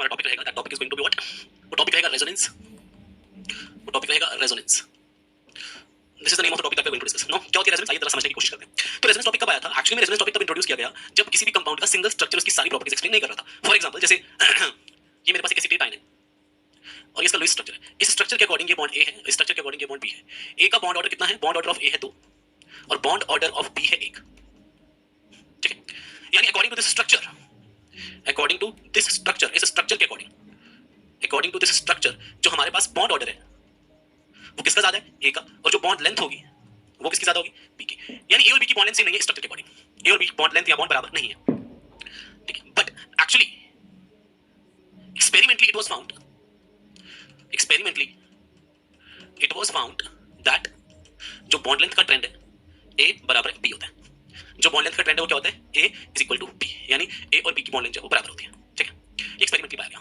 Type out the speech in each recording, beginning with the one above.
हमारा टॉपिक रहेगा, that topic is going to be what, वो टॉपिक रहेगा रेजोनेंस, वो टॉपिक रहेगा resonance. This is the name of the topic that we are going to discuss. No क्या होती है रेजोनेंस, आइए जरा समझने की कोशिश करते हैं। तो रेजोनेंस टॉपिक कब आया था? एक्चुअली में रेजोनेंस टॉपिक तब इंट्रोड्यूस किया गया जब किसी भी कंपाउंड का सिंगल स्ट्रक्चर उसकी सारी प्रॉपर्टीज एक्सप्लेन नहीं कर रहा था। फॉर एग्जांपल जैसे ये मेरे पास एक एसिटेट आयन है और इसका लुईस स्ट्रक्चर है। इस स्ट्रक्चर के अकॉर्डिंग ये बॉन्ड ए है, इस स्ट्रक्चर के अकॉर्डिंग ये बॉन्ड बी है। ए का बॉन्ड ऑर्डर कितना है? बॉन्ड ऑर्डर ऑफ ए है 2 और बॉन्ड ऑर्डर ऑफ बी है 1। ठीक है, यानी according to this structure, according to this structure, इस स्ट्रक्चर के according, according to this structure जो हमारे पास बॉन्ड ऑर्डर है वो किसका ज्यादा है? ए का। और जो बॉन्ड लेंथ होगी वो किसकी ज्यादा होगी? बी की। यानी ए और बी की बॉन्ड लेंथ सेम नहीं है स्ट्रक्चर के अकॉर्डिंग। ए और बी बॉन्ड लेंथ या बॉन्ड बराबर नहीं है। ठीक है, but actually experimentally it was found, experimentally it was found that जो बॉन्ड लेंथ का ट्रेंड है ए बराबर बी होता है। जो बॉन्ड लेंथ का ट्रेंड है वो क्या होता है? ए इज इक्वल टू बी, यानी ए और बी की बॉन्ड लेंथ वो बराबर होती है। ठीक है, ये एक्सपेरिमेंटली पाया गया।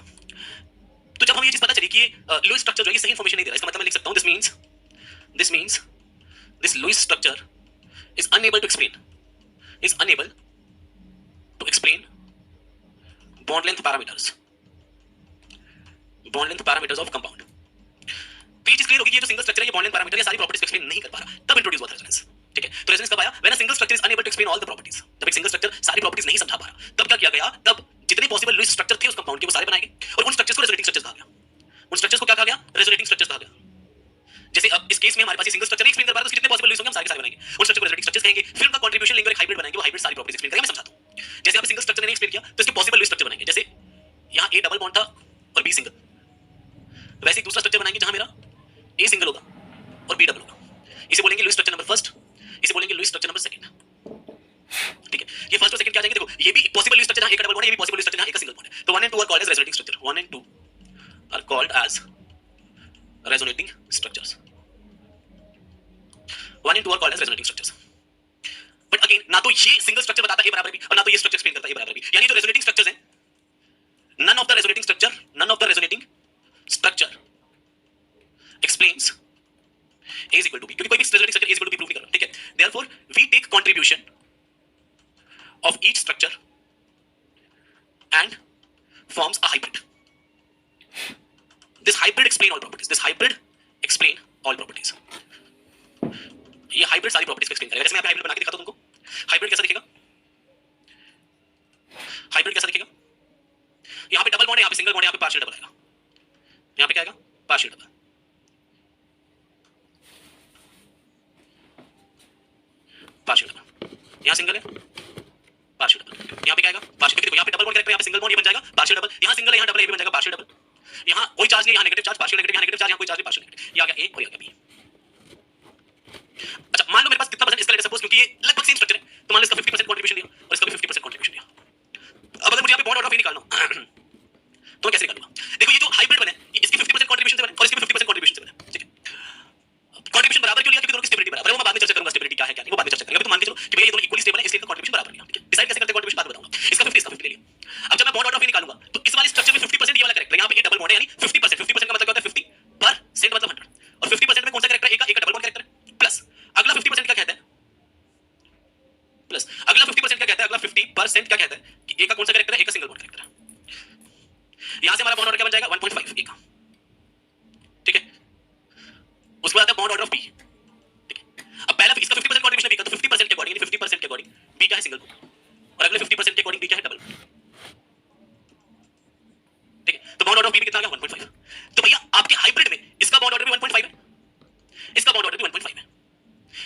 तो जब हमें ये चीज पता चली कि ये लुईस स्ट्रक्चर जो है सही इंफॉर्मेशन नहीं दे रहा, इसका मतलब मैं लिख सकता हूं this means this Lewis structure is unable to explain bond length parameters of compound। तो ये चीज क्लियर होगी कि ये जो सिंगल स्ट्रक्चर है ये बॉन्ड लेंथ पैरामीटर या सारी प्रॉपर्टीज को एक्सप्लेन नहीं कर पा रहा, तब इंट्रोड्यूस हुआ था रेजोनेंस। ठीक है, तो रेजोनेंस कब आया? When a single structure is unable to explain all the properties. जब एक सिंगल स्ट्रक्चर सारी प्रॉपर्टीज नहीं समझा पा रहा, तब क्या किया गया? तब जितने पॉसिबल लुईस स्ट्रक्चर थे उस कंपाउंड के वो सारे बनाए गए और उन स्ट्रक्चर्स को रेजोनेटिंग स्ट्रक्चर्स कहा गया। उन स्ट्रक्चर्स को क्या कहा गया? रेजोनेटिंग स्ट्रक्चर्स कहा गया। जैसे अब इस केस में हमारे पास ये सिंगल स्ट्रक्चर एक्सप्लेन कर पा रहा है, तो जितने पॉसिबल लुईस होंगे हम सारे के सारे बनाएंगे, उन स्ट्रक्चर को रेजोनेटिंग स्ट्रक्चर्स कहेंगे। फिर उनका कंट्रीब्यूशन लेंगे और एक हाइब्रिड बनाएंगे, वो हाइब्रिड सारी प्रॉपर्टीज एक्सप्लेन करेगा। मैं समझाता हूं, जैसे आप सिंगल स्ट्रक्चर ने एक्सप्लेन किया तो इसके पॉसिबल लुईस स्ट्रक्चर बनाएंगे। जैसे यहां ए डबल बॉन्ड था और बी सिंगल, वैसे ही दूसरा स्ट्रक्चर बनाएंगे जहां मेरा ए सिंगल होगा और बी डबल होगा। इसे बोलेंगे लुईस स्ट्रक्चर नंबर फर्स्ट, इसे बोलेंगे लुईस स्ट्रक्चर नंबर सेकंड। ठीक है, ये फर्स्ट और सेकंड क्या आ जाएंगे? देखो ये भी पॉसिबल लुईस स्ट्रक्चर जहां एक डबल बॉन्ड है, ये भी पॉसिबल लुईस स्ट्रक्चर जहां एक सिंगल बॉन्ड है। तो 1 and 2 are called as resonating structure. 1 and 2 are called as resonating structures. 1 and 2 are called as resonating structures. But again ना तो ये सिंगल स्ट्रक्चर बताता है ए बराबर बी और ना तो ये स्ट्रक्चर एक्सप्लेन करता है ए बराबर बी। यानी जो रेजोनेटिंग स्ट्रक्चर्स हैं, none of the resonating structure explains A is equal to B, क्योंकि कोई भी resonating structure A is equal to B prove नहीं कर रहा। ठीक है, therefore we take contribution of each structure and forms a hybrid. This hybrid explain all properties. This hybrid explain all properties. ये hybrid सारी प्रॉपर्टीज को explain करेगा। जैसे मैं हाइब्रिड बना के दिखाता हूं तुमको। हाइब्रिड कैसा दिखेगा? हाइब्रिड कैसा दिखेगा? यहाँ पे डबल बॉन्ड है, यहाँ पे सिंगल बॉन्ड है, यहाँ पे पार्शियल डबल आएगा। यहाँ पे क्या आएगा? Partial double. Partial double. यहाँ सिंगल है, पार्शियल डबल। यहाँ पे क्या आएगा? पार्शियल। देखो यहाँ पे डबल बॉन्ड करेक्ट है, यहाँ पे सिंगल बॉन्ड, ये बन जाएगा पार्शियल डबल। यहाँ सिंगल है, यहाँ डबल है, ये बन जाएगा पार्शियल डबल। यहाँ कोई चार्ज नहीं, यहाँ नेगेटिव चार्ज, पार्शियल नेगेटिव, यहाँ नेगेटिव चार्ज, यहाँ कोई चार्ज नहीं, पार्शियल नेगेटिव। ये आ गया ए और ये आ गया बी। अच्छा मान लो मेरे पास कितना परसेंट इसका लेते सपोज, क्योंकि ये लगभग सेम स्ट्रक्चर है, तो मान लो इसका 50% कंट्रीब्यूशन दिया और इसका भी 50% कंट्रीब्यूशन दिया। अब अगर मुझे यहाँ पे बॉन्ड ऑर्डर ऑफ ए निकालना हो तो कैसे निकालूंगा? देखो ये जो हाइब्रिड बने इसकी 50% कंट्रीब्यूशन से बने और इसकी 50% कंट्रीब्यूशन से बने। ठीक है, कंट्रीब्यूशन बराबर क्यों लिया? क्योंकि दोनों की स्टेबिलिटी बराबर है। वो मैं बाद में चर्चा करूंगा स्टेबिलिटी क्या है क्या नहीं, वो बाद में चर्चा करेंगे। अभी तो मान के चलो कि भैया ये दोनों इक्वली स्टेबल है, इसलिए इनका कंट्रीब्यूशन बराबर लिया। ठीक है, डिसाइड कैसे करते हैं कंट्रीब्यूशन बाद में बताऊंगा। इसका 50 इसका 50 ले लिया। अब जब मैं बॉन्ड ऑर्डर ऑफ ए निकालूंगा तो इस वाले स्ट्रक्चर में 50% ये वाला करेक्टर है, यहाँ पे ए डबल बॉन्ड है, यानी 50% का मतलब क्या होता है? 50% मतलब 100 और 50% में कौन सा करेक्टर है? एक डबल बॉन्ड करेक्टर है। प्लस अगला 50% क्या कहता है? प्लस अगला 50% क्या कहता है? अगला 50% क्या कहता है कि ए का कौन सा करेक्टर है? ए का सिंगल बॉन्ड करेक्टर है। यहां से हमारा बॉन्ड ऑर्डर क्या बन जाएगा? 1.5 ए का। ठीक है, उसके बाद आता है बॉन्ड ऑर्डर ऑफ बी। ठीक है, अब पहला इसका 50% कंट्रीब्यूशन है बी का, तो 50% के अकॉर्डिंग, यानी 50% के अकॉर्डिंग बी का है सिंगल बॉन्ड और अगले 50% के अकॉर्डिंग बी का है डबल बॉन्ड। ठीक है, तो बॉन्ड ऑर्डर ऑफ बी में कितना आ गया? 1.5। तो भैया आपके हाइब्रिड में इसका बॉन्ड ऑर्डर भी 1.5 है, इसका बॉन्ड ऑर्डर भी 1.5 है,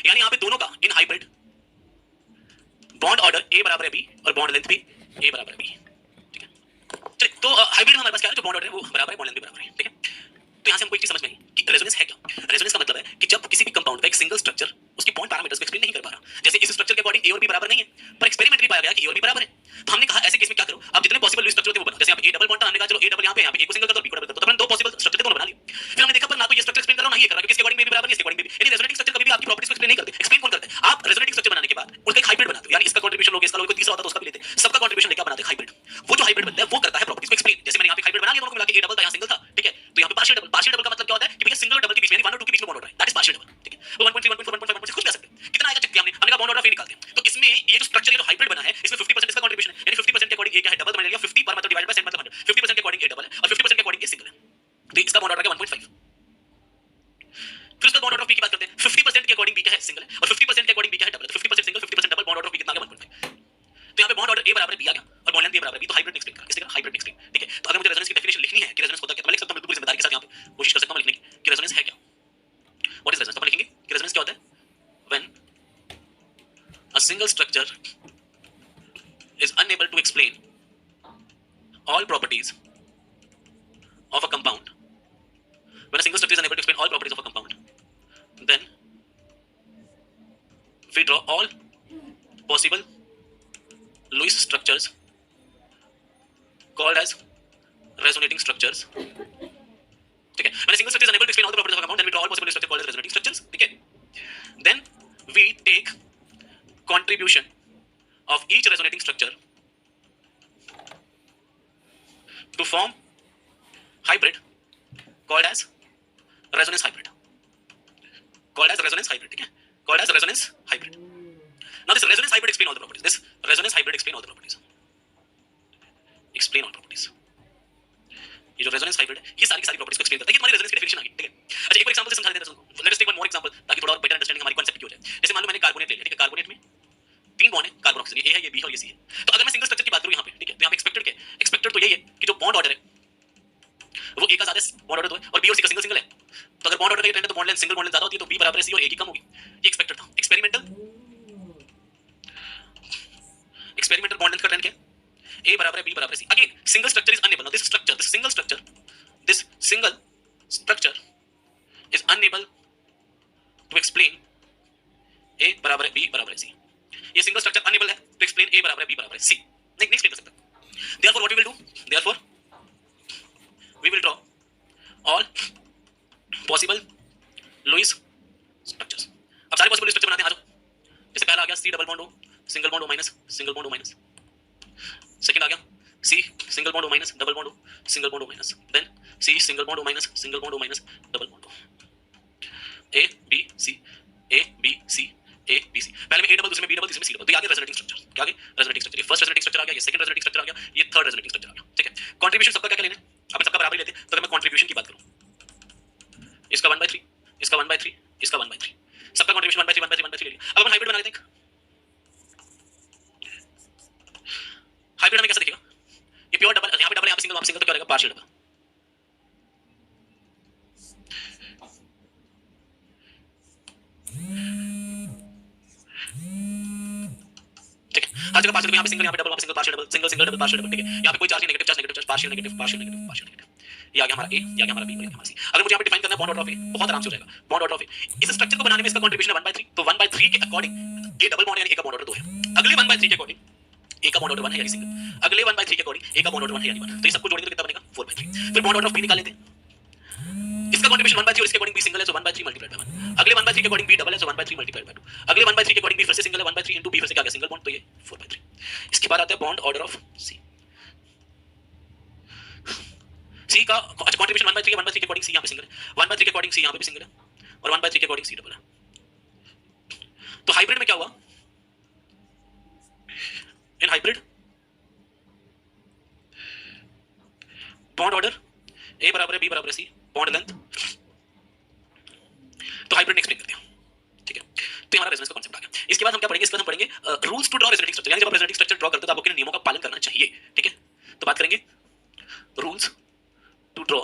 यानी यहां पे दोनों का इन हाइब्रिड बॉन्ड ऑर्डर ए बराबर है बी और बॉन्ड लेंथ भी ए बराबर है बी। ठीक है, चलिए तो हाइब्रिड में हमारे पास क्या है? जो बॉन्ड ऑर्डर है वो बराबर है, बॉन्ड लेंथ भी बराबर है। ठीक है, तो यहां से हमको एक चीज समझ में आई कि रेजोनेंस है क्या। रेजोनेंस का मतलब है कि जब किसी भी कंपाउंड का एक सिंगल स्ट्रक्चर उसकी बॉन्ड पैरामीटर्स को एक्सप्लेन नहीं कर पा रहा, जैसे इस स्ट्रक्चर के अकॉर्डिंग ए और बी बराबर नहीं है, पर एक्सपेरिमेंटली पाया गया कि ए और बी बराबर है, तो हमने कहा ऐसे केस में क्या करो, आप जितने पॉसिबल लुईस स्ट्रक्चर होते हैं वो बनाओ। जैसे यहाँ पे ए डबल बॉन्ड था, हमने कहा चलो ए डबल यहाँ पे ए को सिंगल कर दो, बी को डबल कर दो, तो हमने दो पॉसिबल स्ट्रक्चर थे, दोनों बना लिए। फिर हमने देखा पर ना तो ये स्ट्रक्चर एक्सप्लेन कर रहा, ना ये कर रहा, क्योंकि इसके अकॉर्डिंग में भी बराबर नहीं, इसके अकॉर्डिंग में भी। यानी रेजोनेटिंग स्ट्रक्चर कभी भी आपकी प्रॉपर्टीज को एक्सप्लेन नहीं करते। एक्सप्लेन कौन करता है? आप रेजोनेटिंग स्ट्रक्चर बनाने के बाद उनका एक हाइब्रिड बनाते हो, यानी इसका कंट्रीब्यूशन लोगे, इसका लोगे, तीसरा होता है तो उसका भी लेते हैं, सबका कंट्रीब्यूशन लेके बनाते हैं हाइब्रिड। वो जो हाइब्रिड बनता है वो करता है प्रॉपर्टीज को एक्सप्लेन। जैसे मैंने यहाँ पे हाइब्रिड बना लिया, दोनों को मिला के ए डबल था, यहाँ सिंगल था। ठीक है, तो यहाँ पे पार्शियल डबल। पार्शियल डबल का मतलब क्या होता है कि भैया सिंगल और डबल के बीच में, यानी 1 और 2 के बीच में बॉन्ड ऑर्डर है, दैट इज पार्शियल डबल। ठीक है, वो 1.3 1.4 1.5 1.6 कुछ कह सकते हैं। कितना आएगा चेक किया हमने कहा बॉन्ड ऑर्डर ऑफ ए निकालते हैं। तो इसमें ये जो स्ट्रक्चर, ये जो हाइब्रिड बना है, इसमें 50% इसका कंट्रीब्यूशन है, यानी 50% के अकॉर्डिंग ए क्या है? डबल, तो मैंने लिया 50 पर मतलब डिवाइडेड बाय 100 मतलब 100। 50% के अकॉर्डिंग ए डबल है बॉन्ड ऑर्डर का 1.5। फिर उसका बॉन्ड ऑर्डर ऑफ बी की बात करते हैं। 50% के अकॉर्डिंग बी क्या है, सिंगल है, और 50% के अकॉर्डिंग बी क्या है, डबल है। तो 50% single 50% double, bond order of B कितना आ गया, 1.5। तो यहाँ पे बॉन्ड ऑर्डर ए बराबर बी आ गया और बॉन्ड लेंथ बी बराबर बी, तो हाइब्रिड एक्सप्लेन करा, इसलिए हाइब्रिड एक्सप्लेन। ठीक है, तो अगर मुझे रेजोनेंस की डेफिनेशन लिखनी है कि रेजोनेंस होता क्या, तो मैं लिख सकता हूं बिल्कुल जिम्मेदारी के साथ, यहाँ पे कोशिश कर सकता हूं मैं लिखने की कि रेजोनेंस है क्या, व्हाट इज रेजोनेंस। तो हम लिखेंगे कि रेजोनेंस क्या होता है, when a single structure is unable to explain all properties of a compound. When a single structure is unable to explain all properties of a compound, then we draw all possible Lewis structures called as resonating structures. ठीक है, when a single structure is unable to explain all the properties of a compound, then we draw all possible Lewis structures called as resonating structures. ठीक है, then we take contribution of each resonating structure to form hybrid called as resonance hybrid. Called as resonance hybrid. ठीक है, called as resonance hybrid. Now this resonance hybrid explain all the properties. This resonance hybrid explain all the properties. Explain all properties. ये जो resonance hybrid है, ये सारी properties को explain करता है। ये हमारी resonance की definition आ गई। ठीक है, अच्छा एक और example से समझा देते हैं तुमको। Let us take one more example ताकि थोड़ा और better understanding हमारी concept की हो जाए। जैसे मान लो मैंने कार्बोनेट ले लिया। ठीक है, कार्बोनेट में 3 बॉन्ड है, कार्बन ऑक्सीजन, ये है, ये बी है और ये सी है। तो अगर मैं सिंगल स्ट्रक्चर की बात करूं यहाँ पे, ठीक है, तो यहाँ पे एक्सपेक्टेड क्या है, एक्सपेक्टेड तो यही है कि जो बॉन्ड ऑर्डर है वो ए का ज्यादा है, बॉन्ड ऑर्डर 2 है, और बी और सी का सिंगल सिंगल है। तो अगर बॉन्ड ऑर्डर का ट्रेंड है तो bond length, single bond length ज्यादा होती है, तो बी बराबर है सी और ए की कम होगी। ये एक्सपेक्टेड था। एक्सपेरिमेंटल बॉन्ड लेंथ का ट्रेंड क्या है, ए बराबर है बी बराबर है C. Again single structure is unable, this single structure is unable to explain A बराबर है बी बराबर है सी। ये सिंगल स्ट्रक्चर अनएबल है टू एक्सप्लेन ए बराबर है बी बराबर है सी, नहीं एक्सप्लेन कर सकता। Therefore what we will do, therefore we will draw all possible Lewis structures. अब सारे possible Lewis structure बनाते हैं, आ जाओ। जैसे पहला आ गया C double bond O single bond O minus single bond O minus. Second आ गया C single bond O minus double bond O single bond O minus. Then C single bond O minus single bond O minus double bond O। A B C A B C A B C। पहले में A double, दूसरे में B double, तीसरे में C double. तो ये आ गया resonating structure. क्या आ गया, रेजोनेटिंग स्ट्रक्चर। ये फर्स्ट रेजोनेटिंग स्ट्रक्चर आ गया, ये सेकंड रेजोनेटिंग स्ट्रक्चर आ गया, ये थर्ड रेजोनेटिंग स्ट्रक्चर आ गया। ठीक है, कंट्रीब्यूशन सबका क्या क्या लेना है, अपन सबका बराबर ही लेते हैं। तो अगर मैं कंट्रीब्यूशन की बात करूं, इसका 1/3, इसका 1/3, इसका 1/3, सबका कंट्रीब्यूशन 1/3 1/3 1/3 ले लिया। अब अपन हाइब्रिड बना लेते हैं। हाइब्रिड हमें कैसे दिखेगा, ये प्योर डबल, यहां पे डबल, यहां पे सिंगल, वहां पे सिंगल, तो क्या रहेगा, पार्शियल डबल। ठीक है, हर जगह पार्शियल, यहाँ पे सिंगल, यहाँ पे डबल, वहाँ पे single, partial double, single single double, partial double. ठीक है, यहाँ पे कोई चार्ज नहीं, negative charge, negative charge, partial negative, partial negative, partial negative. ये आ गया हमारा ए, ये आ गया हमारा बी, ये आ गया हमारा सी। अगर मुझे यहाँ पे डिफाइन करना है बॉन्ड ऑर्डर ऑफ ए, बहुत आराम से हो जाएगा। बॉन्ड ऑर्डर ऑफ ए, इस स्ट्रक्चर को बनाने में इसका कंट्रीब्यूशन है 1/3, तो 1/3 के अकॉर्डिंग ए डबल बॉन्ड यानी ए का बॉन्ड ऑर्डर 2 है। अगले 1/3 के अकॉर्डिंग ए का बॉन्ड ऑर्डर 1 है यानी सिंगल। अगले 1/3 के अकॉर्डिंग ए का बॉन्ड ऑर्डर 1 है यानी 1। तो ये सबको जोड़ेंगे तो कितना बनेगा, 4/3। फिर बॉन्ड ऑर्डर ऑफ बी निकाल लेते हैं। इसका कंट्रीब्यूशन 1/3 और इसके अकॉर्डिंग बी सिंगल है, सो 1/3 मल्टीप्लाइड बाय 1। अगले 1/3 के अकॉर्डिंग बी डबल है, सो 1/3 मल्टीप्लाइड बाय 2। अगले 1/3 के अकॉर्डिंग बी फिर से सिंगल है, 1/3 इनटू बी फिर से क्या आ गया, सिंगल बॉन्ड, तो ये 4/3। इसके बाद आता है बॉन्ड ऑर्डर ऑफ सी। सी का अच्छा कंट्रीब्यूशन 1/3 है, 1/3 के अकॉर्डिंग सी यहाँ पे सिंगल है, 1/3 के अकॉर्डिंग सी यहाँ पे भी सिंगल है, और 1/3 के अकॉर्डिंग सी डबल है। तो हाइब्रिड में क्या हुआ, इन हाइब्रिड बॉन्ड ऑर्डर ए बराबर है बी बराबर है सी, बॉन्ड लेंथ, तो हाइब्रिड ने एक्सप्लेन कर दिया। ठीक है, तो हमारा रेजोनेंस का कांसेप्ट आ गया। इसके बाद हम क्या पढ़ेंगे, इसके बाद हम पढ़ेंगे rules to draw resonating structure, यानी जब आप रेजोनेटिंग स्ट्रक्चर ड्रॉ करते हो तो आपको किन नियमों का पालन करना चाहिए। ठीक है, तो बात करेंगे rules to draw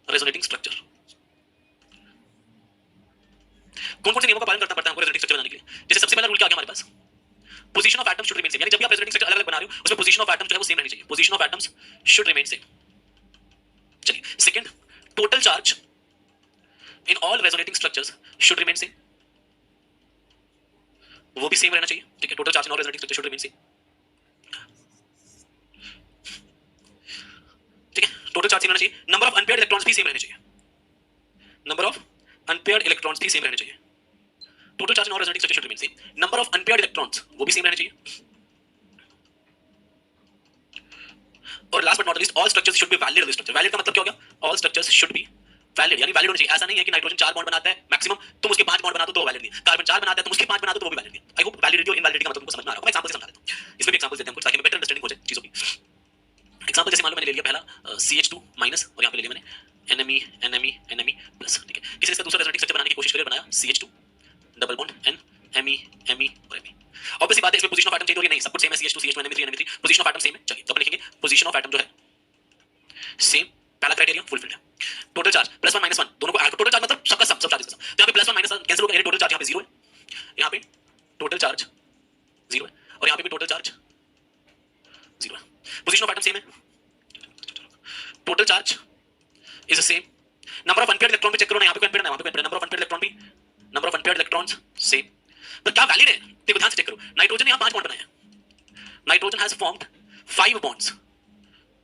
resonating structure. कौन कौन से नियमों का पालन करना पड़ता है हमको रेजोनेटिंग स्ट्रक्चर बनाने के लिए। जैसे सबसे पहला रूल क्या आ गया हमारे पास, position of atoms should remain same, यानी जब भी आप रेजोनेटिंग स्ट्रक्चर अलग-अलग बना रहे हो उसमें पोजीशन ऑफ एटम्स जो है वो सेम रहनी चाहिए, position of atoms should remain same. चलिए, second, total charge in all resonating structures should remain same, वो भी सेम रहना चाहिए। ठीक है, total charge in all resonating structure should remain same. ठीक है, टोटल चार्ज सेम रहना चाहिए। नंबर ऑफ अनपेयर्ड इलेक्ट्रॉन्स भी सेम रहने चाहिए, नंबर ऑफ अनपेयर्ड इलेक्ट्रॉन्स भी सेम रहने चाहिए। Total charge in all resonating structure should remain same. Number of unpaired electrons वो भी सेम रहने चाहिए। और last but not least, all structures should be valid structure. Valid का मतलब क्या हो गया, all structures should be valid, यानी वैलिड होनी चाहिए। ऐसा नहीं है कि नाइट्रोजन 4 बॉन्ड बनाता है मैक्सिमम, तुम उसके 5 बॉन्ड बना दो तो वैलिड नहीं, कार्बन 4 बनाता है तुम उसके 5 बना दो तो वो भी वैलिड नहीं। आई होप वैलिडिटी और इनवैलिडिटी का मतलब तुमको समझ में आ रहा होगा। मैं एग्जांपल से समझा देता हूं, इसमें भी एग्जांपल देते हैं कुछ ताकि हमें बेटर अंडरस्टैंडिंग हो जाए चीजों की। एग्जांपल जैसे मान लो मैंने ले लिया पहला CH2 माइनस और यहां पे ले लिया मैंने NMe NMe NMe प्लस, ठीक है। किसी ने इसका दूसरा रेजोनेटिंग स्ट्रक्चर बनाने की कोशिश करी, बनाया CH2 double bond N Me Me और Me। ऑब्वियसली बात है, इसमें पोजीशन ऑफ एटम चेंज हो रही है नहीं, सब कुछ सेम है, CH2 CH2 NMe3 NMe3, position of atom same है। चलिए तो अपन लिखेंगे पोजीशन ऑफ एटम जो है सेम, पहला क्राइटेरिया फुलफिल्ड है। टोटल चार्ज +1 -1 दोनों को ऐड, टोटल चार्ज मतलब सबका सब चार्जेस का सब, तो यहां पे +1 -1 कैंसिल हो गया, टोटल चार्ज यहां पे 0 है, यहां पे टोटल चार्ज 0 है और यहां पे भी टोटल चार्ज 0 है। पोजीशन ऑफ एटम सेम है, total charge is the same, number of unpaired electron भी चेक करो ना, यहां पे अनपेयर्ड है, वहां पे unpaired, number of unpaired electron भी, number of unpaired electrons same. पर क्या वैलिड है देखो ध्यान से चेक करो, नाइट्रोजन ने यहां 5 बॉन्ड बनाए हैं, nitrogen has formed 5 bonds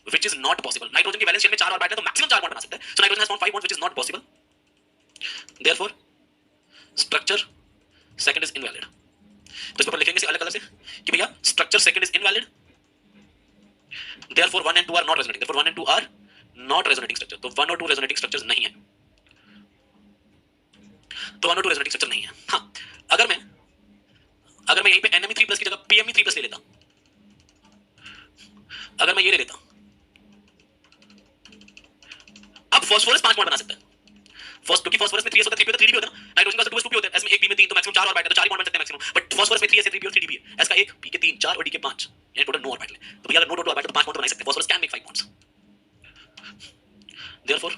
which is not possible। Nitrogen की वैलेंस शेल में 4 और बैठ है तो मैक्सिमम 4 बॉन्ड बना सकता है, so nitrogen has formed 5 bonds which is not possible, therefore structure second is invalid। तो इसको लिखेंगे अलग कलर से कि भैया structure second is invalid, therefore 1 and 2 are not resonating, therefore 1 and 2 are not resonating structure। तो 1 और 2 resonating structures नहीं है, तो 1 और 2 resonating structure नहीं है। हाँ, अगर मैं यहीं पे NMe3+ की जगह PMe3+ ले लेता, अगर मैं ये ले लेता, अब फास्फोरस 5 बॉन्ड बना सकता है, क्योंकि फास्फोरस में 3s होता है, 3p होता है, 3d भी होता है ना, नाइट्रोजन का 2s 2p होता है, इसमें 1 p में 3 तो मैक्सिमम 4 और बैठ है, तो 4 ही बॉन्ड बन सकते हैं मैक्सिमम, बट फास्फोरस में 3s है, 3p और 3d भी है, s का 1, p के 3 4 और d के 5, यानी टोटल 9 और बैठ ले, तो भैया अगर 9 टोटल और बैठ तो 5 बॉन्ड बना सकते हैं, phosphorus can make 5 bonds, therefore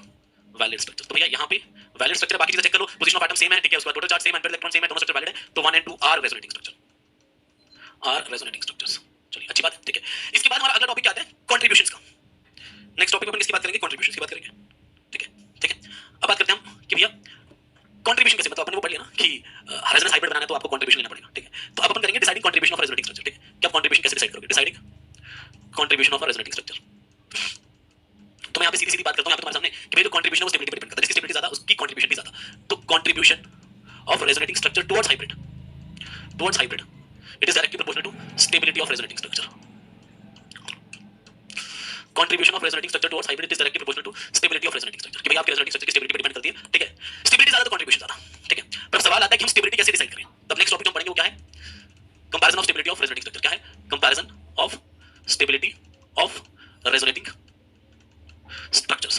valid structure. तो भैया यहां पे वैलिड स्ट्रक्चर, बाकी चीजें चेक कर लो, पोजीशन ऑफ एटम सेम है, ठीक है, उसका total charge same, unpaired electron same है, दोनों स्ट्रक्चर वैलिड है, तो 1 and 2 are resonating structure, are resonating structures. चलिए अच्छी बात है, ठीक है। इसके बाद हमारा अगला टॉपिक क्या आता है, कंट्रीब्यूशंस का। नेक्स्ट टॉपिक अपन किसकी बात करेंगे, कंट्रीब्यूशंस की बात करेंगे, ठीक है, ठीक है। अब बात करते हैं हम कि भैया कंट्रीब्यूशन कैसे, मतलब अपन ने वो पढ़ लिया ना कि रेजोनेंस हाइब्रिड बनाना है तो आपको कंट्रीब्यूशन लेना पड़ेगा, ठीक है। तो अब अपन करेंगे deciding contribution of resonating structure, ठीक है। क्या कंट्रीब्यूशन कैसे डिसाइड करोगे, deciding contribution of resonating structure. तो मैं यहां पे सीधी सीधी बात करता हूं, यहां पे तुम्हारे सामने कि भाई जो कंट्रीब्यूशन है वो स्टेबिलिटी पर डिपेंड करता है, जिसकी स्टेबिलिटी ज्यादा उसकी कंट्रीब्यूशन भी ज्यादा। तो contribution of resonating structure towards hybrid, it is directly proportional to stability of resonating structure. Contribution of resonating structure towards hybrid is directly proportional to stability of resonating structure, कि भाई आपके resonating structure की stability पर depend करती है, ठीक है। Stability ज्यादा तो कंट्रीब्यूशन ज्यादा, ठीक है। पर सवाल आता है कि हम स्टेबिलिटी कैसे डिसाइड करें, तब नेक्स्ट टॉपिक हम पढ़ेंगे वो क्या है, comparison of stability of resonating structure. क्या है, comparison of stability of resonating structures.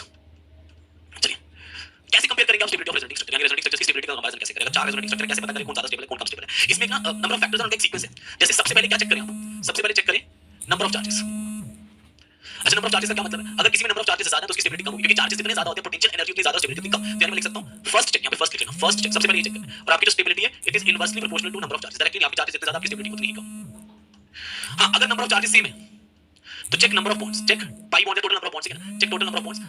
चलिए कैसे कंपेयर करेंगे आप स्टेबिलिटी ऑफ रेजोनेटिंग स्ट्रक्चर, यानी रेजोनेटिंग स्ट्रक्चर की स्टेबिलिटी का कंपैरिजन कैसे करेंगे, चार रेजोनेटिंग स्ट्रक्चर कैसे पता करें कौन ज्यादा स्टेबल है कौन कम स्टेबल है। इसमें ना नंबर ऑफ फैक्टर्स और उनका एक सीक्वेंस है। जैसे सबसे पहले क्या चेक करें आप, सबसे पहले चेक करें नंबर ऑफ चार्जेस। अच्छा, नंबर ऑफ चार्जेस का क्या मतलब है, अगर किसी में नंबर ऑफ चार्जेस ज्यादा है तो उसकी स्टेबिलिटी कम होगी, क्योंकि चार्जेस जितने ज्यादा होते हैं पोटेंशियल एनर्जी उतनी ज्यादा, स्टेबिलिटी उतनी कम। तो यानी मैं लिख सकता हूं फर्स्ट चेक, यहां पे फर्स्ट लिखना, फर्स्ट चेक सबसे पहले ये चेक करें, और आपकी जो स्टेबिलिटी है it is inversely proportional to number of charges, directly आपके चार्जेस जितने ज्यादा आपकी स्टेबिलिटी उतनी ही कम। हां, अगर नंबर ऑफ चार्जेस सेम है तो check number of bonds, check pi bond है टोटल नंबर ऑफ बॉन्ड्स, ठीक है, check total number of bonds.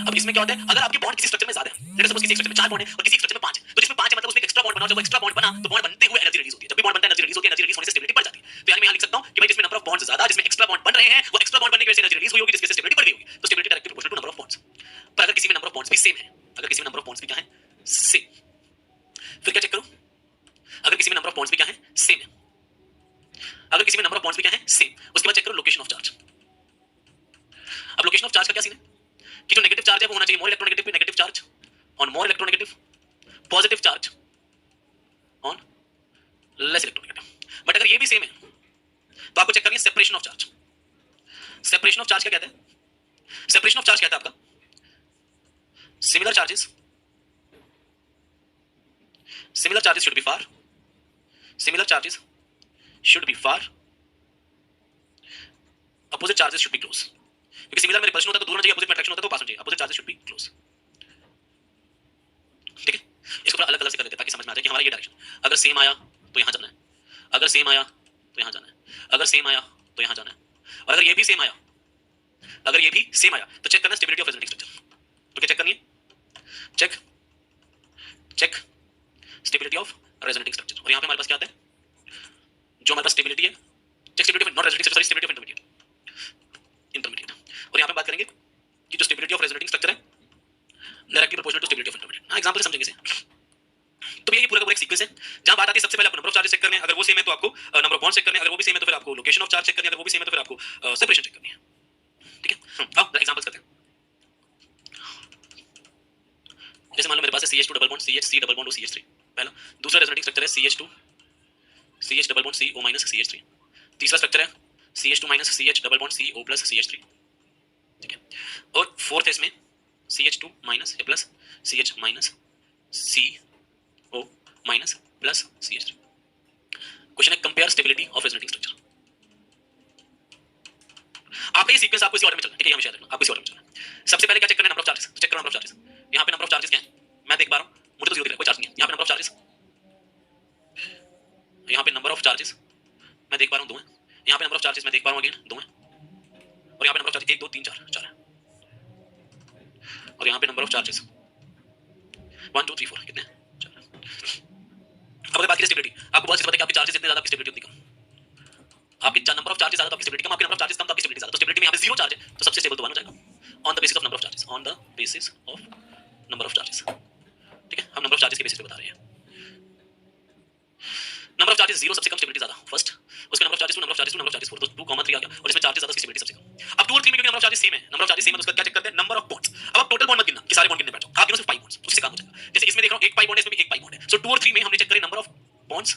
अब इसमें क्या होता है, अगर आपके बॉन्ड किसी स्ट्रक्चर में ज्यादा है, लेट्स सपोज किसी स्ट्रक्चर में 4 बॉन्ड है और किसी स्ट्रक्चर में 5 है, तो जिसमें 5 है मतलब उसमें एक एक्स्ट्रा बॉन्ड बना, जब वो एक्स्ट्रा बॉन्ड बना तो बॉन्ड बनते हुए एनर्जी रिलीज होती है, जब भी बॉन्ड बनता है एनर्जी रिलीज होती है, एनर्जी रिलीज होने से स्टेबिलिटी बढ़ जाती है। तो यानी मैं यहां लिख सकता हूं कि भाई जिसमें नंबर ऑफ बॉन्ड्स ज्यादा, जिसमें एक्स्ट्रा बॉन्ड बन रहे हैं, वो एक्स्ट्रा बॉन्ड बनने की वजह से एनर्जी रिलीज हुई होगी, जिसकी वजह से स्टेबिलिटी बढ़ गई होगी, तो stability directly proportional to number of bonds. पर अगर किसी में नंबर ऑफ बॉन्ड्स भी सेम है, अगर किसी में नंबर ऑफ बॉन्ड्स भी क्या है सेम, फिर क्या चेक करूं, अगर किसी में नंबर ऑफ बॉन्ड्स भी क्या है सेम है, अगर किसी में नंबर ऑफ बॉन्ड्स भी क्या है सेम, उसके बाद चेक करो लोकेशन ऑफ चार्ज। अब लोकेशन ऑफ चार्ज का क्या सीन है कि जो नेगेटिव चार्ज है वो होना चाहिए मोर इलेक्ट्रोनेगेटिव पे negative charge on more electronegative, positive charge on less electronegative. But अगर ये भी सेम है तो आपको चेक करनी है separation of charge. Separation of charge क्या कहता है, सेपरेशन ऑफ चार्ज कहता है आपका similar charges should be far, similar charges should be far, opposite charges should be close. क्योंकि सिमिलर में रिपल्शन होता है तो दूर होना चाहिए, अपोजिट में अट्रैक्शन होता है तो पास होना चाहिए, opposite charges should be close, ठीक है। इसको थोड़ा अलग कलर से कर देते हैं ताकि समझ में आ जाए कि हमारा ये डायरेक्शन, अगर सेम आया तो यहां जाना है, अगर सेम आया तो यहां जाना है, अगर सेम आया तो यहां जाना है, और अगर ये भी सेम आया, अगर ये भी सेम आया तो चेक करना स्टेबिलिटी ऑफ रेजोनेटिंग स्ट्रक्चर। तो क्या चेक करनी है, check check stability of resonating structure. और यहां पे हमारे पास क्या आता है, जो हमारे पास स्टेबिलिटी है, check stability of not resonating structure, stability of intermediate. और यहां पे बात करेंगे कि जो स्टेबिलिटी ऑफ रेजोनेटिंग स्ट्रक्चर है directly proportional to stability of intermediate. हां, एग्जांपल से समझेंगे इसे। तो ये पूरा का पूरा एक सीक्वेंस है जहां बात आती है सबसे पहले आपको नंबर ऑफ चार्जेस चेक करने हैं, अगर वो सेम है तो आपको नंबर ऑफ बॉन्ड्स चेक करने हैं, अगर वो भी सेम है तो फिर आपको लोकेशन ऑफ चार्ज चेक करनी है, अगर वो भी सेम है तो फिर आपको सेपरेशन चेक करनी है, ठीक है। अब एग्जांपल्स करते हैं। जैसे मान लो मेरे पास है CH2 double bond CH, C double बॉन्ड CH3, पहला। दूसरा रेजोनेटिंग स्ट्रक्चर है CH2 CH double bond CO minus CH3। तीसरा स्ट्रक्चर है CH2 minus CH double bond CO plus CH3, ठीक है। और फोर्थ है इसमें CH2 minus A plus CH minus CO minus plus CH3। Question है compare stability of resonating structure. आपका ये सीक्वेंस आपको इसी ऑर्डर में चलना है, ठीक है, हमेशा याद रखना, आपको इसी ऑर्डर में चलना है। सबसे पहले क्या चेक करना है, नंबर ऑफ चार्जेस। तो चेक करो नंबर ऑफ चार्जेस। यहाँ पे नंबर ऑफ चार्जेस क्या है, मैं देख पा रहा हूँ, मुझे तो जीरो दिख रहा है, कोई चार्ज नहीं है। यहाँ पे नंबर ऑफ चार्जेस, यहाँ पे नंबर ऑफ चार्जेस मैं देख पा रहा हूँ 2 है। यहाँ पे नंबर ऑफ चार्जेस मैं देख पा रहा हूँ अगेन 2 है। और यहाँ पे नंबर ऑफ चार्जेस 1 2 3 4 4 है। और यहाँ पे नंबर ऑफ चार्जेस 1 2 3 4 कितने, 4 है। अब अगर बात करें स्टेबिलिटी, आपको बहुत पता है कि आपके चार्जेस जितने ज्यादा आपकी स्टेबिलिटी उतनी कम। आपके नंबर ऑफ चार्जेस ज्यादा तो आपकी स्टेबिलिटी कम, आपके नंबर ऑफ चार्जेस कम तो आपकी स्टेबिलिटी ज्यादा। तो स्टेबिलिटी में यहाँ पे 0 चार्ज है तो सबसे स्टेबल तो 1 हो जाएगा on the basis of number of charges, on the basis of number of charges. ठीक है, हम नंबर ऑफ चार्जेस के बेसिस पे बता रहे हैं। नंबर ऑफ चार्जेस 0 सबसे कम, स्टेबिलिटी ज्यादा फर्स्ट। उसके number of charges 2 number of charges 2 number of charges 4 तो 2 कॉमन 3 आ गया और इसमें चार्जेस ज्यादा, स्टेबिलिटी सबसे कम। अब 2 और 3 में क्योंकि नंबर ऑफ चार्जेस सेम है, नंबर ऑफ चार्जेस सेम है तो उसका क्या चेक करते हैं, नंबर ऑफ बॉन्ड्स। अब आप टोटल बॉन्ड मत गिनना कि सारे बॉन्ड गिनने बैठ जाओ, आप गिनो सिर्फ पाई बॉन्ड्स, उससे काम हो जाएगा। जैसे इसमें देख रहा हूं एक पाई बॉन्ड है, इसमें भी एक पाई बॉन्ड है, सो 2 और 3 में हमने चेक करे नंबर ऑफ बॉन्ड्स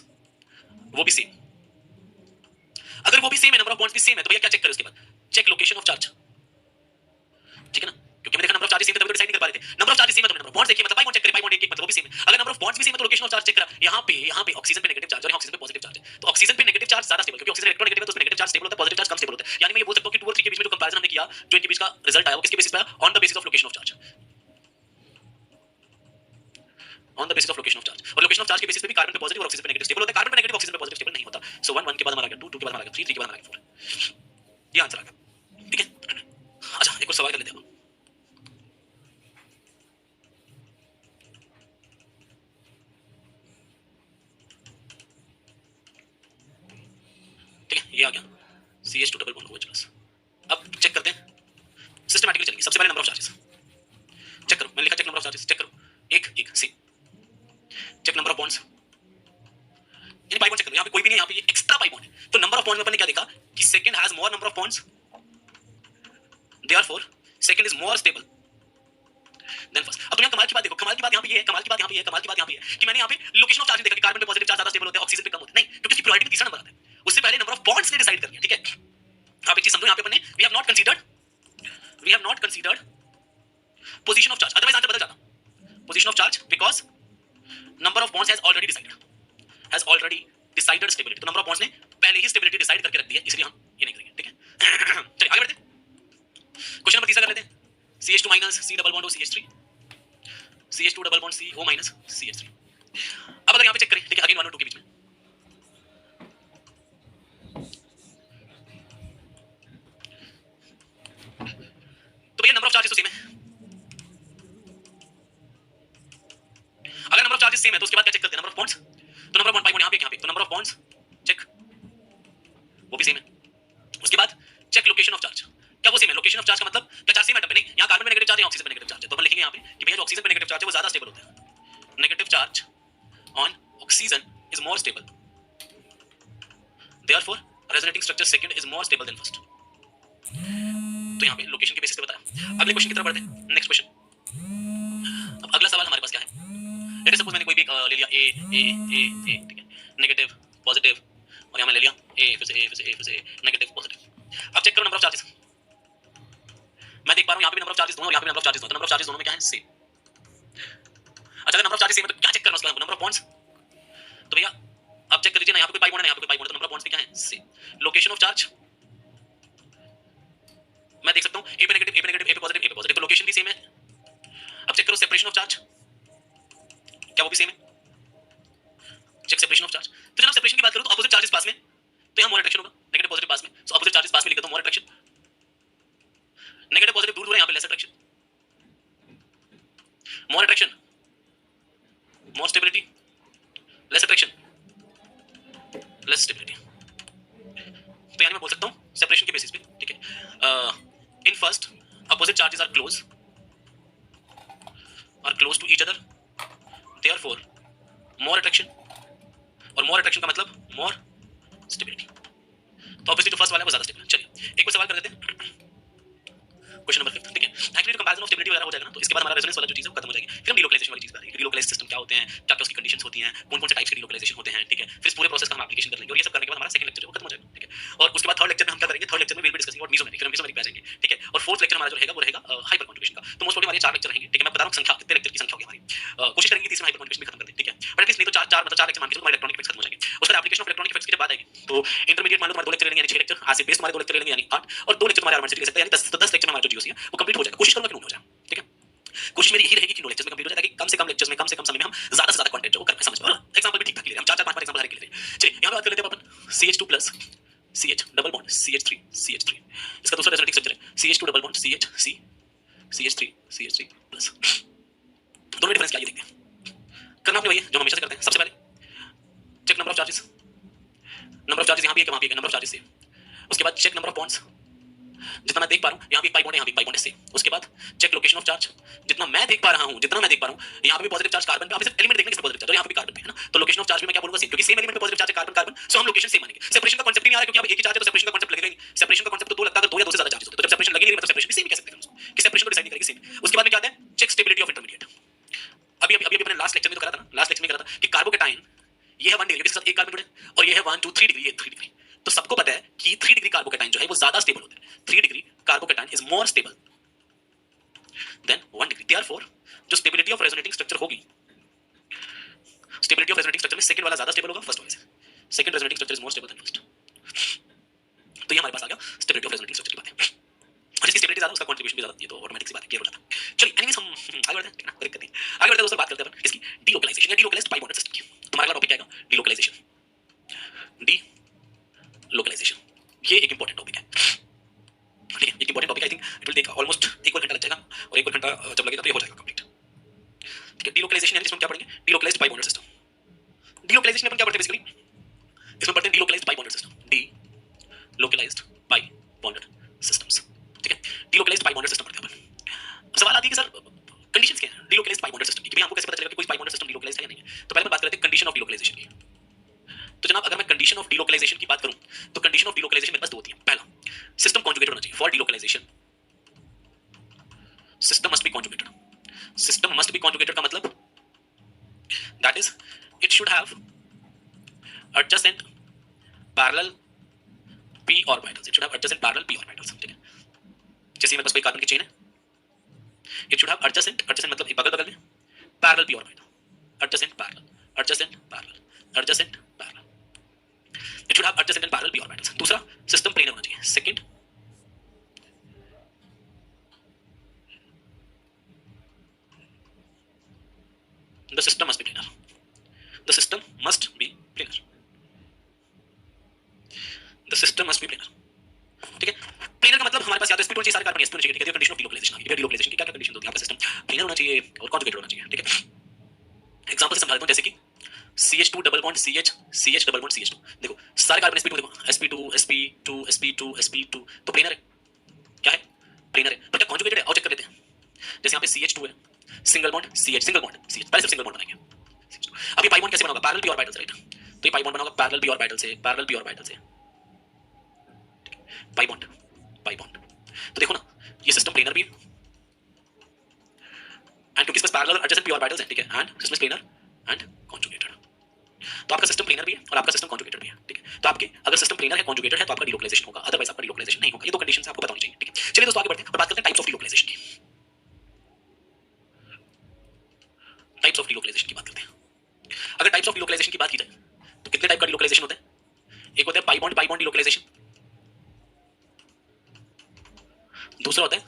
वो भी सेम। अगर वो भी सेम है, नंबर ऑफ बॉन्ड्स भी सेम है, तो भैया क्या चेक करें उसके बाद, चेक लोकेशन ऑफ चार्ज। ठीक है ना, क्योंकि मैंने देखा नंबर ऑफ चार्जेस सेम है तभी तो डिसाइड नहीं कर पा रहे थे। नंबर ऑफ चार्जेस सेम है तो नंबर ऑफ बॉन्ड्स देखिए, मतलब पाई बॉन्ड चेक करें, पाई बॉन्ड एक मतलब वो भी सेम है। अगर नंबर ऑफ बॉन्ड्स भी सेम है तो लोकेशन ऑफ चार्ज चेक करा। यहाँ पे ऑक्सीजन पे नेगेटिव चार्ज और यहाँ ऑक्सीजन पे पॉजिटिव चार्ज है, तो ऑक्सीजन पे नेगेटिव चार्ज ज्यादा स्टेबल, क्योंकि ऑक्सीजन इलेक्ट्रॉन नेगेटिव है तो उसमें नेगेटिव चार्ज स्टेबल होता है, पॉजिटिव चार्ज कम स्टेबल होता है। यानी मैं ये बोल सकता हूँ कि 2 और 3 के बीच में जो कंपैरिजन हमने किया, जो इनके बीच का रिजल्ट आया वो किसके बेसिस पे आया, on the basis of location of charge, on the basis of location of charge. और लोकेशन ऑफ चार्ज के बेसिस पे भी कार्बन पे पॉजिटिव और ऑक्सीजन पे नेगेटिव स्टेबल होता है, कार्बन पे नेगेटिव ऑक्सीजन पे पॉजिटिव स्टेबल नहीं होता। सो 1 1 के बाद हमारा आ गया 2 2 के बाद हमारा आ गया 3 3 के बाद हमारा आ गया 4। ये आंसर आ गया। ठीक है, अच्छा एक और सवाल कर लेते हैं। ठीक है, ये आ गया CH2 double bond OH plus. अब चेक करते हैं, सिस्टमैटिकली चलेंगे। सबसे पहले नंबर ऑफ चार्जेस चेक करो, मैंने लिखा check number of charges, check करो एक एक same. Check number of bonds, यानी पाई बॉन्ड चेक करो, यहाँ पे कोई भी नहीं, यहाँ पे ये एक्स्ट्रा पाई बॉन्ड है। तो नंबर ऑफ बॉन्ड्स में अपन ने क्या देखा कि second has more number of bonds, therefore second is more stable then first. अब तुम यहाँ कमाल की बात देखो, कमाल की बात यहाँ पे ये है, कमाल की बात यहाँ पे ये है, कमाल की बात यहाँ पे है कि मैंने यहाँ पे लोकेशन ऑफ चार्ज देखा कि कार्बन पे पॉजिटिव चार्ज ज्यादा स्टेबल होता है, ऑक्सीजन पे कम होता है। नहीं, क्योंकि इसकी प्रोबेबिलिटी में तीसरा नंबर आता है, उससे पहले नंबर ऑफ बॉन्ड्स ने डिसाइड कर लिया। ठीक है, आप एक चीज समझो, यहाँ पे अपन ने we have not considered position of charge, otherwise answer बदल जाता। Position of charge because number of bonds has already decided stability. तो नंबर ऑफ बॉन्ड्स ने पहले ही स्टेबिलिटी डिसाइड करके रख दी है, इसलिए हम ये नहीं करेंगे। ठीक है, चलिए आगे बढ़ते हैं। क्वेश्चन नंबर तीसरा कर लेते हैं। CH2 minus C double bond O CH3, CH2 double bond CO minus CH3। अब अगर यहाँ पे चेक करें, ठीक है, अगेन 1 और 2 के बीच में, तो भैया नंबर ऑफ चार्जेस तो सेम है। अगर नंबर ऑफ चार्जेस सेम है तो उसके बाद क्या चेक करते हैं, नंबर ऑफ बॉन्ड्स। तो number of bond pi bond यहाँ पे तो नंबर ऑफ बॉन्ड्स चेक, वो भी सेम है। उसके बाद चेक लोकेशन ऑफ चार्ज, क्या वो सेम है? लोकेशन ऑफ चार्ज का मतलब क्या चार्ज सेम एटम पे नहीं, यहाँ कार्बन पे नेगेटिव चार्ज है, ऑक्सीजन पे नेगेटिव चार्ज है, तो अपन लिखेंगे यहाँ पे कि भैया जो ऑक्सीजन पे नेगेटिव चार्ज है वो ज्यादा स्टेबल होता है। Negative charge on oxygen is more stable, therefore resonating structure second is more stable then first. तो यहाँ पे लोकेशन के बेसिस पे बताया। अगले क्वेश्चन की तरफ बढ़ते हैं, नेक्स्ट क्वेश्चन। अब अगला सवाल हमारे पास क्या है, लेट सपोज मैंने कोई भी ले लिया ए ए ए ए, ठीक है, नेगेटिव पॉजिटिव, और यहाँ मैंने ले लिया ए फिर से ए फिर से ए फिर से नेगेटिव पॉजिटिव। अब चेक करो नंबर ऑफ चार्जेस, मैं देख पा रहा हूँ यहाँ पे नंबर ऑफ चार्जेस दोनों और यहाँ पे नंबर ऑफ चार्जेस दोनों, तो नंबर ऑफ चार्जेस दोनों में क्या है, सेम। अच्छा, अगर नंबर ऑफ चार्जेस सेम है तो क्या चेक करना उसका, नंबर ऑफ बॉन्ड्स। तो भैया अब चेक कर लीजिए ना, यहाँ पे कोई पाई बॉन्ड है, यहाँ पे कोई पाई बॉन्ड है, तो नंबर ऑफ बॉन्ड्स पे क्या है, सेम। लोकेशन ऑफ चार्ज मैं देख सकता हूँ ए पे नेगेटिव ए पे नेगेटिव ए पे पॉजिटिव ए पे पॉजिटिव, तो लोकेशन भी सेम है। अब चेक करो सेपरेशन ऑफ चार्ज, क्या वो भी सेम है, चेक सेपरेशन ऑफ चार्ज। तो जनाब सेपरेशन की बात करूं तो अपोजिट चार्जेस पास में, तो यहाँ मोर अट्रैक्शन होगा, नेगेटिव पॉजिटिव पास में, सो अपोजिट चार्जेस पास में लिख देता हूं, मोर अट्रैक्शन। नेगेटिव पॉजिटिव दूर दूर है, यहाँ पे less attraction, more attraction more stability, less attraction less stability. तो यानी मैं बोल सकता हूं सेपरेशन के बेसिस पे, ठीक है, in first opposite charges are close to each other, therefore more attraction, और मोर अट्रैक्शन का मतलब मोर स्टेबिलिटी। तो ऑब्वियसली जो फर्स्ट वाला है वो ज्यादा स्टेबल है। चलिए एक और सवाल कर लेते हैं, क्वेश्चन नंबर 5, ठीक है। एक्चुअली कंपैरिजन ऑफ स्टेबिलिटी वगैरह हो जाएगा ना, तो इसके बाद हमारा रेजोनेंस वाला जो चीज है वो खत्म हो जाएगी। फिर हम डिलोकलाइजेशन वाली चीज पे आएंगे। डिलोकलाइज सिस्टम क्या होते हैं, क्या क्या उसकी कंडीशंस होती हैं, कौन कौन से टाइप्स के डिलोकलाइजेशन होते हैं, ठीक है। फिर इस पूरे प्रोसेस का हम एप्लीकेशन कर लेंगे और ये सब करने के बाद हमारा सेकंड लेक्चर है वो खत्म हो जाएगा, ठीक है। और उसके बाद थर्ड लेक्चर में हम क्या करेंगे, थर्ड लेक्चर में will be discussing about mesomeric, फिर हम मेसोमेरिक पे आ जाएंगे, ठीक है। और फोर्थ लेक्चर हमारा जो रहेगा वो रहेगा हाइपर कॉन्जुगेशन का। तो मोस्ट प्रोबेबली हमारे 4 लेक्चर रहेंगे, ठीक है। मैं बता रहा हूं संख्या कितने लेक्चर की संख्या होगी हमारी। कोशिश करेंगे तीसरा हाइपर कॉन्जुगेशन भी खत्म कर दें, ठीक है। बट एटलीस्ट नहीं तो 4 मतलब 4 लेक्चर मान के चलो हमारे इलेक्ट्रॉनिक इफेक्ट्स खत्म हो जाएंगे। उसका एप्लीकेशन ऑफ इलेक्ट्रॉनिक इफेक्ट्स की जब बात आएगी तो इंटरमीडिएट मान लो तुम्हारे 2 लेक्चर लेंगे यानी 6 लेक्चर, आज से बेस तुम्हारे 2 लेक्चर लेंगे यानी 8, और 2 लेक्चर तुम्हारे आर्मर से ले सकते हैं यानी 10 लेक्चर में हमारा जो जीओसी है वो कंप्लीट हो जाएगा। कोशिश करूंगा कि 9 हो जाए, ठीक है। कोशिश मेरी यही रहेगी कि 9 लेक्चर्स में कंप्लीट हो जाए, ताकि कम से कम लेक्चर्स में कम से कम समय में हम ज्यादा से ज्यादा कंटेंट जो वो कर समझ पाए। एग्जांपल भी ठीक ठाक ले रहे हम 4 4 5 5 एग्जांपल हर एक ले रहे हैं। चलिए यहां पे बात कर लेते हैं अपन CH2 प्लस CH डबल बॉन्ड CH3 CH3, इसका दूसरा रेजोनेटिंग स्ट्रक्चर है CH2 double bond CH CH3 CH3 plus. दोनों में डिफरेंस क्या है ये देखते हैं। करना आपने वही है जो हम हमेशा से करते हैं। सबसे पहले check number of charges, number of charges यहां भी है कि वहां भी है, नंबर ऑफ चार्जेस से। उसके बाद चेक नंबर ऑफ बॉन्ड्स, जितना मैं देख पा रहा हूं यहां भी एक पाई बॉन्ड है, यहां भी एक पाई बॉन्ड है से। उसके बाद चेक लोकेशन ऑफ चार्ज, जितना मैं देख पा रहा हूं यहां पे भी पॉजिटिव चार्ज कार्बन पे, आप सिर्फ एलिमेंट देखने के पॉजिटिव चार्ज और यहां पे भी कार्बन पे है ना, तो लोकेशन ऑफ चार्ज भी मैं क्या बोलूंगा सेम, क्योंकि सेम एलिमेंट पे पॉजिटिव चार्ज है कार्बन कार्बन, सो हम लोकेशन सेम मानेंगे। सेपरेशन का कांसेप्ट नहीं आ रहा क्योंकि अब एक ही चार्ज है तो सेपरेशन का कांसेप्ट लगेगा नहीं। सेपरेशन का कांसेप्ट तो 2 लगता है, अगर 2 या 2 से ज्यादा चार्जेस होते तो जब सेपरेशन लगे नहीं मतलब सेपरेशन भी सेम ही कह सकते हैं उसको, कि सेपरेशन को डिसाइड नहीं करेगी सेम। उसके बाद में क्या आता है चेक स्टेबिलिटी ऑफ इंटरमीडिएट। अभी अभी अपने लास्ट लेक्चर में तो करा था ना, लास्ट लेक्चर में करा था कि कार्बोकेटाइन ये है 1 डिग्री, इसके साथ एक कार्बन जुड़े और ये है 1 2 3 डिग्री, ये 3 डिग्री। तो सबको पता है कि 3 डिग्री कार्बोकेटाइन जो है वो ज्यादा स्टेबल होता है। 3 degree carbocation is more stable then 1 degree. Therefore जो स्टेबिलिटी ऑफ रेजोनेटिंग स्ट्रक्चर होगी, स्टेबिलिटी ऑफ रेजोनेटिंग स्ट्रक्चर में सेकंड वाला ज्यादा स्टेबल होगा फर्स्ट वाले से। Second resonating structure is more stable then first. तो ये हमारे पास आ गया स्टेबिलिटी ऑफ रेजोनेटिंग स्ट्रक्चर की बात है। और जिसकी स्टेबिलिटी ज्यादा उसका कंट्रीब्यूशन भी ज्यादा, ये तो ऑटोमेटिक सी बात है, क्लियर हो जाता है। चलिए एनीवेज हम आगे बढ़ते हैं ना, कोई दिक्कत नहीं। आगे बढ़ते हैं दोस्तों, बात करते हैं अपन इसकी डीलोकलाइजेशन या डीलोकलाइज्ड पाई बॉन्डेड सिस्टम की। तुम्हारा अगला टॉपिक क्या आएगा, डीलोकलाइजेशन। डीलोकलाइजेशन ये एक इंपॉर्टेंट टॉपिक है, ठीक है। एक important topic, I think it will take almost 1 घंटा लग जाएगा, और 1 घंटा जब लगेगा तो ये हो जाएगा कंप्लीट, ठीक है। डीलोकलाइजेशन यानी जिसमें क्या पढ़ेंगे, delocalised pi bonded system. Delocalisation में अपन क्या पढ़ते हैं बेसिकली, इसमें पढ़ते हैं delocalised pi bonded system, delocalised pi bonded systems, ठीक है। डीलोकलाइज्ड पाई बॉन्डेड सिस्टम पढ़ते हैं अपन। सवाल आती है कि सर कंडीशंस क्या है डीलोकलाइज्ड पाई बॉन्डेड सिस्टम की, कि भाई हमको कैसे पता चलेगा कि कोई पाई बॉन्डेड सिस्टम डीलोकलाइज्ड है या नहीं है। तो पहले बात करते हैं कंडीशन ऑफ डीलोकलाइजेशन की। तो जनाब अगर मैं कंडीशन ऑफ डीलोकलाइजेशन की बात करूं तो कंडीशन ऑफ डीलोकलाइजेशन मेरे पास 2 होती है। पहला, सिस्टम कॉन्जुगेटेड होना चाहिए for delocalisation. System must be conjugated. System must be conjugated का मतलब that is it should have adjacent parallel p orbitals. It should have adjacent parallel p orbitals, ठीक है। जैसे मेरे पास कोई कार्बन की चेन है, it should have adjacent, adjacent मतलब एक बगल बगल में, parallel p orbital, adjacent parallel, adjacent parallel, adjacent parallel. It should have adjacent and parallel p orbitals. दूसरा, सिस्टम प्लेनर होना चाहिए। Second, the system must B planar. The system must B planar. The system must B planar, ठीक है। Planar का मतलब हमारे पास या तो sp2 चाहिए, सारे कार्बन sp2 चाहिए, ठीक है। कंडीशन ऑफ डीलोकलाइजेशन की, डीलोकलाइजेशन की क्या क्या कंडीशन होती है, आपका सिस्टम प्लेनर होना चाहिए और कॉन्जुगेटेड होना चाहिए, ठीक है। एग्जांपल से समझा देता हूं, जैसे कि CH2 double bond CH CH double bond CH2, देखो सारे कार्बन sp2, देखो sp2 sp2 sp2 sp2, तो प्लेनर है, क्या है प्लेनर है। पर क्या कॉन्जुगेटेड है, और चेक कर लेते हैं। जैसे यहाँ पे CH2 है, single bond CH, single bond CH, पहले सिर्फ सिंगल बॉन्ड बनाएंगे। अभी पाई बॉन्ड कैसे बना होगा, पैरेलल p ऑर्बिटल से, राइट। तो ये पाई बॉन्ड बना होगा पैरेलल p ऑर्बिटल से, पैरेलल p ऑर्बिटल से, पाई बॉन्ड, पाई बॉन्ड। तो देखो ना ये सिस्टम प्लेनर भी है, एंड क्योंकि इसमें पैरेलल एडजेसेंट p ऑर्बिटल्स है, ठीक है, and system planar and conjugated. तो आपका सिस्टम प्लेनर भी है और आपका सिस्टम कॉन्जुगेटेड भी है, ठीक है। तो आपके अगर सिस्टम प्लेनर है, कॉन्जुगेटेड है, तो आपका डीलोकलाइजेशन होगा, अदरवाइज आपका डीलोकलाइजेशन नहीं होगा। ये 2 कंडीशंस आपको पता होनी चाहिए, ठीक है। चलिए दोस्तों आगे बढ़ते हैं और बात करते हैं टाइप्स ऑफ डीलोकलाइजेशन की। टाइप्स ऑफ डीलोकलाइजेशन की बात करते हैं। अगर टाइप्स ऑफ डीलोकलाइजेशन की बात की जाए तो कितने टाइप का डीलोकलाइजेशन होता है। एक होता है पाई बॉन्ड डीलोकलाइजेशन, दूसरा होता है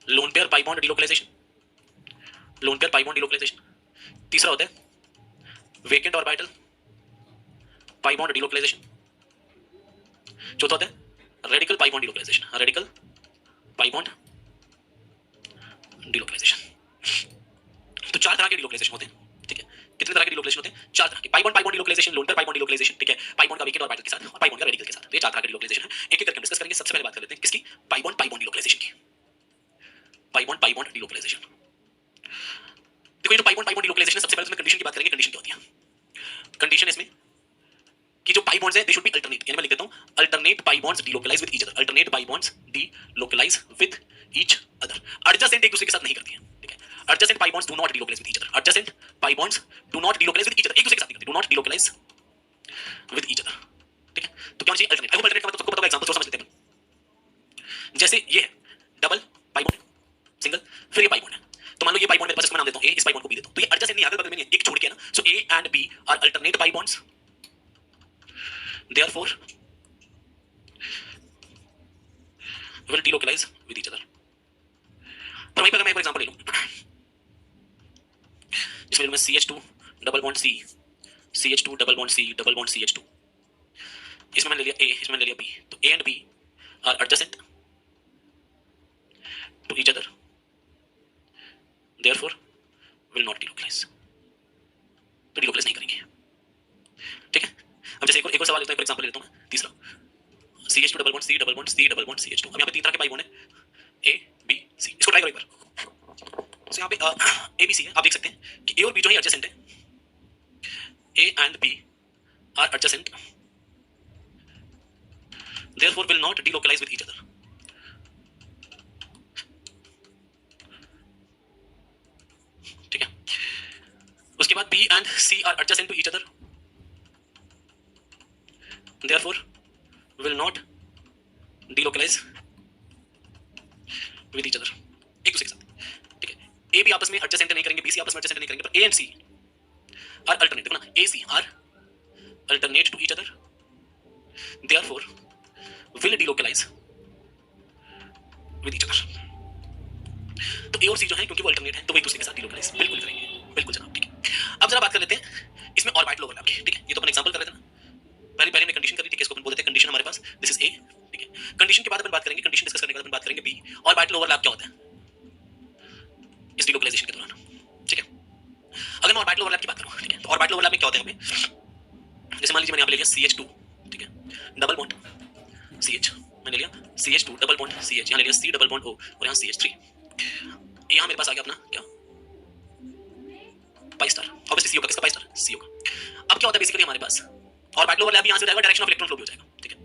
lone pair pi bond delocalisation, lone pair pi bond delocalisation, तीसरा होता है vacant orbital pi bond delocalisation, चौथा होता है radical pi bond delocalisation, radical pi bond delocalisation. तो 4 तरह के डीलोकलाइजेशन होते हैं, ठीक है। कितने तरह के डीलोकलाइजेशन होते हैं, 4 तरह के। Pi bond delocalisation, lone pair pi bond delocalisation, ठीक है। पाई बॉन्ड का वेकेंट ऑर्बिटल के साथ और पाई बॉन्ड का रेडिकल के साथ, तो ये 4 तरह के डीलोकलाइजेशन है। एक एक करके डिस्कस करेंगे। सबसे पहले बात कर लेते हैं किसकी, पाई बॉन्ड डीलोकलाइजेशन की। पाई बॉन्ड डीलोकलाइजेशन, देखो ये जो पाई बॉन्ड डीलोकलाइजेशन है, सबसे पहले इसमें कंडीशन की बात करेंगे। कंडीशन क्या होती है, कंडीशन इसमें कि जो पाई बॉन्ड्स है दे शुड बी अल्टरनेट, यानी मैं लिख देता हूं alternate pi bonds delocalise with each other, alternate pi bonds delocalise delocalize with each other. adjacent एक दूसरे के साथ नहीं करती है, ठीक है. adjacent pi bonds do not delocalize with each other. adjacent pi bonds do not delocalize with each other. एक दूसरे के साथ नहीं करती, do not delocalize with each other, ठीक है. तो क्या चाहिए alternate. alternate का मतलब सबको पता होगा, एग्जांपल थोड़ा समझ लेते हैं. जैसे ये है डबल पाई बॉन्ड, सिंगल, फिर ये पाई बॉन्ड है. तो मान लो ये पाई बॉन्ड मेरे पास, इसको मैं नाम देता हूं A, इस पाई बॉन्ड को B देता हूं. तो ये adjacent नहीं, अगल बगल में नहीं है, एक छोड़ के है ना. सो A and B are alternate pi bonds, therefore will delocalize with each other. पर वहीं पर अगर मैं एक एग्जांपल ले लूं, इसमें मैं CH2 double bond C, CH2 double bond C, double bond CH2, इसमें मैंने ले लिया A, इसमें ले लिया B. तो A and B are adjacent to each other, therefore will not delocalize. तो delocalize नहीं करेंगे, ठीक है. अब जैसे एक और सवाल लेता हूं, एक एग्जांपल लेता हूं मैं, तीसरा CH2 double bond C, double bond C, double bond CH2. अब यहाँ पे तीन तरह के पाई बॉन्ड है A, B, C. इसको ट्राई करो एक बार. तो यहाँ पे A, B, C है, आप देख सकते हैं कि A और B जो है एडजेसेंट है. A and B are adjacent, therefore will not delocalize with each other. ठीक है. उसके बाद B and C are adjacent to each other, therefore will not delocalize with each other. एक दूसरे के साथ, ठीक है. A भी आपस में adjacent नहीं करेंगे, B C आपस में adjacent नहीं करेंगे, पर A and C are alternate. देखो ना, A C are alternate to each other, therefore will delocalize with each other. तो A और C जो है, क्योंकि वो alternate है, तो वो एक दूसरे के साथ delocalize बिल्कुल करेंगे. बिल्कुल जनाब, ठीक है. अब जरा बात कर लेते हैं इसमें ऑर्बिटल ओवरलैप की, ठीक है. ये तो अपन एग्जांपल कर रहे थे ना, पहले हमने कंडीशन करी थी कि इसको अपन बोलते थे कंडीशन हमारे पास, दिस इज A, ठीक है. कंडीशन के बाद अपन बात करेंगे, कंडीशन डिस्कस करने के बाद अपन बात करेंगे B. ऑर्बिटल ओवरलैप क्या होता है इस डिलोकलाइजेशन के दौरान, ठीक है. अगर मैं ऑर्बिटल ओवरलैप की बात करूं, ठीक है, तो ऑर्बिटल ओवरलैप में क्या होता है हमें, जैसे मान लीजिए मैंने यहां पे ले लिया CH2, ठीक है, डबल बॉन्ड CH, मैंने लिया CH2 डबल बॉन्ड CH, यहां ले लिया C डबल बॉन्ड O और यहां CH3. यहां मेरे पास आ गया अपना क्या, पाई स्टार. ऑब्वियसली CO का, किसका पाई स्टार, CO का. अब क्या होता है बेसिकली हमारे पास ऑर्बिटल ओवरलैप यहां से हो जाएगा, डायरेक्शन ऑफ इलेक्ट्रॉन फ्लो भी हो जाएगा, ठीक है.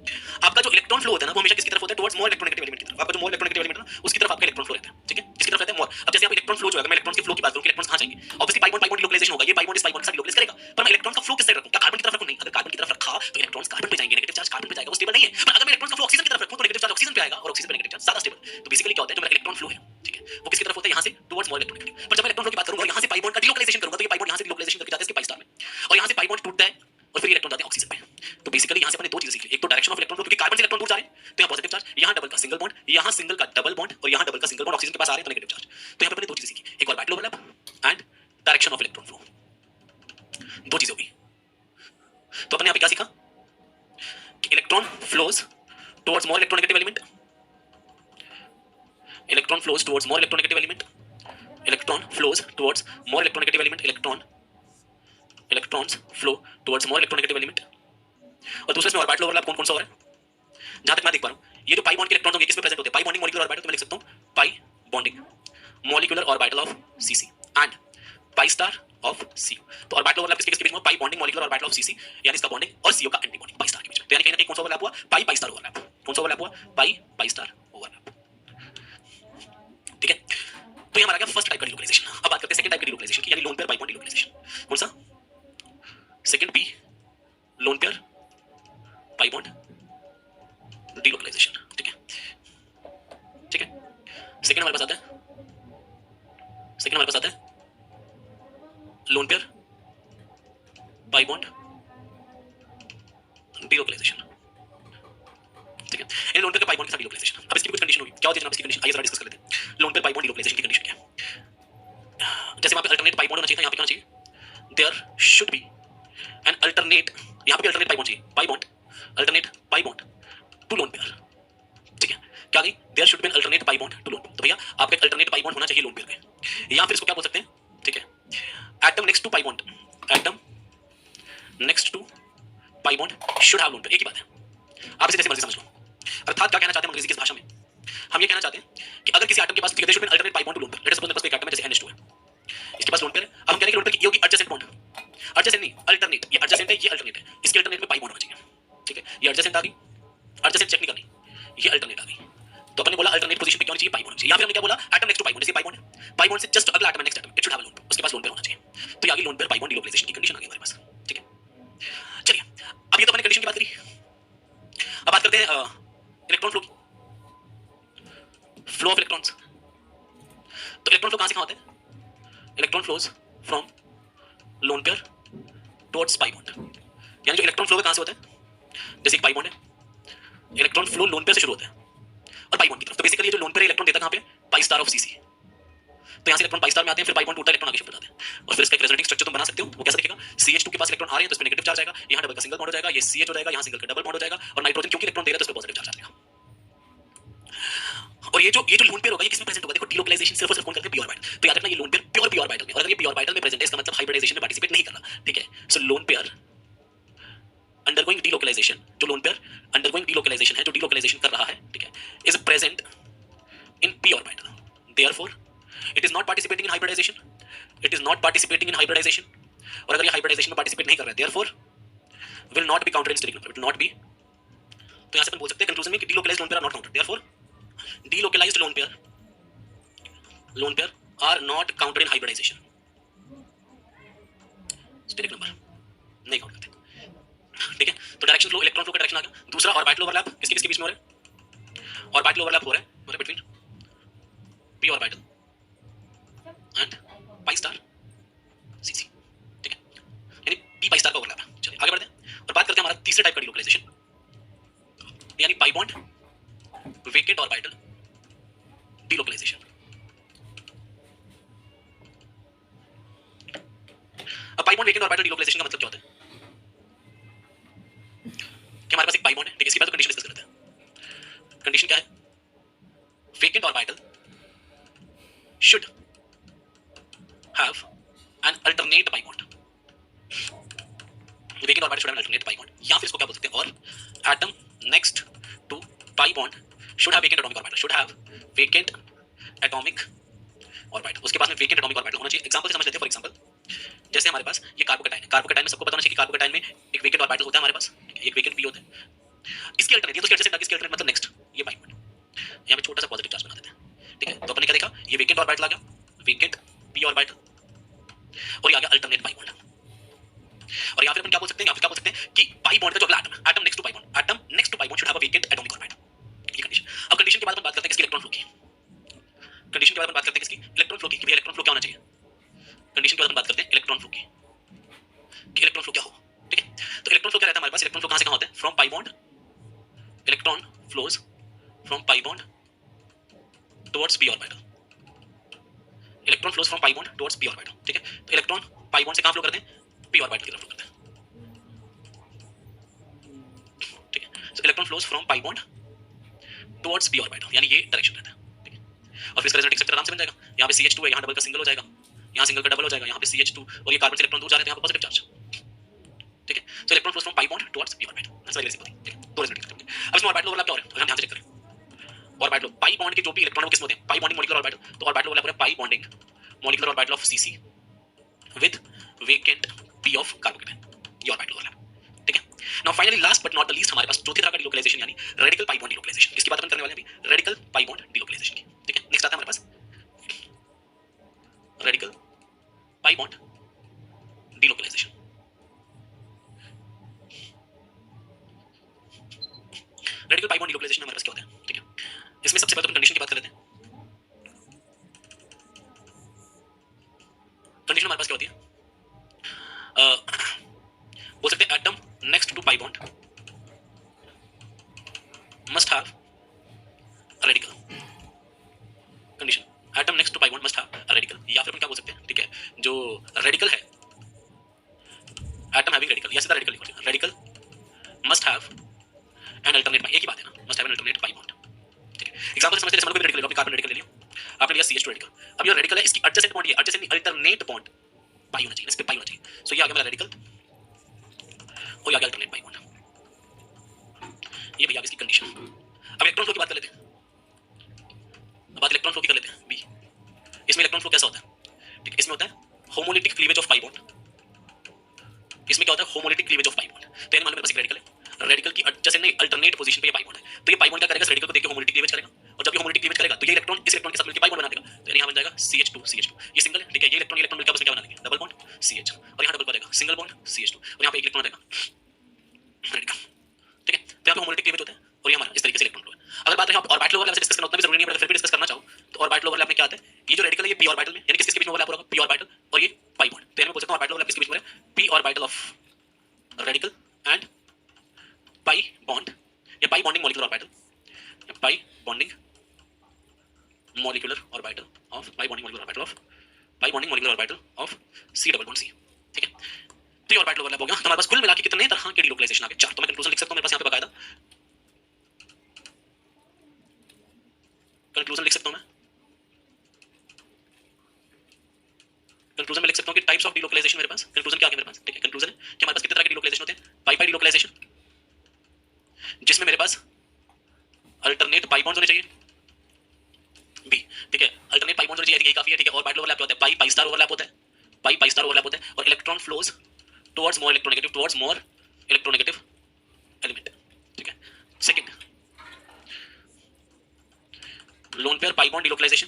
आपका जो इलेक्ट्रॉन फ्लो होता है ना, वो हमेशा किसकी तरफ होता है, टुवर्ड्स मोर इलेक्ट्रोनेगेटिव एलिमेंट की तरफ. आपका जो मोर इलेक्ट्रोनेगेटिव एलिमेंट है ना, उसकी तरफ आपका इलेक्ट्रॉन फ्लो रहता है, ठीक है. किसकी तरफ रहता है, मोर. अब जैसे यहाँ पे इलेक्ट्रॉन फ्लो जो है, मैं इलेक्ट्रॉन के फ्लो की बात करूं कि इलेक्ट्रॉन कहां जाएंगे, ऑब्वियसली पाई बॉन्ड डिलोकलाइजेशन होगा. ये पाई बॉन्ड इस पाई बॉन्ड के साथ डिलोकलाइज करेगा, पर मैं इलेक्ट्रॉन का फ्लो किस साइड रखूं, क्या कार्बन की तरफ रखूं, नहीं. अगर कार्बन की तरफ रखा तो इलेक्ट्रॉन्स कार्बन पे जाएंगे, नेगेटिव चार्ज कार्बन पे जाएगा, वो स्टेबल नहीं है. पर अगर मैं इलेक्ट्रॉन का फ्लो ऑक्सीजन की तरफ रखूं तो नेगेटिव चार्ज ऑक्सीजन पे आएगा और ऑक्सीजन पे नेगेटिव चार्ज ज्यादा स्टेबल. तो बेसिकली क्या होता है, जो मेरा इलेक्ट्रॉन फ्लो है, ठीक है, वो किसकी तरफ होता है, यहां से टुवर्ड्स मोर इलेक्ट्रोनेगेटिव. पर जब मैं इलेक्ट्रॉन फ्लो की बात करूंगा और यहां से पाई बॉन्ड का डिलोकलाइजेशन करूंगा, तो ये पाई बॉन्ड यहां से डिलोकलाइजेशन करके जाता है इसके पाई स्टार में, और यहां से पाई बॉन्ड टूटता है और फिर इलेक्ट्रॉन जाते हैं ऑक्सीजन पे. तो बेसिकली यहां से अपने दो चीजें सीखी, एक तो डायरेक्शन ऑफ इलेक्ट्रॉन फ्लो, क्योंकि कार्बन से इलेक्ट्रॉन दूर जा रहे हैं तो यहां पॉजिटिव चार्ज, यहां डबल का सिंगल बॉन्ड, यहां सिंगल का डबल बॉन्ड और यहां डबल का सिंगल बॉन्ड ऑक्सीजन के पास आ रहे हैं तो नेगेटिव चार्ज. तो यहां पे अपने दो चीजें सीखी, एक orbital overlap and direction of electron flow. दो चीजें होगी. तो अपने यहां पे क्या सीखा कि electron flows towards more electronegative element, electron flows towards more electronegative element, electron flows towards more electronegative element, electrons flow towards more electronegative element. और दूसरे इसमें ऑर्बिटल ओवरलैप कौन कौन सा हो रहा है, जहां तक मैं देख पा रहा हूं, ये जो पाई बॉन्ड के इलेक्ट्रॉन होंगे किसमें प्रेजेंट होते हैं, पाई बॉन्डिंग मॉलिक्यूलर ऑर्बिटल. तो मैं लिख सकता हूं पाई bonding molecular orbital of CC and pi star of CO. तो ऑर्बिटल ओवरलैप किसके बीच में, पाई bonding molecular orbital of CC, यानी इसका बॉन्डिंग और CO का एंटी बॉन्डिंग पाई स्टार के बीच में. तो यानी कहीं ना कहीं कौन सा ओवरलैप हुआ, पाई स्टार ओवरलैप. कौन सा ओवरलैप हुआ, पाई स्टार ओवरलैप, ठीक है. तो ये हमारा क्या फर्स्ट टाइप का डिलोकलाइजेशन. अब बात करते हैं सेकंड टाइप का डिलोकलाइजेशन की, यानी loan pair pi bond delocalisation. कौन सा, second P, loan pair pi bond delocalisation, ठीक है, ठीक है. सेकंड हमारे पास आता है, सेकंड हमारे पास आता है lone pair pi bond delocalisation, ठीक है. इन लोन पेयर के पाई बॉन्ड के साथ डिलोकलाइजेशन. अब इसकी कुछ कंडीशन होगी, क्या होती है जनाब इसकी कंडीशन, आइए जरा डिस्कस कर लेते हैं. Loan pair pi bond delocalisation की कंडीशन क्या है. जैसे वहां पे अल्टरनेट पाई बॉन्ड होना चाहिए था, यहां पे क्या चाहिए, there should be an alternate, यहां पे अल्टरनेट पाई बॉन्ड चाहिए, pi bond alternate pi bond to lone pair, ठीक है. क्या गई, there should be an alternate pi bond to lone pair. तो भैया आपका अल्टरनेट पाई बॉन्ड होना चाहिए लोन पेयर में, या फिर इसको क्या बोल सकते हैं, ठीक है, atom next to pi bond, atom next to pi bond should have lone pair. एक ही बात है, आप इसे जैसे मर्जी समझ लो. अर्थात क्या कहना चाहते हैं अंग्रेजी की भाषा में, हम ये कहना चाहते हैं कि अगर किसी एटम के पास, ठीक है, there should be an alternate pi bond to lone pair. Let us suppose मेरे पास एक एटम है जैसे NH2 है, इसके पास लोन पेयर है. अब हम कह रहे हैं कि लोन पेयर की ये होगी एडजेसेंट बॉन्ड, एडजेसेंट नहीं अल्टरनेट, ये एडजेसेंट है, ये अल्टरनेट है, इसके अल्टरनेट में पाई बॉन्ड होना चाहिए, ठीक है. ये एडजेसेंट आ गई, एडजेसेंट चेक नहीं करनी, ये अल्टरनेट आ गई. तो अपन ने बोला अल्टरनेट ऑफ इलेक्ट्रॉन्स। तो इलेक्ट्रॉन फ्लो कहां से कहां होता है? Electron flows from lone pair towards pi bond. यानी जो इलेक्ट्रॉन फ्लो कहां से होता है? जैसे एक पाई बॉन्ड है, इलेक्ट्रॉन फ्लो लोन पेयर से शुरू होता है और पाई बॉन्ड की तरफ। तो बेसिकली जो लोन पेयर इलेक्ट्रॉन देता कहां पे? Pi star of CC. तो यहां से इलेक्ट्रॉन पाई स्टार में आते हैं, फिर पाई बॉन्ड टूटता है, इलेक्ट्रॉन आगे शिफ्ट हो जाते हैं और फिर इसका एक रेजोनेटिंग स्ट्रक्चर तुम बना सकते हो। वो कैसा दिखेगा? CH2 के पास इलेक्ट्रॉन आ रहे हैं तो इस पे नेगेटिव चार्ज आएगा, यहां डबल का सिंगल बॉन्ड हो जाएगा, ये CH हो जाएगा, यहां सिंगल का डबल बॉन्ड हो जाएगा और नाइट्रोजन क्योंकि इलेक्ट्रॉन दे रहा है तो इस पे पॉजिटिव चार्ज आ जाएगा। और ये जो लोन पेयर होगा ये किसमें प्रेजेंट होगा? देखो डीलोकलाइजेशन सिर्फ और सिर्फ कौन करते हैं? P orbital. तो याद रखना ये लोन पेयर प्योर ऑर्बिटल में, और अगर ये पी ऑर्बिटल में प्रेजेंट है इसका मतलब हाइब्रिडाइजेशन में पार्टिसिपेट नहीं कर रहा, ठीक है। So lone pair undergoing delocalisation, जो लोन पेयर अंडरगोइंग डीलोकलाइजेशन है, जो डीलोकलाइजेशन कर रहा है, ठीक है, is present in p orbital. Therefore it is not participating in hybridisation, it is not participating in hybridisation. और अगर ये हाइब्रिडाइजेशन में पार्टिसिपेट नहीं कर रहा है therefore will not be counted in steric number, it will not be. तो यहां से अपन बोल सकते हैं कंक्लूजन में कि delocalized lone pair are not counted, therefore delocalized lone pair are not counted in hybridization। Steric number नहीं काउंट करते, ठीक है। तो डायरेक्शन फ्लो, इलेक्ट्रॉन फ्लो का डायरेक्शन आ गया। दूसरा ऑर्बिटल ओवरलैप, किसके किसके बीच में हो रहा है? ऑर्बिटल ओवरलैप हो रहा है between P orbital and pi star CC, ठीक है, यानी पी पाई स्टार का ओवरलैप है। चलिए आगे बढ़ते हैं और बात करते हैं हमारा तीसरे टाइप का डिलोकलाइजेशन, यानी pi bond vacant orbital delocalisation. अब pi bond vacant orbital delocalisation का मतलब क्या होता है? कि हमारे पास एक पाई बॉन्ड है, ठीक है, इसकी बात तो कंडीशन डिस्कस करते हैं। कंडीशन क्या है? Vacant orbital should have an alternate pi bond. Vacant orbital should have an alternate pi bond, या फिर इसको क्या बोल सकते हैं? और atom next to pi bond should have vacant atomic orbital, should have vacant atomic orbital। उसके पास में vacant atomic orbital होना चाहिए। एग्जांपल से समझ लेते हैं। फॉर एग्जांपल जैसे हमारे पास ये कार्बोकैटायन है, कार्बोकैटायन में सबको पता होना चाहिए कि कार्बोकैटायन में एक vacant orbital होता है हमारे पास, एक vacant p होता है। इसकी अल्टरनेट, ये तो एडजेसेंट, इसकी अल्टरनेट मतलब नेक्स्ट ये पाई बॉन्ड, यहां पे छोटा सा पॉजिटिव चार्ज बना देते हैं, ठीक है। तो अपन ने क्या देखा? ये vacant orbital आ गया, vacant p orbital, और ये आ गया अल्टरनेट पाई बॉन्ड। और यहां फिर अपन क्या बोल सकते हैं? यहां पे क्या बोल सकते हैं कि पाई बॉन्ड का जो अगला atom, atom next to pi bond, atom next to pi bond should have a vacant atomic orbital। Condition. अब कंडीशन के बाद अपन बात करते हैं किसकी? इलेक्ट्रॉन फ्लो की। कंडीशन के बाद अपन बात करते हैं किसकी? इलेक्ट्रॉन फ्लो की, कि भैया इलेक्ट्रॉन फ्लो क्या होना चाहिए। कंडीशन के बाद अपन बात करते हैं इलेक्ट्रॉन फ्लो की, कि इलेक्ट्रॉन फ्लो क्या हो, ठीक है। तो इलेक्ट्रॉन फ्लो क्या रहता है हमारे पास? इलेक्ट्रॉन फ्लो कहां से कहां होता है? From pi bond, electron flows from pi bond towards P orbital, electron flows from pi bond towards P orbital, ठीक है। तो इलेक्ट्रॉन पाई बॉन्ड से कहां फ्लो करते हैं? पी ऑर्बिटल की तरफ फ्लो करते हैं, ठीक है। सो electron flows from pi bond towards P orbital, यानी ये डायरेक्शन रहता है, ठीक है। और फिर इसका रेजोनेटिंग स्ट्रक्चर आराम से बन जाएगा। यहां पे CH2 है, यहां डबल का सिंगल हो जाएगा, यहां सिंगल का डबल हो जाएगा, यहां पे CH2 और ये कार्बन से इलेक्ट्रॉन दूर जा रहे हैं, यहां पे पॉजिटिव चार्ज, ठीक है। सो electron flows from pi bond towards P orbital, that's very simple, ठीक है। दो रेजोनेटिंग स्ट्रक्चर। अब इसमें ऑर्बिटल ओवरलैप क्या हो रहा है? अगर ध्यान से चेक करें, ऑर्बिटल पाई बॉन्ड के जो भी इलेक्ट्रॉन वो किस में होते हैं? पाई बॉन्डिंग मॉलिक्यूलर ऑर्बिटल। तो ऑर्बिटल ओवरलैप हो रहा है पाई bonding molecular orbital of CC with vacant p of carbocation, ये ऑर्बिटल ओवरलैप, ठीक है। Now finally last but not the least हमारे पास चौथे तरह का डिलोकलाइजेशन, यानी रेडिकल पाई बॉन्ड डिलोकलाइजेशन। इसकी बात अपन करने वाले हैं अभी, रेडिकल पाई बॉन्ड डिलोकलाइजेशन की, ठीक है। नेक्स्ट आता है हमारे पास radical pi bond delocalisation. Radical pi bond delocalisation हमारे पास क्या होता है, ठीक है। इसमें सबसे पहले अपन कंडीशन की बात कर लेते हैं। कंडीशन हमारे पास क्या होती है? बोल सकते हैं atom next to pi bond must have radical. Condition, atom next to pi bond must have radical, या फिर अपन क्या बोल सकते हैं, ठीक है, जो रेडिकल है, एटम हैविंग रेडिकल, या सीधा रेडिकल लिख सकते हैं, radical must have an alternate pi, एक ही बात है ना, must have an alternate pi bond, ठीक है। एग्जांपल से समझते हैं, जैसे मान लो कोई रेडिकल ले लो, कार्बन रेडिकल ले लिया, आपने लिया CH2 रेडिकल। अब ये रेडिकल है, इसकी एडजेसेंट बॉन्ड, ये एडजेसेंट नहीं अल्टरनेट बॉन्ड पाई होना चाहिए, इस पे पाई होना चाहिए। सो ये आ गया मेरा रेडिकल और ये आ गया अल्टरनेट पाई बॉन्ड, ये भैया इसकी कंडीशन। अब इलेक्ट्रॉन फ्लो की बात कर लेते हैं। अब बात इलेक्ट्रॉन फ्लो की कर लेते हैं बी। इसमें इलेक्ट्रॉन फ्लो कैसा होता है, ठीक है। इसमें होता है homolytic cleavage of pi bond. इसमें क्या होता है? Homolytic cleavage of pi bond. तो यानी मान लो मेरे पास एक रेडिकल है, रेडिकल की एडजेसेंट नहीं अल्टरनेट पोजीशन पे ये पाई बॉन्ड है, तो ये पाई बॉन्ड क्या करेगा? रेडिकल को देख के होमोलिटिक क्लीवेज करेगा, और जब ये होमोलिटिक क्लीवेज करेगा तो ये इलेक्ट्रॉन इस इलेक्ट्रॉन के साथ मिलकर पाई बॉन्ड बना देगा। तो यहां बन जाएगा CH2 CH2, ये सिंगल है, ठीक है। ये इलेक्ट्रॉन मिलकर आपस में क्या बना देंगे? डबल बॉन्ड CH, और यहां डबल बनेगा सिंगल बॉन्ड CH2, और यहां पे एक इलेक्ट्रॉन रहेगा रेडिकल, ठीक है। तो यहां पे होमोलिटिक क्लीवेज होता है और ये हमारा इस तरीके से इलेक्ट्रॉन फ्लो है। अगर बात रहे ऑर्बिटल ओवरलैप से डिस्कस करना उतना भी जरूरी नहीं है, फिर भी डिस्कस करना चाहो ऑर्बिटल ओवरलैप में क्या आता है, ये जो रेडिकल है ये पी ऑर्बिटल में, यानी किसके बीच में ओवरलैप होगा, पी ऑर्बिटल और ये पाई बॉन्ड। तो मैं बोल सकता हूं ऑर्बिटल ओवरलैप किसके बीच में है, p orbital of radical and pi bond या pi bonding molecular orbital, pi bonding molecular orbital of pi bonding molecular orbital of pi bonding molecular orbital of C double bond C. ठीक है, तो ये orbital overlap हो गया। तो हमारे पास कुल मिला के कितने तरह के डिलोकलाइजेशन आ गए, 4। तो मैं कंक्लूजन लिख सकता हूं, मेरे पास यहां पे बकायदा कंक्लूजन लिख सकता हूं मैं, कंक्लूजन में लिख सकता हूं कि टाइप्स ऑफ डिलोकलाइजेशन मेरे पास, कंक्लूजन क्या है मेरे पास, ठीक है, कंक्लूजन है कि हमारे पास कितने तरह के डिलोकलाइजेशन होते हैं, पाई पाई डिलोकलाइजेशन जिसमें मेरे पास अल्टरनेट पाई बॉन्ड्स होने चाहिए, बी, ठीक है, अल्टरनेट पाई बॉन्ड्स होने चाहिए, यही काफी है। ठीक है, ऑर्बिटल ओवरलैप होता है, पाई पाई स्टार ओवरलैप होता है, पाई पाई स्टार ओवरलैप होता है, और electron flows towards more electronegative, towards more electronegative element. ठीक है, second lone pair pi bond delocalisation,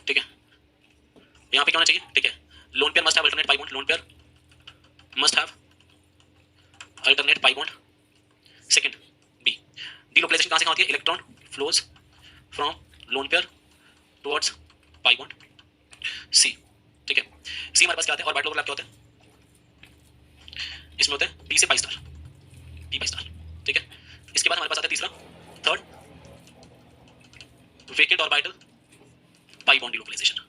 ठीक है, यहां पे क्या होना चाहिए, ठीक है, lone pair must have alternate pi bond, lone pair must have alternate pi bond. Second B, delocalisation कहां से कहां होती है, electron flows from lone pair towards pi bond. C, ठीक है, सी हमारे पास क्या आता है, ऑर्बिटल ओवरलैप क्या होता है, इसमें होता है पी से pi star, P pi star. ठीक है, इसके बाद हमारे पास आता है तीसरा, third vacant orbital pi bond delocalisation.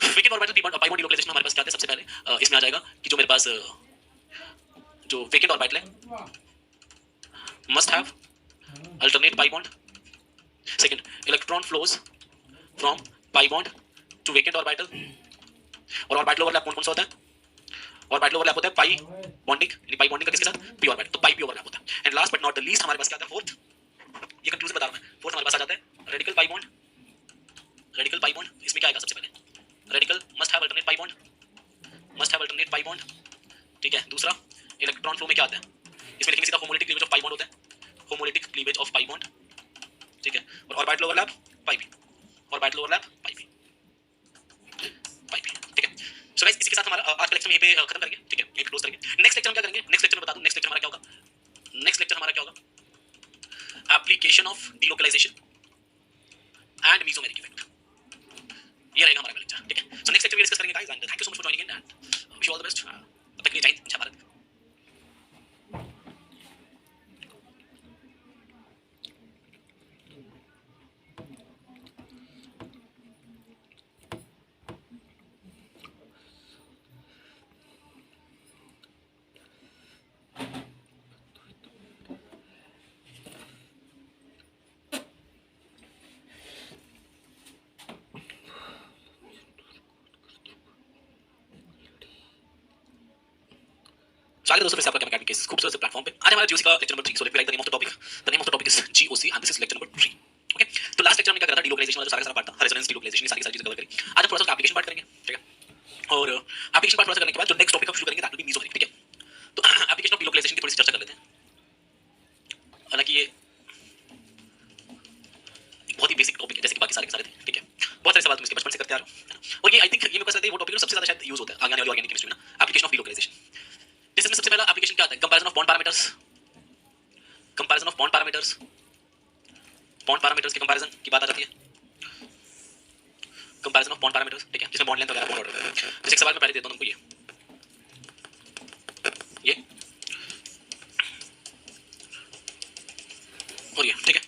Vacant orbital pi bond delocalisation हमारे पास क्या आता है, सबसे पहले इसमें आ जाएगा कि जो मेरे पास जो वेकेंट ऑर्बिटल है must have alternate pi bond. Second, electron flows from pi bond to vacant orbital, और ऑर्बिटल ओवरलैप कौन कौन सा होता है, ऑर्बिटल ओवरलैप होता है पाई बॉन्डिंग, यानी पाई बॉन्डिंग का किसके साथ, पी ऑर्बिटल, तो पाई पी ओवरलैप होता है। And last but not the least हमारे पास क्या आता है, फोर्थ, ये कंक्लूजन बता रहा हूं मैं, फोर्थ हमारे पास आ जाता है radical pi bond, radical pi bond, इसमें क्या आएगा सबसे पहले, radical must have alternate pi bond, must have alternate pi bond. ठीक है, दूसरा इलेक्ट्रॉन फ्लो में क्या आता है, इसमें लिखेंगे सीधा homolytic cleavage of pi bond होता है, homolytic cleavage of pi bond. ठीक है, और ऑर्बिटल ओवरलैप पाई पी, ऑर्बिटल ओवरलैप पाई पी, पाई पी। ठीक है, सो गाइस इसी के साथ हमारा आज का लेक्चर यहीं पे खत्म करेंगे। ठीक है, यहीं पे क्लोज करेंगे। नेक्स्ट लेक्चर हम क्या करेंगे, नेक्स्ट लेक्चर में बता दूं, नेक्स्ट लेक्चर हमारा क्या होगा, नेक्स्ट लेक्चर हमारा क्या होगा, application of delocalisation and mesomeric effect, ये रहेगा हमारा लेक्चर। ठीक है, सो नेक्स्ट लेक्चर में डिस्कस करेंगे guys, and thank you so much for joining in and wish you all the best. तब तक के लिए जय हिंद, जय भारत। स्वागत है दोस्तों फिर से आपका केमिकल के इस खूबसूरत से प्लेटफॉर्म पे। आज हमारा जीओसी का lecture number 3, so let me right the name of the topic. The name of the topic is GOC and this is lecture number 3। Okay, तो लास्ट लेक्चर में क्या करा था, डिलोकलाइजेशन वाला जो सारा पार्ट था, रेजोनेंस डिलोकलाइजेशन, ये सारी चीजें कवर करी। आज हम थोड़ा सा एप्लीकेशन पार्ट करेंगे। ठीक है, और एप्लीकेशन पार्ट थोड़ा सा करने के बाद जो नेक्स्ट टॉपिक हम शुरू करेंगे दैट विल बी मेसोमेरिक। ठीक है, तो एप्लीकेशन ऑफ डिलोकलाइजेशन की थोड़ी सी चर्चा कर लेते हैं। हालांकि ये बहुत ही बेसिक टॉपिक है, जैसे कि बाकी सारे के सारे थे। ठीक है, बहुत सारे सवाल तुम इसके बचपन से करते आ रहे हो, है ना? और ये आई थिंक ये मेरे को लगता है वो टॉपिक सबसे ज्यादा शायद यूज होता है आगे आने वाली ऑर्गेनिक केमिस्ट्री में ना, एप्लीकेशन ऑफ डिलोकलाइजेशन। जिसमें सबसे पहला एप्लीकेशन क्या आता है, comparison of bond parameters, comparison of bond parameters, bond parameters की कंपैरिजन की बात आ जाती है, कंपैरिजन ऑफ बॉन्ड पैरामीटर्स। ठीक है, जिसमें बॉन्ड लेंथ वगैरह, बॉन्ड ऑर्डर। जैसे एक सवाल मैं पहले देता हूं तुमको, ये और ये। ठीक है,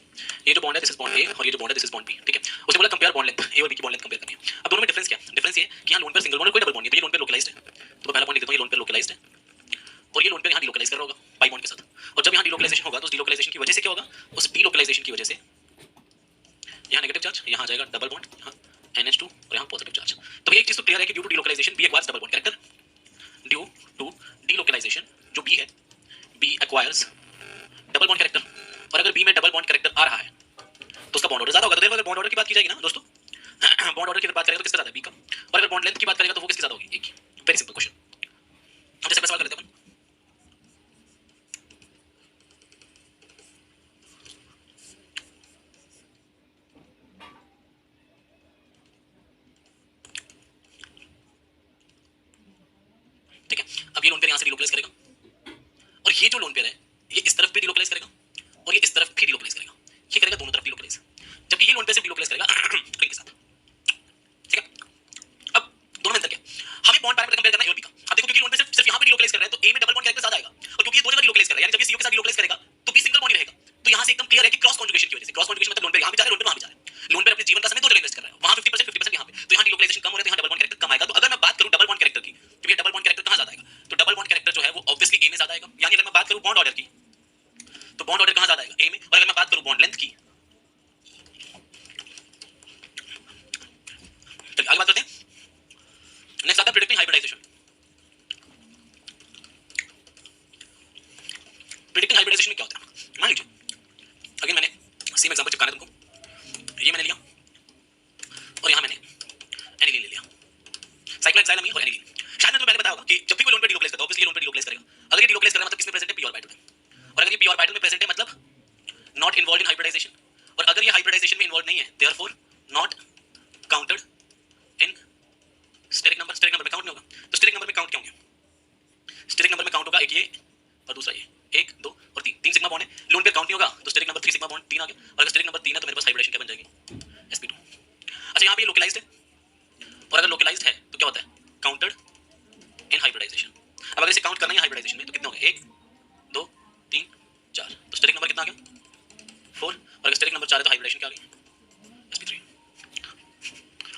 ये जो बॉन्ड है दिस इज बॉन्ड ए, और ये जो बॉन्ड है दिस इज बॉन्ड बी। ठीक है, उसने बोला कंपेयर बॉन्ड लेंथ, ए और बी की बॉन्ड लेंथ कंपेयर करनी है। अब दोनों में डिफरेंस क्या है, डिफरेंस ये कि यहां लोन पेयर सिंगल बॉन्ड है, कोई डबल बॉन्ड नहीं, तो ये लोन पेयर लोकलाइज्ड है। तो पहला पॉइंट लिख देता हूं, ये लोन पेयर लोकलाइज्ड है, और ये लोन पेयर यहां डिलोकलाइज कर रहा होगा पाई बॉन्ड के साथ। और जब यहां डिलोकलाइजेशन होगा तो उस डिलोकलाइजेशन की वजह से क्या होगा, उस डिलोकलाइजेशन की वजह से यहां नेगेटिव चार्ज, यहां आ जाएगा डबल बॉन्ड, यहां NH2 और यहां पॉजिटिव चार्ज। तो ये एक चीज तो क्लियर है कि due to delocalization B acquires double bond character, due to delocalization जो बी है, B acquires double bond character. और अगर बी में डबल बॉन्ड कैरेक्टर आ रहा है तो उसका बॉन्ड ऑर्डर ज्यादा होगा। तो अगर बॉन्ड ऑर्डर की बात की जाएगी ना दोस्तों, बॉन्ड ऑर्डर की बात करेंगे तो किसका ज्यादा है, बी का। और अगर बॉन्ड लेंथ की बात करेंगे तो वो किसकी ज्यादा होगी, एक की। Very simple question. अब जैसे सवाल कर लेते हैं अपन, ठीक है, अब अब ये लोन पेयर यहां से डिलोकलाइज करेगा, और ये जो लोन पेयर है ये इस तरफ भी डिलोकलाइज करेगा और ये इस तरफ भी डिलोकलाइज करेगा, ये करेगा दोनों तरफ डिलोकलाइज, जबकि ये लोन पेयर से डिलोकलाइज करेगा क्लिक के साथ। ठीक है, अब दोनों में अंतर क्या, हमें बॉन्ड पैरामीटर कंपेयर करना है ए और बी का। अब देखो क्योंकि लोन पेयर सिर्फ यहां पे डिलोकलाइज कर रहा है तो ए में डबल बॉन्ड कैरेक्टर ज्यादा आएगा, और क्योंकि ये दो जगह डिलोकलाइज कर रहा है यानी जब ये सीओ के साथ डिलोकलाइज करेगा तो बी सिंगल बॉन्ड ही रहेगा। तो यहां से एकदम क्लियर है कि क्रॉस कॉन्जुगेशन की वजह से, क्रॉस कॉन्जुगेशन मतलब लोन पेयर यहां भी जा रहा है, लोन पेयर वहां भी जा रहा है, लोन पेयर अपने जीवन का समय दो जगह इन्वेस्ट कर रहा है, वहां 50% 50% यहां पे, तो यहां डिलोकलाइजेशन कम हो रहा है तो यहां डबल बॉन्ड कैरेक्टर कम आएगा। तो अगर मैं बात करूं डबल बॉन्ड कैरेक्टर की तो ये डबल बॉन्ड कैरेक्टर कहां ज्यादा आएगा, तो डबल बॉन्ड कैरेक्टर जो है वो ऑब्वियसली ए में ज्यादा आएगा। यानी अगर मैं बात करूं बॉन्ड ऑर्डर की तो बॉन्ड ऑर्डर कहां ज्यादा आएगा, ए में, और अगर मैं बात करूं बॉन्ड लेंथ की, चलिए आगे बात करते हैं। नेक्स्ट आता है प्रिडिक्टिंग हाइब्रिडाइजेशन। प्रिडिक्टिंग हाइब्रिडाइजेशन में क्या होता है, मान लीजिए अगेन मैंने सेम एग्जांपल चिपकाना है तुमको, ये मैंने लिया और यहां मैंने एनिलीन ले लिया, साइक्लोहेक्साइलामीन और एनिलीन। शायद मैंने तो पहले बताया होगा कि जब भी कोई लोन पे डिलोकलाइज करता है ऑब्वियसली लोन पे डिलोकलाइज करेगा, अगर ये डिलोकलाइज कर रहा है मतलब किसमें प्रेजेंट है, पी ऑर्बिटल में, और अगर ये पी ऑर्बिटल में प्रेजेंट है मतलब नॉट इन्वॉल्वड इन हाइब्रिडाइजेशन, और अगर ये हाइब्रिडाइजेशन में इन्वॉल्व नहीं है therefore not counted in steric number. Steric number में काउंट नहीं होगा, तो स्टेरिक नंबर में काउंट क्या होंगे, स्टेरिक नंबर में काउंट होगा एक ये और दूसरा ये, 1 2 और 3, 3 सिग्मा बॉन्ड है, लोन पे काउंट नहीं होगा तो स्टेरिक नंबर 3 सिग्मा बॉन्ड 3 आ गया, और अगर स्टेरिक नंबर 3 है तो मेरे पास हाइब्रिडेशन क्या बन जाएगी, sp2। अच्छा यहां पे ये लोकलाइज्ड है, और अगर लोकलाइज्ड है तो क्या होता है, काउंटेड इन हाइब्रिडाइजेशन। अब अगर इसे काउंट करना है हाइब्रिडाइजेशन में तो कितने होंगे, 1 2 3 4, तो स्टेरिक नंबर कितना आ गया 4, और अगर स्टेरिक नंबर 4 है तो हाइब्रिडेशन क्या आ गई, sp3।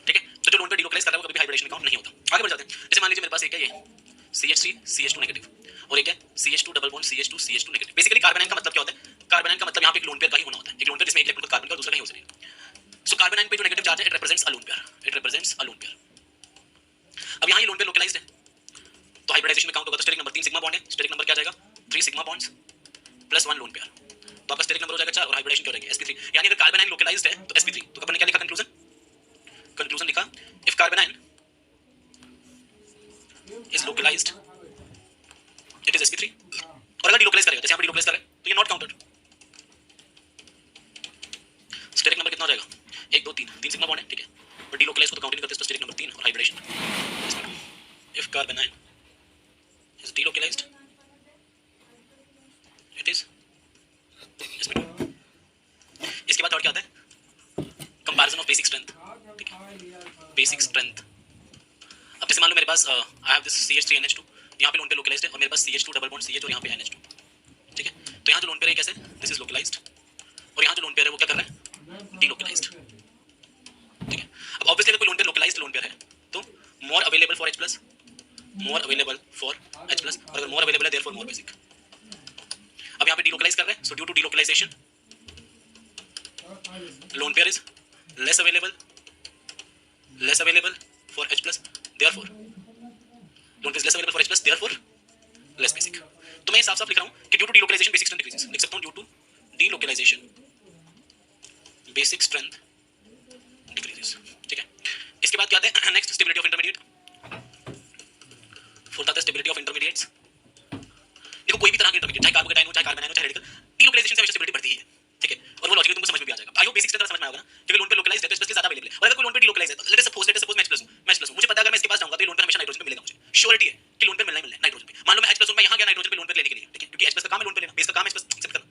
ठीक है, तो जो लोन पे डिलोकलाइज कर रहा है वो कभी हाइब्रिडेशन में काउंट नहीं होता। आगे बढ़ जाते हैं, जैसे मान लीजिए मेरे पास एक है ये CH3 CH2 नेगेटिव और एक है CH2 double bond CH2 CH2 negative. Basically carbanion का मतलब क्या होता है, कार्बोनाइन का मतलब यहां पे एक लोन पेयर का ही होना होता है, एक लोन पेयर जिसमें एक इलेक्ट्रॉन कार्बन का दूसरा कहीं हो सकेगा। सो कार्बोनाइन पे जो नेगेटिव चार्ज है it represents a lone pair, it represents a lone pair. अब यहां ये लोन पेयर लोकलाइज्ड है तो हाइब्रिडाइजेशन में काउंट होगा, तो स्टेरिक नंबर 3 सिग्मा बॉन्ड है, स्टेरिक नंबर क्या आ जाएगा 3 sigma bonds plus 1 loan pair, तो आपका स्टेरिक नंबर हो जाएगा 4 और हाइब्रिडेशन क्या हो जाएगी sp3। यानी अगर कार्बोनाइन लोकलाइज्ड है तो sp3, तो अपन ने क्या लिखा कंक्लूजन, कंक्लूजन लिखा if carbanion is localised it is sp3, और अगर डिलोकलाइज करेगा जैसे यहां पे डिलोकलाइज कर रहा है तो ये नॉट काउंटेड। स्टेरिक नंबर कितना हो जाएगा 1 2 3, 3 सिग्मा बॉन्ड है ठीक है, और डिलोकलाइज को तो काउंट नहीं करते, तो स्टेरिक नंबर 3 और hybridisation if carbanion is delocalised it is sp2। इसके बाद और क्या आता है, कंपैरिजन ऑफ बेसिक स्ट्रेंथ। ठीक है, बेसिक स्ट्रेंथ। अब जैसे मान लो मेरे पास आई हैव दिस CH3NH2, यहाँ पे लोन पे लोकलाइज्ड है और मेरे पास CH2 डबल बॉन्ड CH और यहाँ पे NH2। ठीक है, तो यहाँ जो लोन पेयर है कैसे, दिस इज लोकलाइज्ड, और यहाँ जो लोन पेयर है वो क्या कर रहा है, डीलोकलाइज्ड। ठीक है, अब ऑब्वियसली अगर कोई lone pair localized lone pair है तो more available for H+, more available for H+, और अगर मोर अवेलेबल है देयरफॉर मोर बेसिक। अब यहाँ पे डीलोकलाइज कर रहा है, so due to delocalization lone pair is less available for H+, therefore loan is less available for H+, therefore less basic। तो मैं साफ-साफ लिख रहा हूं कि due to delocalization basic strength decreases, लिख सकता हूं due to delocalization basic strength decreases. ठीक है, इसके बाद क्या आता है next, stability of intermediate. Fourth आता है स्टेबिलिटी ऑफ इंटरमीडिएट्स। देखो कोई भी तरह का इंटरमीडिएट चाहे कार्बोकेटाइन हो चाहे कार्बोनाइन हो चाहे रेडिकल, डीलोकलाइजेशन से हमेशा स्टेबिलिटी बढ़ती ही है। ठीक है, और वो लॉजिक तुमको समझ में भी आ जाएगा। आई होप बेसिक स्ट्रेंथ समझ में आएगा ना, क्योंकि लोन पे लोकलाइज्ड है तो स्पेशली ज्यादा अवेलेबल है, और अगर कोई लोन पे डीलोकलाइज्ड है तो लेट अस सपोज मैं H+ हूं, मुझे पता है अगर मैं इसके पास जाऊंगा तो ये लोन पे हमेशा नाइट्रोजन पे मिलेगा, मुझे श्योरिटी है कि लोन पे मिलना ही मिलना है नाइट्रोजन पे। मान लो मैं H+ हूं, मैं यहां गया नाइट्रोजन पे लोन पे लेने के लिए, ठीक है, क्योंकि H+ का काम है लोन पे लेना, बेस का काम है H+ एक्सेप्ट करना।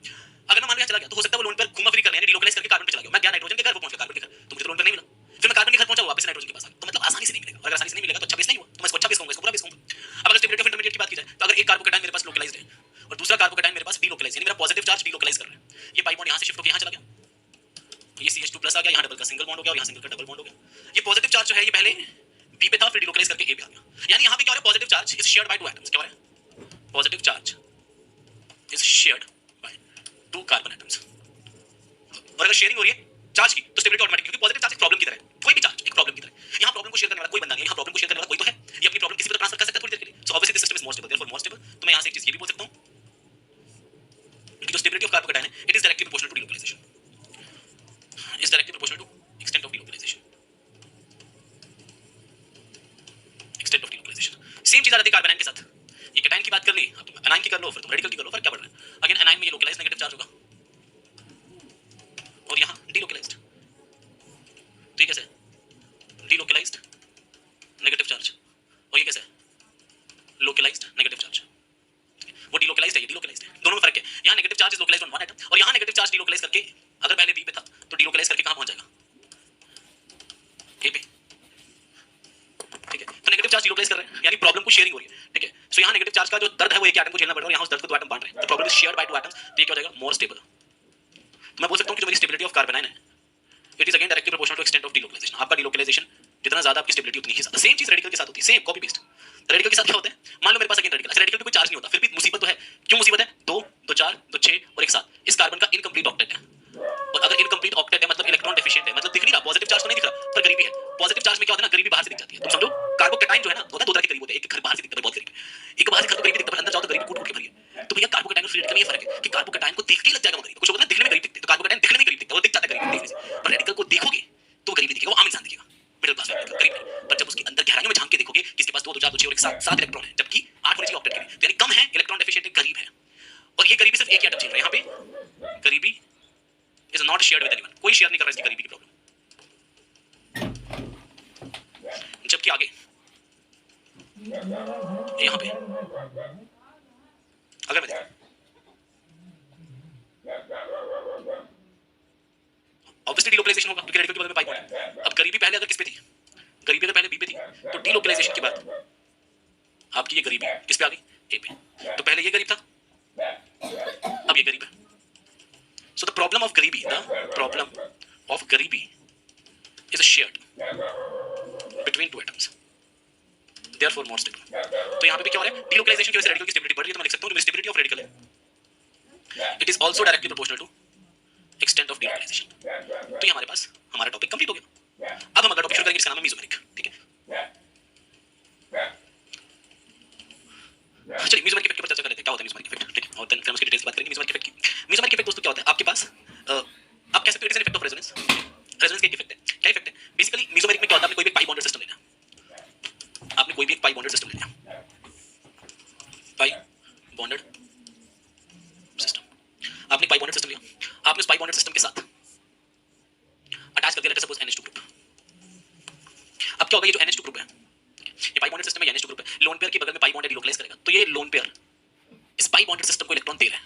अगर मैं मान लिया चला गया तो हो सकता है वो लोन पे घुमा फिरी करने यानी डीलोकलाइज करके कार्बन पे चला गया, मैं गया नाइट्रोजन के घर, वो पहुंच गया कार्बन के घर, तो मुझे तो लोन पे नहीं मिला, फिर मैं कार्बन के घर पहुंचा वापस नाइट्रोजन के पास आ गया, तो मतलब आसानी से नहीं मिलेगा, और अगर आसानी से नहीं मिलेगा तो अच्छा बेस नहीं हुआ, तो मैं इसको अच्छा बेस कहूंगा, इसको पूरा बेस कहूंगा। अब अगर स्टेबिलिटी ऑफ इंटरमीडिएट की बात की जाए तो अगर एक कार्बोकेटाइन मेरे पास लोकलाइज्ड है और दूसरा कार्बोकेटाइन मेरे पास डीलोकलाइज्ड, यानी मेरा पॉजिटिव चार्ज डीलोकलाइज कर रहा है, ये पाई बॉन्ड यहां से शिफ्ट होकर यहां चला गया, ये CH2+ आ गया, यहां डबल का सिंगल बॉन्ड हो गया और यहां सिंगल का डबल बॉन्ड हो गया। ये पॉजिटिव चार्ज जो है ये पहले बी पे था फिर डीलोकलाइज करके ए पे आ गया, यानी यहां पे क्या हो रहा है, positive charge is shared by two atoms. क्या हो रहा है, positive charge is shared by two carbon atoms. और अगर शेयरिंग हो रही है चार्ज की तो स्टेबिलिटी ऑटोमेटिक, क्योंकि पॉजिटिव चार्ज एक प्रॉब्लम की तरह है, कोई भी चार्ज एक प्रॉब्लम की तरह है। यहां प्रॉब्लम को शेयर करने वाला कोई बंदा नहीं है, यहां प्रॉब्लम को शेयर करने वाला कोई तो है, ये अपनी प्रॉब्लम किसी पे ट्रांसफर कर सकता है थोड़ी देर के लिए। So obviously this system is more stable, therefore more stable. तो मैं यहां से एक चीज ये भी बोल सकता हूं कि जो स्टेबिलिटी ऑफ कार्बोकेटाइन है it is directly proportional to delocalization, is directly proportional to extent of delocalization, extent of delocalization. Same चीज आ जाती है कार्बोनाइन के साथ, ये कैटाइन की बात कर ली, अब तुम एनाइन की कर लो, फिर तुम रेडिकल की कर लो, फर्क क्या पड़ रहा है। अगेन एनाइन में ये लोकलाइज्ड नेगेटिव चार्ज होगा और यहां डीलोकलाइज्ड, तो ये कैसे डीलोकलाइज्ड नेगेटिव चार्ज और ये कैसे localized negative charge. Charge is localized on one atom, और यहां नेगेटिव चार्ज डीलोकलाइज करके अगर पहले बी पे था तो डीलोकलाइज करके कहां पहुंच जाएगा, ए पे, ठीक है। तो नेगेटिव चार्ज डीलोकलाइज कर रहे हैं, यानी प्रॉब्लम को शेयरिंग हो रही है, ठीक है। सो यहां नेगेटिव चार्ज का जो दर्द है वो एक एटम को झेलना पड़ रहा है, और यहां उस दर्द को दो एटम बांट रहे हैं, तो problem is shared by two atoms, तो ये क्या हो जाएगा, मोर स्टेबल। मैं बोल सकता हूं कि जो मेरी स्टेबिलिटी ऑफ कार्बन है it is again directly proportional to extent of delocalization. आपका डीलोकलाइजेशन जितना ज्यादा आपकी स्टेबिलिटी उतनी ही ज्यादा। सेम चीज रेडिकल के साथ होती है, सेम कॉपी पेस्ट। रेडिकल के साथ क्या होता है, मान लो मेरे पास अगेन रेडिकल, अच्छा रेडिकल पे कोई चार्ज नहीं होता, फिर भी मुसीबत तो है। क्यों मुसीबत है, 2 2 4 2 6 और एक 7, इस कार्बन का इनकम्प्लीट ऑक्टेट है, और अगर इनकम्प्लीट ऑक्टेट है मतलब इलेक्ट्रॉन डेफिशिएंट है, मतलब दिख नहीं रहा, पॉजिटिव चार्ज तो नहीं दिख रहा पर गरीबी है। पॉजिटिव चार्ज में क्या होता है ना, गरीबी बाहर से दिख जाती है। तुम समझो कार्बोकैटायन जो है ना, होता है दो तरह के गरीब होते हैं, एक घर बाहर से दिखता है बहुत गरीब, एक बाहर से घर तो गरीबी दिखता है, अंदर जाओ तो गरीबी कूट कूट के भरी है। तो भैया कार्बोकैटायन और फ्री रेडिकल में ये फर्क है कि कार्बोकैटायन को देख के लग जाएगा वो गरीब, कुछ होता है ना दिखने में गरीब दिखते, तो कार्बोकैटायन दिखने में गरीब दिखता है, वो दिख जाता है गरीब देखने से, पर रेडिकल को देखोगे तो गरीबी दिखेगा, वो आम इंसान दिखेगा, मिडिल क्लास फैमिली गरीब नहीं। पर जब उसके अंदर गहराइयों में झांक के देखोगे कि इसके पास 2 2 4 2 6 और एक 7 इलेक्ट्रॉन है, जबकि 8 होने चाहिए ऑक्टेट के लिए, तो यानी कम है, इलेक्ट्रॉन डेफिशिएंट है, गरीब है। और ये गरीबी सिर्फ एक ही एटम झेल रहा है, यहाँ पे गरीबी is not shared with anyone, कोई शेयर नहीं कर रहा इसकी गरीबी की प्रॉब्लम। जबकि आगे यहाँ पे अगर मैं देखूं, ऑब्वियसली डीलोकलाइजेशन होगा क्योंकि रेडिकल के बदले में पाई बॉन्ड है। अब गरीबी पहले अगर किस पे थी, गरीबी अगर पहले बी पे थी, तो डीलोकलाइजेशन के बाद आपकी ये गरीबी किस पे आ गई, ए पे। तो पहले ये गरीब था, अब ये गरीब है। सो द प्रॉब्लम ऑफ गरीबी, द प्रॉब्लम ऑफ गरीबी is shared between two atoms, therefore more stable. तो यहाँ पे भी क्या हो रहा है, डीलोकलाइजेशन की वजह से रेडिकल की स्टेबिलिटी बढ़ रही है, तो मैं लिख सकता हूँ जो स्टेबिलिटी ऑफ रेडिकल है it is also directly proportional to extent of delocalization. तो ये हमारे पास हमारा टॉपिक कंप्लीट हो गया। अब हम अगला टॉपिक शुरू करेंगे जिसका नाम है मेसोमेरिक, ठीक है। चलिए मेसोमेरिक इफेक्ट पर चर्चा कर लेते हैं, क्या होता है मेसोमेरिक इफेक्ट, ठीक है। और देन फिर हम उसकी डिटेल्स बात करेंगे मेसोमेरिक इफेक्ट की। मेसोमेरिक इफेक्ट दोस्तों क्या होता है, आपके पास आप कह सकते हो it is an effect of resonance. Resonance का एक इफेक्ट है, क्या इफेक्ट है, बेसिकली मेसोमेरिक में क्या होता है, आपने कोई भी पाई बॉन्डेड सिस्टम लेना, आपने कोई भी एक पाई बॉन्डेड सिस्टम लेना, पाई बॉन्डेड सिस्टम, आपने पाई बॉन्डेड सिस्टम लिया, आपने उस पाई बॉन्डेड सिस्टम के साथ अटैच कर दिया लेट सपोज NH2 ग्रुप। अब क्या होगा, ये जो NH2 ग्रुप है, ये पाई बॉन्डेड सिस्टम में NH2 ग्रुप है, लोन पेयर के बगल में पाई बॉन्ड डीलोकलाइज करेगा, तो ये लोन पेयर इस पाई बॉन्डेड सिस्टम को इलेक्ट्रॉन दे रहा है,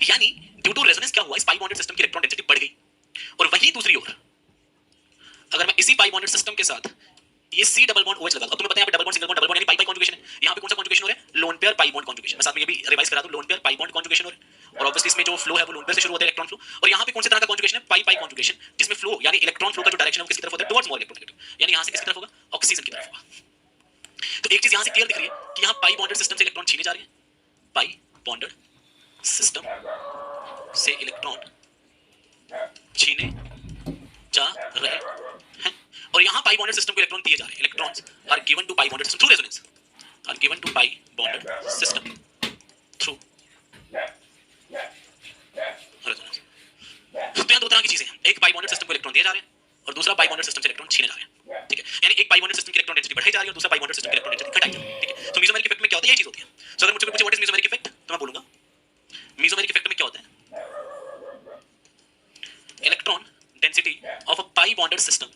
यानी ड्यू टू रेजोनेंस क्या हुआ, इस पाई बॉन्डेड सिस्टम की इलेक्ट्रॉन डेंसिटी बढ़ गई। और वहीं दूसरी ओर अगर मैं इसी पाई बॉन्डेड सिस्टम के साथ ये C डबल बॉन्ड OH लगा दूं, अब तुम्हें पता है यहाँ पे double bond single bond double bond यानी पाई पाई कॉन्जुगेशन है, यहाँ पे कौन सा कॉन्जुगेशन हो रहा है, lone pair pi bond conjugation. मैं साथ में ये भी रिवाइज करा दूं, loan pair pi bond conjugation हो रहा है, और ऑब्वियसली इसमें जो फ्लो है वो लोन पेयर से शुरू होता है, इलेक्ट्रॉन फ्लो। और यहाँ पे कौन से तरह का कॉन्जुगेशन है, पाई पाई कॉन्जुगेशन, जिसमें फ्लो यानी इलेक्ट्रॉन फ्लो का जो डायरेक्शन है वो किसकी तरफ होता है, टुवर्ड्स मोर इलेक्ट्रोनेगेटिव, यानी यहाँ से किसकी तरफ होगा, ऑक्सीजन की तरफ होगा। तो एक चीज यहाँ से क्लियर दिख रही है कि यहाँ पाई बॉन्डेड सिस्टम से इलेक्ट्रॉन छीने जा रहे हैं, पाई बॉन्डेड सिस्टम से इलेक्ट्रॉन छीने जा रहे हैं, और यहाँ पाई बॉन्डेड सिस्टम को इलेक्ट्रॉन दिए जा रहे हैं, electrons are given to pi bonded system through resonance, are given to pi bonded system through resonance. तो यहाँ दो तरह की चीजें हैं, एक पाई बॉन्डेड सिस्टम को इलेक्ट्रॉन दिए जा रहे हैं और दूसरा पाई बॉन्डेड सिस्टम से इलेक्ट्रॉन छीने जा रहे हैं, ठीक है। यानी एक पाई बॉन्डेड सिस्टम की इलेक्ट्रॉन डेंसिटी बढ़ाई जा रही है और दूसरा पाई बॉन्डेड सिस्टम की इलेक्ट्रॉन डेंसिटी घटाई जा रही है, ठीक है। तो मेसोमेरिक इफेक्ट में क्या होता है, ये चीज होती है। सो अगर मुझे पूछे व्हाट इज मेसोमेरिक इफेक्ट, तो मैं बोलूंगा मेसोमेरिक इफेक्ट में क्या होता है, electron density of a pi bonded system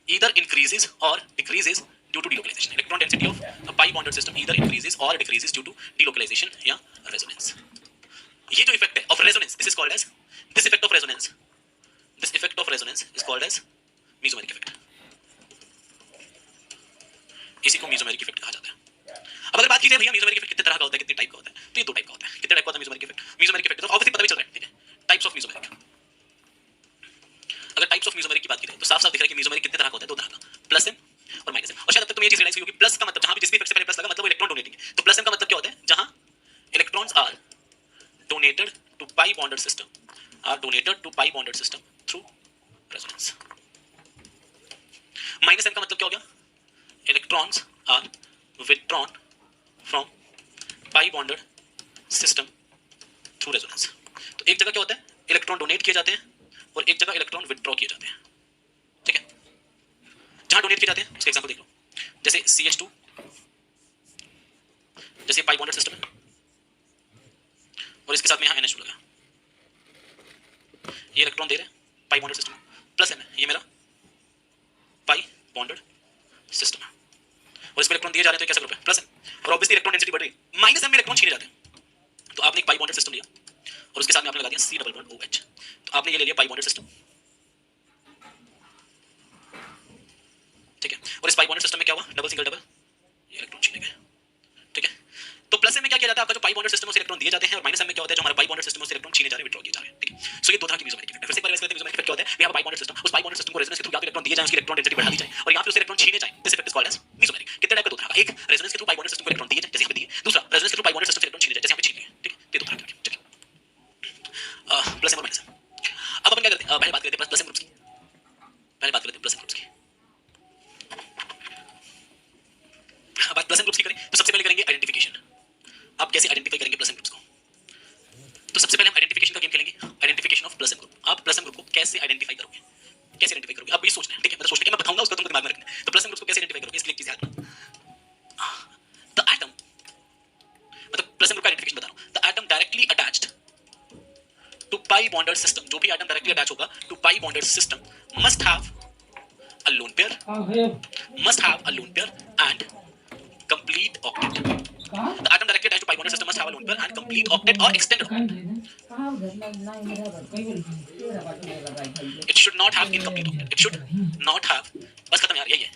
either increases or decreases due to delocalization. Electron density of a pi bonded system either increases or decreases due to delocalization या resonance. ये जो effect है of resonance, this is called as this effect of resonance. This effect of resonance is called as mesomeric effect. इसी को mesomeric effect कहा जाता है। अब अगर बात की जाए भैया mesomeric effect कितने तरह का होता है, कितने टाइप का होता है, तो ये दो टाइप का होता है। कितने टाइप का होता है mesomeric effect? Mesomeric effect तो ऑब्वियसली पता भी चल रहा है, ठीक है। टाइप्स ऑफ mesomeric, अगर टाइप्स ऑफ मेसोमेरिक की बात की जाए तो साफ साफ दिख रहा है कि मेसोमेरिक कितने तरह का होता है, दो तरह का, प्लस एम और माइनस एम। और शायद अब तक तुम ये चीज रियलाइज की होगी, प्लस का मतलब जहां भी जिस भी इफेक्ट से पहले प्लस लगा मतलब वो इलेक्ट्रॉन डोनेटिंग है। तो प्लस एम का मतलब क्या होता है, जहां electrons are donated to pi bonded system through resonance. Minus M का मतलब क्या हो गया, electrons are withdrawn from pi bonded system through resonance. तो एक जगह क्या होता है, इलेक्ट्रॉन डोनेट किए जाते हैं और एक जगह इलेक्ट्रॉन विथड्रॉ किए जाते हैं, ठीक है। जहां डोनेट किए जाते हैं उसका एग्जांपल देख लो, जैसे CH2, जैसे पाई बॉन्डेड सिस्टम है और इसके साथ में यहां NH2 लगा, ये इलेक्ट्रॉन दे रहे हैं pi bonded system, plus M है, ये मेरा पाई बॉन्डेड सिस्टम है और इसको इलेक्ट्रॉन दिए जा रहे हैं, तो कैसा ग्रुप है, प्लस एम। और ऑब्वियसली इलेक्ट्रॉन डेंसिटी बढ़ रही है, माइनस एम में इलेक्ट्रॉन छीने जाते हैं। तो तो आपने एक पाई बॉन्डेड सिस्टम लिया और उसके साथ में आपने लगा दिया C डबल बॉन्ड OH, तो आपने ये ले लिया पाई बॉन्डेड सिस्टम, ठीक है। और इस पाई बॉन्डेड सिस्टम में क्या हुआ, डबल सिंगल डबल इलेक्ट्रॉन छीने गए, ठीक है। तो प्लस में क्या किया जाता है, आपका जो पाई बॉन्डेड सिस्टम में इलेक्ट्रॉन दिए जाते हैं, और माइनस में क्या होता है, जो हमारा पाई बॉन्डेड सिस्टम में इलेक्ट्रॉन छीने जा रहे हैं, विड्रॉ किए जा रहे हैं, ठीक है। सो ये दो तरह की मेसोमेरिक इफेक्ट है। फिर से एक बार रिवाइज करते हैं मेसोमेरिक इफेक्ट क्या होता है। We have a pi bonded system, उस पाई बॉन्डेड सिस्टम को रेजोनेंस के थ्रू या तो इलेक्ट्रॉन दिए जाए, उसकी इलेक्ट्रॉन डेंसिटी बढ़ा दी जाए, और या फिर उसे इलेक्ट्रॉन छीने जाए, this effect is called as mesomeric. कितने टाइप का, दो तरह का, एक रेजोनेंस के थ्रू पाई बॉन्डेड सिस्टम को इलेक्ट्रॉन दिए जाए, जैसे यहाँ पे दिए, दूसरा रेजोनेंस के थ्रू पाई बॉन्डेड सिस्टम से इलेक्ट्रॉन छीने जाए, जैसे यहाँ पे छीन लिए, ठीक है। ये दो तरह के, ठीक है। प्लस और माइनस। अब अपन क्या करते हैं, पहले बात करते हैं प्लस एम ग्रुप्स की, पहले बात करते हैं प्लस एम ग्रुप्स की। बात प्लस एम ग्रुप्स की करें तो सबसे पहले करेंगे आइडेंटिफिकेशन। आप कैसे आइडेंटिफाई करेंगे प्लस एम ग्रुप्स को, तो सबसे पहले हम आइडेंटिफिकेशन का गेम खेलेंगे, identification of plus M group. आप प्लस एम ग्रुप को कैसे आइडेंटिफाई करोगे, कैसे आइडेंटिफाई करोगे, आप ये सोचना है, ठीक है। मतलब सोचने के मैं बताऊंगा, उसको तुमको दिमाग में रखना है। तो प्लस एम ग्रुप को कैसे आइडेंटिफाई करोगे, इसके लिए एक चीज याद रखना, द एटम, मतलब प्लस एम ग्रुप का आइडेंटिफिकेशन बता रहा हूं, the atom directly attached to pi bonded system, जो भी एटम डायरेक्टली अटैच होगा to pi bonded system must have a lone pair, must have a lone pair and complete octet. The atom directly attached to pi bonded system must have a lone pair and complete octet or extended octet. It should not have incomplete octet. It should not have, बस खत्म यार, यही है।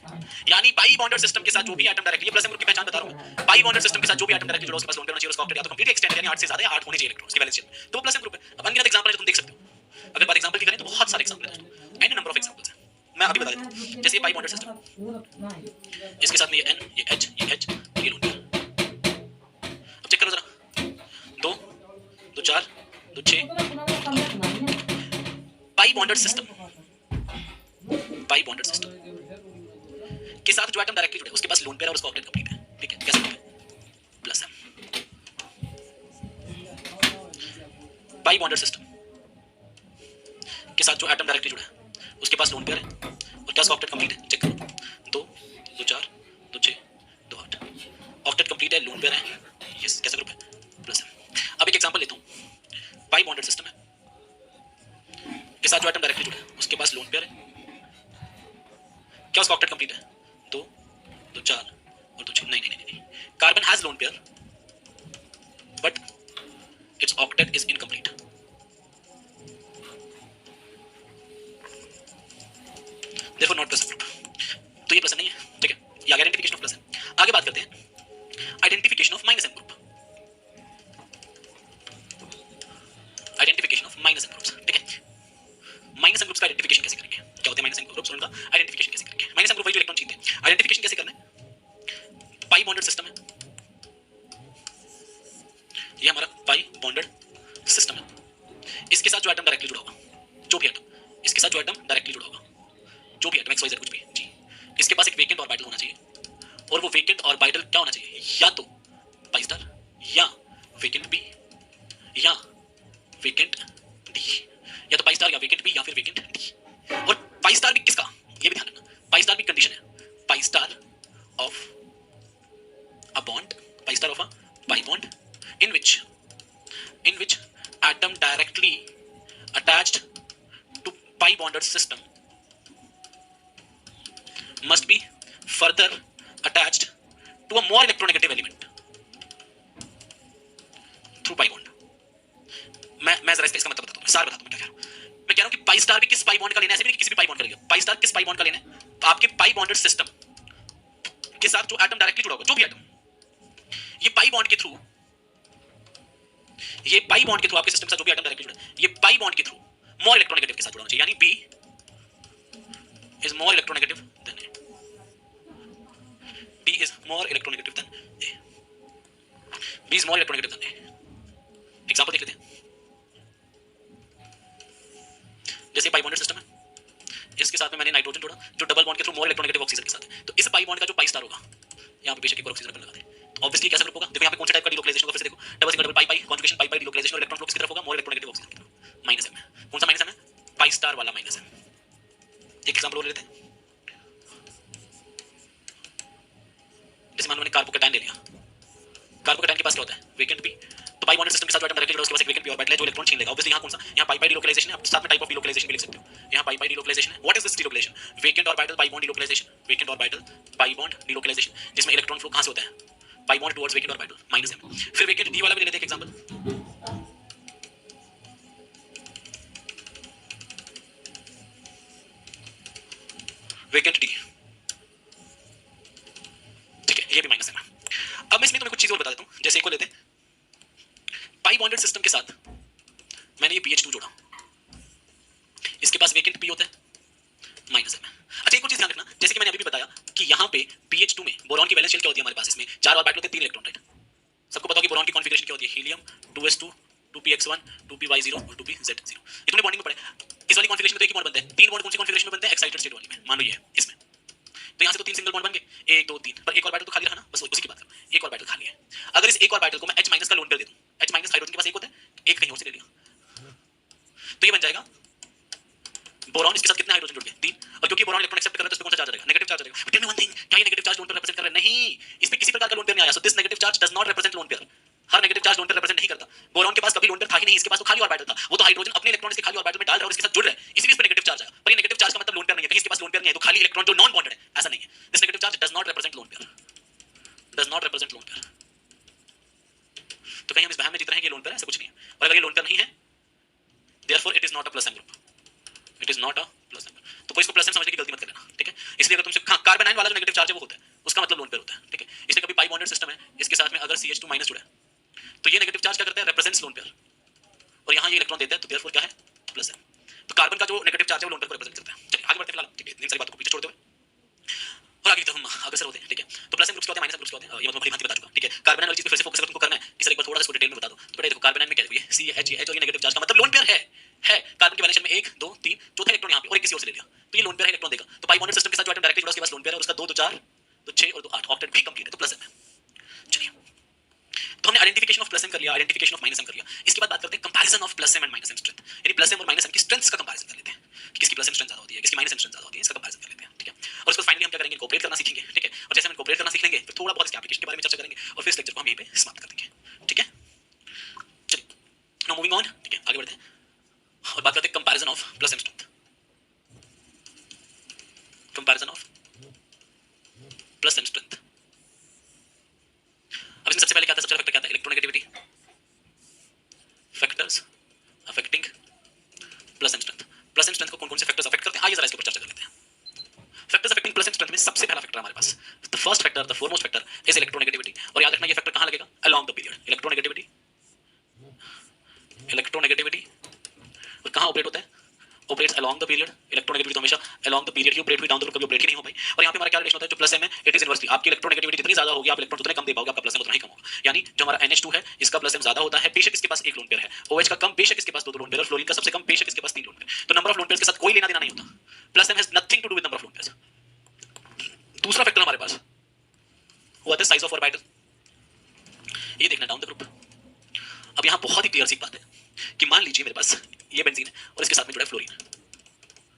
यानी पाई bonded system के साथ जो भी atom directly, plus M group की पहचान बता रहा हूं, पाई बॉन्डेड सिस्टम के साथ जो भी एटम डायरेक्टली जुड़ा, उसके पास लोन पेयर होना चाहिए, उसका ऑक्टेट या तो कंप्लीट एक्सटेंडेड यानी 8 से ज्यादा या 8 होने चाहिए इलेक्ट्रॉन्स की वैलेंस शेल, तो प्लस एम ग्रुप है। अब अनगिनत एग्जांपल है, तुम देख सकते हो। अगर बात एग्जांपल की करें तो बहुत सारे एग्जांपल हैं दोस्तों, एन नंबर ऑफ एग्जांपल्स हैं। मैं अभी बता देता हूं, जैसे ये पाई बॉन्डेड सिस्टम, इसके साथ में ये N, ये H, ये H, ये लोन पेयर। अब चेक करो जरा, 2 2 4 2 6 पाई बॉन्डेड सिस्टम, पाई बॉन्डेड सिस्टम के साथ जो एटम डायरेक्टली जुड़े, उसके पास लोन पेयर और उसका ऑक्टेट कंप्लीट है, ठीक है। कैसे होगा, plus M. Pi bonded system के साथ जो एटम डायरेक्टली जुड़ा है, उसके पास लोन पेयर है और क्या उसका ऑक्टेट कंप्लीट है, चेक करो, 2 2 4 2 6 2 8, ऑक्टेट कंप्लीट है, लोन पेयर है, यस। कैसा ग्रुप है, प्लस एम। अब एक एग्जांपल लेता हूं, पाई बॉन्डेड सिस्टम है के साथ जो एटम डायरेक्टली जुड़ा है, उसके पास लोन पेयर है, क्या उसका ऑक्टेट कंप्लीट है, 2 2 4 और 2 6, नहीं, carbon has lone pair but it's octet is incomplete, therefore not plus group, तो ये प्लस नहीं है, ठीक है। ये आ गया आइडेंटिफिकेशन ऑफ प्लस है। आगे बात करते हैं identification of minus M group, identification of minus M groups, ठीक है। माइनस एम ग्रुप्स का आइडेंटिफिकेशन कैसे करेंगे, क्या होते हैं माइनस एम ग्रुप्स, उनका आइडेंटिफिकेशन कैसे करेंगे। माइनस एम ग्रुप वही जो इलेक्ट्रॉन छीनते हैं, आइडेंटिफिकेशन कैसे करना है, पाई बॉन्डेड सिस्टम है, ये हमारा पाई बॉन्डेड सिस्टम है, इसके साथ जो एटम डायरेक्टली जुड़ा होगा, जो भी एटम, इसके साथ जो एटम डायरेक्टली जुड़ा होगा, जो भी एटम एक्स वाई जेड कुछ भी जी, इसके पास एक वेकेंट ऑर्बिटल होना चाहिए, और वो वेकेंट ऑर्बिटल क्या होना चाहिए, या तो पाई स्टार या वेकेंट बी या वेकेंट डी, या तो पाई स्टार या वेकेंट बी या फिर वेकेंट डी। और पाई स्टार भी किसका, ये भी ध्यान रखना, पाई स्टार भी कंडीशन है, pi star of a bond, pi star of a pi bond in which atom directly attached to pi bonded system must be further attached to a more electronegative element through pi bond। मैं जरा इसका मतलब बताता हूं, सार बताता हूं मैं क्या कह रहा हूं। मैं कह रहा हूं कि पाई स्टार भी किस पाई बॉन्ड का लेना है, ऐसे भी नहीं किसी भी पाई बॉन्ड का लेगा, पाई स्टार किस पाई बॉन्ड का लेना है, तो आपके पाई बॉन्डेड सिस्टम के साथ जो एटम डायरेक्टली जुड़ा होगा, जो भी एटम, ये पाई बॉन्ड के थ्रू, ये पाई बॉन्ड के थ्रू आपके सिस्टम के साथ जो भी एटम डायरेक्टली जुड़ा है, ये पाई बॉन्ड के थ्रू मोर इलेक्ट्रोनेगेटिव के साथ जुड़ा होना चाहिए, यानी B is more electronegative than A, B is more electronegative than A, B is more electronegative than A. Example देख लेते हैं, जैसे पाई बॉन्डेड सिस्टम है, इसके साथ में मैंने नाइट्रोजन जोड़ा जो डबल बॉन्ड के थ्रू मोर इलेक्ट्रोनेगेटिव ऑक्सीजन के साथ है, तो इस पाई बॉन्ड का जो पाई स्टार होगा, यहां पे बेशक एक और ऑक्सीजन अपन लगा दें, तो ऑब्वियसली कैसा ग्रुप होगा, देखो यहां पे कौन सा टाइप का डिलोकलाइजेशन होगा, फिर से देखो, डबल सिंगल डबल पाई पाई कॉन्जुगेशन पाई पाई डिलोकलाइजेशन, और इलेक्ट्रॉन फ्लो किस तरफ होगा, मोर इलेक्ट्रोनेगेटिव ऑक्सीजन की तरफ, माइनस एम है। कौन सा माइनस एम है, पाई स्टार वाला माइनस एम। एक एग्जांपल और ले लेते हैं, जैसे मान लो मैंने कार्बोकेटाइन ले लिया, कार्बोकेटाइन के पास क्या होता है, वेकेंट बी, तो पाई बॉन्डेड सिस्टम के साथ जो एटम डायरेक्टली जुड़ा है, उसके पास एक वेकेंट पी ऑर्बिटल है जो इलेक्ट्रॉन छीन लेगा। ऑब्वियसली यहां कौन सा, यहां पाई पाई डिलोकलाइजेशन है, आप साथ में टाइप ऑफ डिलोकलाइजेशन भी लिख सकते हो, यहां पाई पाई डिलोकलाइजेशन है। What is this delocalisation, vacant orbital pi bond delocalisation, vacant orbital pi bond delocalisation, जिसमें इलेक्ट्रॉन फ्लो कहां से होता है, pi bond towards vacant orbital minus m। फिर वेकेंट d वाला भी ले लेते हैं एग्जांपल, वेकेंट d, ठीक है, ये भी माइनस m। अब मैं इसमें तुम्हें कुछ चीजें और बता देता हूं, जैसे एक को लेते हैं पाई बॉन्डेड सिस्टम के साथ मैंने ये pH2 जोड़ा, इसके पास वेकेंट p होता है माइनस m। अच्छा एक और चीज ध्यान रखना, जैसे कि मैंने अभी भी बताया कि यहाँ पे pH2 में बोरॉन की वैलेंस शेल क्या होती है हमारे पास, इसमें 4 ऑर्बिटल होते हैं 3 इलेक्ट्रॉन, राइट। सबको पता हो कि बोरॉन की कॉन्फ़िगरेशन क्या होती है, हीलियम 2s2 2px1 2py0 और 2pz0। ये तुमने बॉन्डिंग में पढ़ा है। इस वाली कॉन्फ़िगरेशन में तो एक ही बॉन्ड बनता है, तीन बॉन्ड कौन सी कॉन्फ़िगरेशन में बनते हैं, एक्साइटेड स्टेट वाली में, मान लो ये है इसमें, तो यहाँ से तो 3 सिंगल बॉन्ड बन गए, 1 2 3, पर एक ऑर्बिटल तो खाली रहा ना, बस उसी की बात करो, एक ऑर्बिटल खाली है। अगर इस एक ऑर्बिटल को मैं H माइनस का लोन पेयर दे दूं, H माइनस हाइड्रोजन के पास एक होता है, एक कहीं और से ले लिया, तो ये बन जाएगा बोरॉन, इसके साथ कितने हाइड्रोजन जुड़ गए, 3, और क्योंकि बोरॉन इलेक्ट्रॉन एक्सेप्ट कर रहा है तो इसमें कौन सा चार्ज आएगा, नेगेटिव चार्ज आएगा। But tell me one thing, क्या ये negative charge lone pair represent कर रहा है, नहीं, इसमें किसी प्रकार का लोन पेयर नहीं आया, so this negative charge does not represent lone pair. Her negative charge lone pair represent नहीं करता। बोरॉन के पास कभी लोन पेयर था ही नहीं, इसके पास तो खाली ऑर्बिटल था, वो तो हाइड्रोजन अपने इलेक्ट्रॉन इसके खाली ऑर्बिटल में डाल रहा है और इसके साथ जुड़ रहा है, इसीलिए इस पे नेगेटिव चार्ज आया। पर ये नेगेटिव चार्ज का मतलब लोन पेयर नहीं है, कहीं इसके पास लोन पेयर नहीं है तो खाली इलेक्ट्रॉन जो नॉन बॉन्डेड है, ऐसा नहीं है। This negative charge does not represent lone pair, does not represent loan pair. तो कहीं हम इस वहम में जीत रहे हैं कि लोन पेयर है, ऐसा कुछ नहीं है। और अगर ये लोन पेयर नहीं है, therefore it is not a plus M group, it is not a plus M. तो कोई इसको प्लस एम समझने की गलती मत करना, ठीक है। इसलिए अगर तुमसे कार्बन आयन वाला जो नेगेटिव चार्ज है वो होता है, उसका मतलब लोन पेयर होता है, ठीक है। इसलिए कभी पाई बॉन्डेड सिस्टम है, इसके साथ में अगर CH2 माइनस जुड़ा है तो ये नेगेटिव चार्ज क्या करता है, रिप्रेजेंट्स लोन पेयर, और यहाँ ये इलेक्ट्रॉन देता है, तो देयरफॉर क्या है, प्लस एम। तो कार्बन का जो नेगेटिव चार्ज है वो लोन पेयर को रिप्रेजेंट करता है। चलिए आगे बढ़ते हैं फिलहाल, ठीक है, इन सारी बातों को पीछे छोड़ते हुए और आगे हम अग्रसर होते हैं, ठीक है। तो प्लस एम ग्रुप्स क्या होते हैं, माइनस एम ग्रुप्स क्या होते हैं, ये मतलब भली भांति बता चुका, ठीक है। कार्बन वाली चीज पे फिर से फोकस अगर तुमको करना है, इसे एक बार थोड़ा सा इसको डिटेल में बता दो। तो बेटा देखो कार्बन में क्या है, CH और ये नेगेटिव चार्ज का मतलब लोन पेयर है। कार्बन के वैलेंस में 1 2 3 चौथा इलेक्ट्रॉन यहाँ पे और एक किसी और से ले लिया, तो ये लोन पेयर है, इलेक्ट्रॉन देगा। तो पाई बॉन्डेड सिस्टम के साथ जो एटम डायरेक्टली जुड़ा उसके पास लोन पेयर है, और उसका 2 2 4 तो 6 और 2 8 ऑक्टेट भी कंप्लीट है, तो प्लस एम है। चलिए तो हमने आइडेंटिफिकेशन ऑफ प्लस एम कर लिया, आइडेंटिफिकेशन ऑफ माइनस एम कर लिया। इसके बाद बात करते हैं comparison of plus M and minus M strength, यानी प्लस एम और माइनस एम की स्ट्रेंथ्स का कंपैरिजन कर लेते हैं कि किसकी प्लस एम स्ट्रेंथ ज्यादा होती है, किसकी माइनस एम स्ट्रेंथ ज्यादा होती है, इसका कंपैरिजन कर लेते हैं, ठीक है। और उसको फाइनली हम क्या करेंगे, इनकॉर्पोरेट करना सीखेंगे, ठीक है। और जैसे हम इनकॉर्पोरेट करना सीख लेंगे फिर थोड़ा बहुत इसके एप्लीकेशन के बारे में चर्चा करेंगे और फिर इस लेक्चर को हम यहीं पे समाप्त कर देंगे, ठीक है। चलिए नाउ मूविंग ऑन, ठीक है, आगे बढ़ते हैं और बात करते हैं comparison of plus M strength, comparison of plus M strength. अब इसमें सबसे पहले क्या आता है, सबसे पहले फैक्टर क्या आता है, electronegativity, factors affecting plus M strength. Plus M strength को कौन-कौन से फैक्टर्स अफेक्ट करते हैं, आइए जरा इसके ऊपर चर्चा कर लेते हैं। Factors affecting plus M strength में सबसे पहला फैक्टर हमारे पास, the first factor, the foremost factor is electronegativity. और याद रखना ये फैक्टर कहां लगेगा, along the period. Electronegativity, electronegativity और कहां ऑपरेट होता है, operates along the period. Electronegativity तो हमेशा अलोंग द पीरियड ही ऑपरेट हुई, डाउन द रूट कभी ऑपरेट ही नहीं हो पाई। और यहां पे हमारा क्या रिलेशन होता है, जो प्लस एम है इट इज इनवर्सली, आपकी इलेक्ट्रोनेगेटिविटी जितनी ज्यादा होगी आप इलेक्ट्रॉन उतने कम दे पाओगे, आपका प्लस एम उतना ही कम होगा। यानी जो हमारा NH2 है इसका प्लस एम ज्यादा होता है, बेशक इसके पास एक लोन पेयर है। OH का कम, बेशक इसके पास 2 लोन पेयर, और फ्लोरीन का सबसे कम, बेशक इसके पास 3 लोन पेयर। तो नंबर ऑफ लोन पेयर्स के साथ कोई लेना देना नहीं होता। Plus M has nothing to do with number of lone pairs. दूसरा फैक्टर हमारे पास वो आता है साइज ऑफ ऑर्बिटल। ये देखना डाउन द ग्रुप। अब यहां बहुत ही क्लियर सी बात है कि मान लीजिए मेरे पास ये बेंजीन है और इसके साथ में जुड़ा है फ्लोरीन,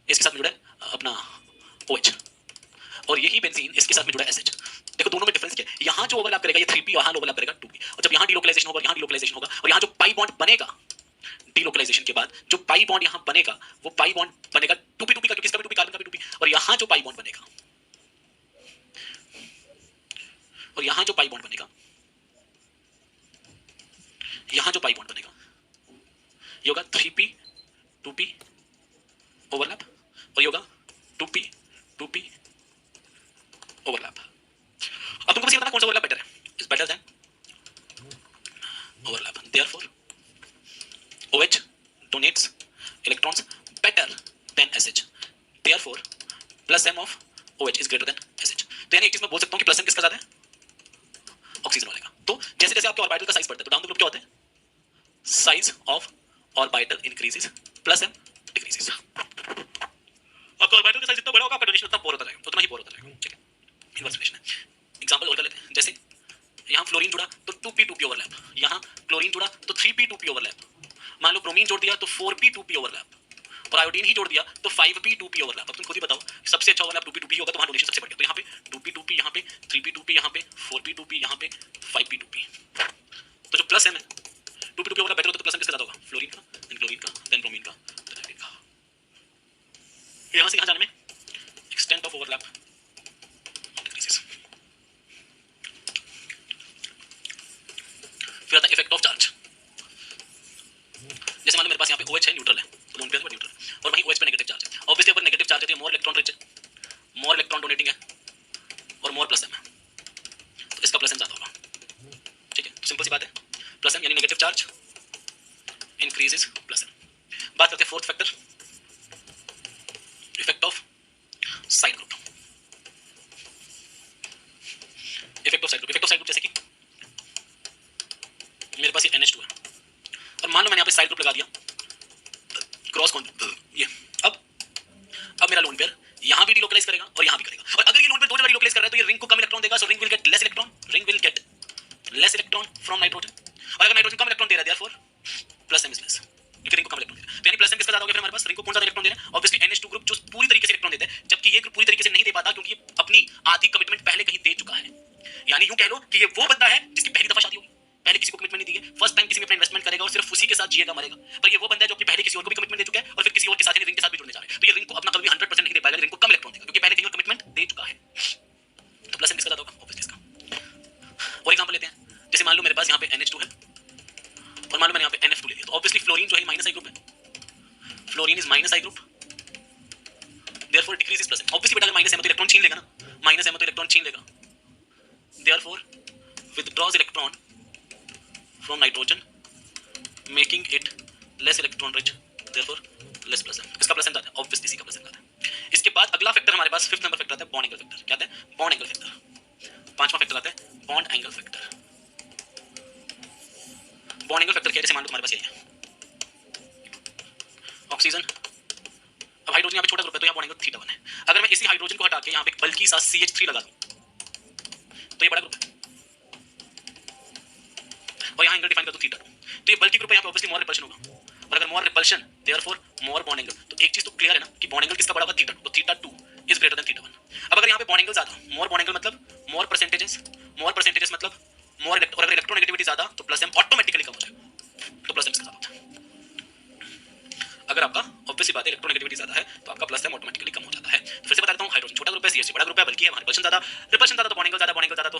इसके साथ में जुड़ा है अपना OH, और यही बेंजीन इसके साथ में जुड़ा है SH। देखो दोनों में डिफरेंस क्या है, यहां जो ओवरलैप करेगा ये 3p, वहां ओवरलैप करेगा 2p। और जब यहां डिलोकलाइजेशन होगा, यहां डिलोकलाइजेशन होगा, और यहां जो पाई बॉन्ड बनेगा डिलोकलाइजेशन के बाद जो पाई बॉन्ड यहां बनेगा वो पाई बॉन्ड बनेगा 2p 2p का, क्योंकि इसका भी 2p कार्बन का भी 2p। और यहां जो पाई बॉन्ड बनेगा, और यहां जो पाई बॉन्ड बनेगा, यहां जो पाई बॉन्ड बनेगा ये होगा 3p 2p ओवरलैप, और ये होगा 2p 2p ओवरलैप। अब तुमको बस ये बताना कौन सा ओवरलैप बेटर है, is better than overlap. Therefore OH donates electrons better than SH, therefore plus m of OH is greater than SH। तो यानी एक चीज मैं बोल सकता हूं कि प्लस m किसका ज्यादा है, ऑक्सीजन वाले का। तो जैसे जैसे आपके ऑर्बिटल का साइज बढ़ता है तो डाउन द ग्रुप क्या होता है, size of orbital increases, plus m decreases. आपका ऑर्बिटल का साइज जितना बड़ा होगा आपका डोनेशन उतना पोर होता जाएगा, उतना ही पोर होता जाएगा, ठीक है। इनवर्स रिलेशन है। एग्जांपल और कर लेते हैं, जैसे यहां फ्लोरीन जुड़ा तो 2p 2p ओवरलैप, यहां क्लोरीन जुड़ा तो 3p 2p ओवरलैप। मान लो ब्रोमीन जोड़ दिया तो 4p 2p ओवरलैप, और आयोडीन ही जोड़ दिया तो 5p 2p ओवरलैप। अब तुम खुद ही बताओ सबसे अच्छा ओवरलैप 2p 2p होगा, तो वहां डोनेशन सबसे बढ़ गया। तो यहां पे 2p 2p, यहां पे 3p 2p, यहां पे 4p 2p, यहां पे 5p 2p। तो जो प्लस एम है 2p 2p ओवरलैप बेटर होता है, तो प्लस एम किसका ज्यादा होगा, फ्लोरीन का, देन क्लोरीन का, देन ब्रोमीन का, देन आयोडीन का। यहां से यहां जाने में एक्सटेंट ऑफ ओवरलैप डिक्रीजेस। मेरे पास यहाँ पे OH है, न्यूट्रल है, तो लोन पेयर पर न्यूट्रल, और वहीं OH पे नेगेटिव चार्ज है। ऑब्वियसली अगर नेगेटिव चार्ज है तो मोर इलेक्ट्रॉन रिच है, मोर इलेक्ट्रॉन डोनेटिंग है और मोर प्लस एम है, तो इसका प्लस एम ज्यादा होगा। ठीक है, सिंपल सी बात है, प्लस एम यानी negative charge increases plus M. बात करते हैं fourth factor, effect of side group. Effect of side group, effect of side group जैसे कि मेरे पास ये NH2 है और मान लो मैंने यहाँ पे साइड ग्रुप लगा दिया क्रॉस ये, अब मेरा लोन पेयर यहाँ भी डिलोकलाइज करेगा और यहाँ भी करेगा, और अगर ये लोन पेयर दो जगह डिलोकलाइज कर रहा है तो ये रिंग को कम इलेक्ट्रॉन देगा, so ring will get less electron, ring will get less electron from nitrogen, और अगर नाइट्रोजन कम इलेक्ट्रॉन दे रहा है therefore plus M is less, क्योंकि रिंग को कम इलेक्ट्रॉन दे रहा है, तो यानी प्लस एम किसका ज्यादा हो गया फिर हमारे पास, रिंग को कौन ज्यादा इलेक्ट्रॉन दे रहा है, ऑब्वियसली NH2 ग्रुप जो पूरी तरीके से इलेक्ट्रॉन देता है, जबकि ये ग्रुप पूरी तरीके से नहीं दे पाता क्योंकि ये अपनी आधी कमिटमेंट पहले कहीं दे चुका है। यानी यूं कह लो कि ये वो बंदा है जिसकी पहली दफा शादी होगी, पहले किसी को कमिटमेंट नहीं दी है, फर्स्ट टाइम किसी में अपना इन्वेस्टमेंट करेगा और सिर्फ उसी के साथ जिएगा मरेगा, पर ये वो बंदा है जो अपनी पहले किसी और को भी कमिटमेंट दे चुका है और फिर किसी और के साथ रिंग के साथ भी जुड़ने जा रहा है, तो ये रिंग को अपना कभी 100% नहीं दे पाएगा, रिंग को कम इलेक्ट्रॉन देगा क्योंकि पहले कहीं और कमिटमेंट दे चुका है। तो प्लस एम किसका ज्यादा होगा, ऑब्वियसली इसका। और एग्जांपल लेते हैं, जैसे मान लो मेरे पास यहाँ पे NH2 है और मान लो मैंने यहाँ पे NF2 ले लिया, तो ऑब्वियसली फ्लोरीन जो है माइनस आई ग्रुप है, fluorine is minus I group, therefore decrease is plus M. Obviously बेटा अगर माइनस एम तो इलेक्ट्रॉन छीन लेगा ना, माइनस एम तो इलेक्ट्रॉन छीन लेगा, therefore withdraws electron from nitrogen making it less electron rich, therefore less plus m। इसका प्लस एम आता है, ऑब्वियसली इसी का प्लस एम आता है। इसके बाद अगला फैक्टर हमारे पास फिफ्थ नंबर फैक्टर आता है बॉन्ड एंगल फैक्टर। क्या आता है, बॉन्ड एंगल फैक्टर। पांचवा फैक्टर आता है bond angle factor. Bond angle factor क्या है, जैसे मान लो तुम्हारे पास यही है ऑक्सीजन, अब हाइड्रोजन यहाँ पे छोटा ग्रुप है तो यहाँ बॉन्ड एंगल थीटा 1 है। अगर मैं इसी हाइड्रोजन को हटा के यहाँ पे एक बल्कि सा CH3 लगा दूं तो ये बड़ा ग्रुप है और यहाँ एंगल डिफाइन कर दो थीटा 2, तो ये बल्कि ग्रुप है, यहाँ पे ऑब्वियसली मोर रिपल्शन होगा, और अगर मोर रिपल्शन देयरफॉर मोर बॉन्ड एंगल, तो एक चीज तो क्लियर है ना कि बॉन्ड एंगल किसका बड़ा होगा, थीटा 2, तो theta 2 is greater than theta 1। अब अगर यहाँ पे बॉन्ड एंगल ज्यादा, मोर बॉन्ड एंगल मतलब मोर परसेंटेजेस मतलब मोर, और अगर इलेक्ट्रोनेगेटिविटी ज्यादा तो प्लस एम ऑटोमेटिकली कम हो जाएगा, तो प्लस एम इसका ज्यादा होता है। अगर आपका ऑब्वियसली बात है इलेक्ट्रोनेगेटिविटी ज्यादा है तो आपका प्लस एम ऑटोमेटिकली कम हो जाता है। फिर से बता देता हूँ, हाइड्रोजन छोटा ग्रुप है, CH3 बड़ा ग्रुप है, बल्कि है रिपल्शन ज्यादा, रिपल्शन ज्यादा तो बॉन्ड एंगल ज्यादा, बॉन्ड एंगल ज्यादा तो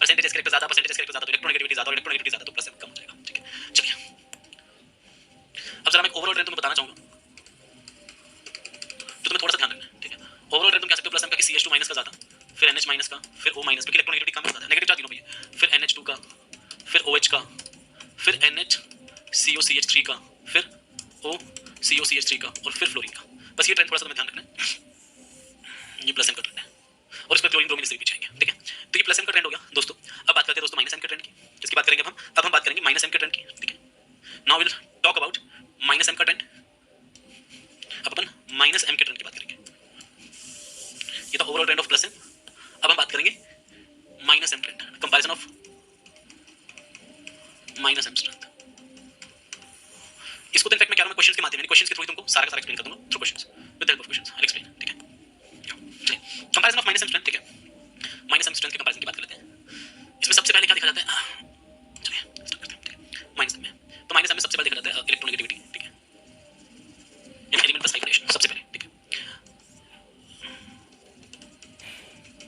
परसेंटेज कैरेक्टर ज्यादा, परसेंटेज कैरेक्टर ज्यादा तो इलेक्ट्रोनेगेटिविटी ज्यादा, और इलेक्ट्रोनेगेटिविटी ज्यादा तो प्लस एम कम हो जाएगा। ठीक है, चलिए अब जरा मैं ओवरऑल ट्रेंड तुम्हें बताना चाहूंगा तो तुम्हें थोड़ा सा ध्यान रखना है। ठीक है, ओवरऑल ट्रेंड तुम कह सकते हो प्लस एम का कि CH2 माइनस का ज्यादा, फिर NH माइनस का, फिर O माइनस, क्योंकि इलेक्ट्रोनेगेटिविटी कम होता है, नेगेटिव चार्ज तीनों पे है, फिर NH2 का, फिर OH का, फिर NHCOCH3 का, फिर OCOCH3 का, और फिर फ्लोरीन का। बस ये ट्रेंड थोड़ा सा तुम्हें ध्यान रखना है, ये प्लस एम का ट्रेंड है और इस पर क्लोरीन ब्रोमीन से भी पीछे आएंगे। ठीक है, तो ये प्लस एम का ट्रेंड हो गया दोस्तों। अब बात करते हैं दोस्तों माइनस एम के ट्रेंड की, जिसकी बात करेंगे अब हम बात करेंगे माइनस एम के ट्रेंड की। ठीक है, now will talk about minus M का ट्रेंड। अब अपन माइनस एम के ट्रेंड की बात करेंगे, ये था overall trend of plus M. अब हम बात करेंगे minus M trend, comparison of minus M strength. इसको तो इनफैक्ट मैं कह रहा हूं क्वेश्चंस के माध्यम से, क्वेश्चंस के थ्रू तुमको सारा का सारा एक्सप्लेन कर दूंगा through questions, with help of questions I explain. ठीक है, comparison of minus M strength. ठीक है, माइनस एम स्ट्रेंथ के कंपैरिजन की बात कर लेते हैं। इसमें सबसे पहले क्या देखा जाता है, चलिए स्टार्ट करते हैं। ठीक है, माइनस एम में, तो माइनस एम में सबसे पहले देखा जाता है इलेक्ट्रोनेगेटिविटी। ठीक है, यानी एलिमेंट प्लस हाइब्रिडेशन सबसे पहले। ठीक है,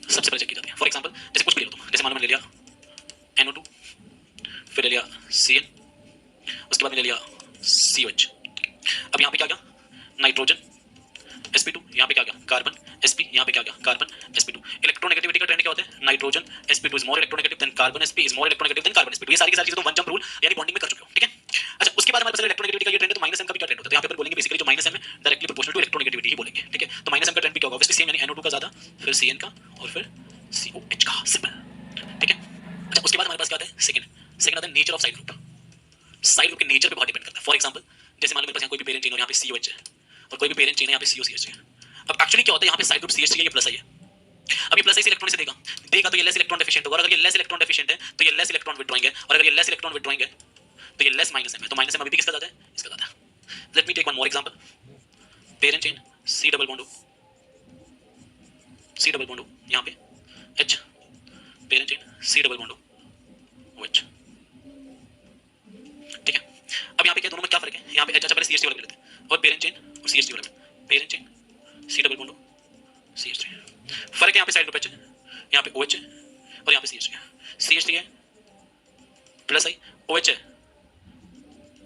सबसे पहले चेक की जाती है। फॉर एग्जांपल जैसे कुछ भी ले लो तुम, जैसे मान लो मैंने ले लिया NO2, फिर ले लिया CN, उसके बाद मैंने ले लिया COH। अब यहाँ पे क्या गया नाइट्रोजन sp2, यहाँ पे क्या गया कार्बन sp, यहाँ पे क्या गया कार्बन sp2। इलेक्ट्रोनेगेटिविटी का ट्रेंड क्या होता है, nitrogen sp2 is more electronegative then carbon sp is more electronegative then carbon sp2। ये सारी की सारी चीजें तो वन जंप रूल यानी बॉन्डिंग में कर चुके हो। ठीक है, अच्छा उसके बाद हमारे पास इलेक्ट्रोनेगेटिविटी का ये ट्रेंड है, तो माइनस एम का भी क्या ट्रेंड होता है, तो यहाँ पे बोलेंगे बेसिकली जो माइनस एम है डायरेक्टली प्रोपोर्शनल टू इलेक्ट्रोनेगेटिविटी ही बोलेंगे। ठीक है, तो माइनस एम का ट्रेंड भी क्या होगा, ऑब्वियसली सेम यानी NO2 का ज्यादा, फिर CN का, और फिर COH का सिंपल। ठीक है, अच्छा उसके बाद हमारे पास क्या आता है सेकंड आता है nature of side group. Side group के नेचर पे बहुत डिपेंड करता है। फॉर एग्जांपल जैसे मान लो मेरे पास यहाँ कोई भी पेरेंट चेन और यहाँ पे COH है, और कोई भी पेरेंट चेन है यहाँ पे COCH है। अब एक्चुअली क्या होता है, यहाँ पे साइड ग्रुप CH3 है, ये प्लस आई है। अब ये प्लस आई से इलेक्ट्रॉन से देगा तो ये लेस इलेक्ट्रॉन डेफिशिएंट होगा, और अगर ये लेस इलेक्ट्रॉन डेफिशिएंट है तो ये लेस इलेक्ट्रॉन विड्रॉइंग है, और अगर ये लेस इलेक्ट्रॉन विड्रॉइंग है तो ये लेस माइनस एम है, तो माइनस एम अभी भी किसका ज्यादा है, इसका ज्यादा है। Let me take one more example, parent chain C double bond C double bond यहाँ पे H, parent chain C double bond OH। ठीक है, अब यहाँ पे क्या दोनों में क्या फर्क है, यहाँ पे H अच्छा पहले CH3 वाला ले लेते हैं, और पेरेंट चेन और CH3 वाला, पेरेंट चेन C डबल बॉन्ड CH3। फर्क है यहाँ पे साइड ग्रुप H है, यहाँ पे OH है, और यहाँ पे CH3 है। CH3 है प्लस आई, OH है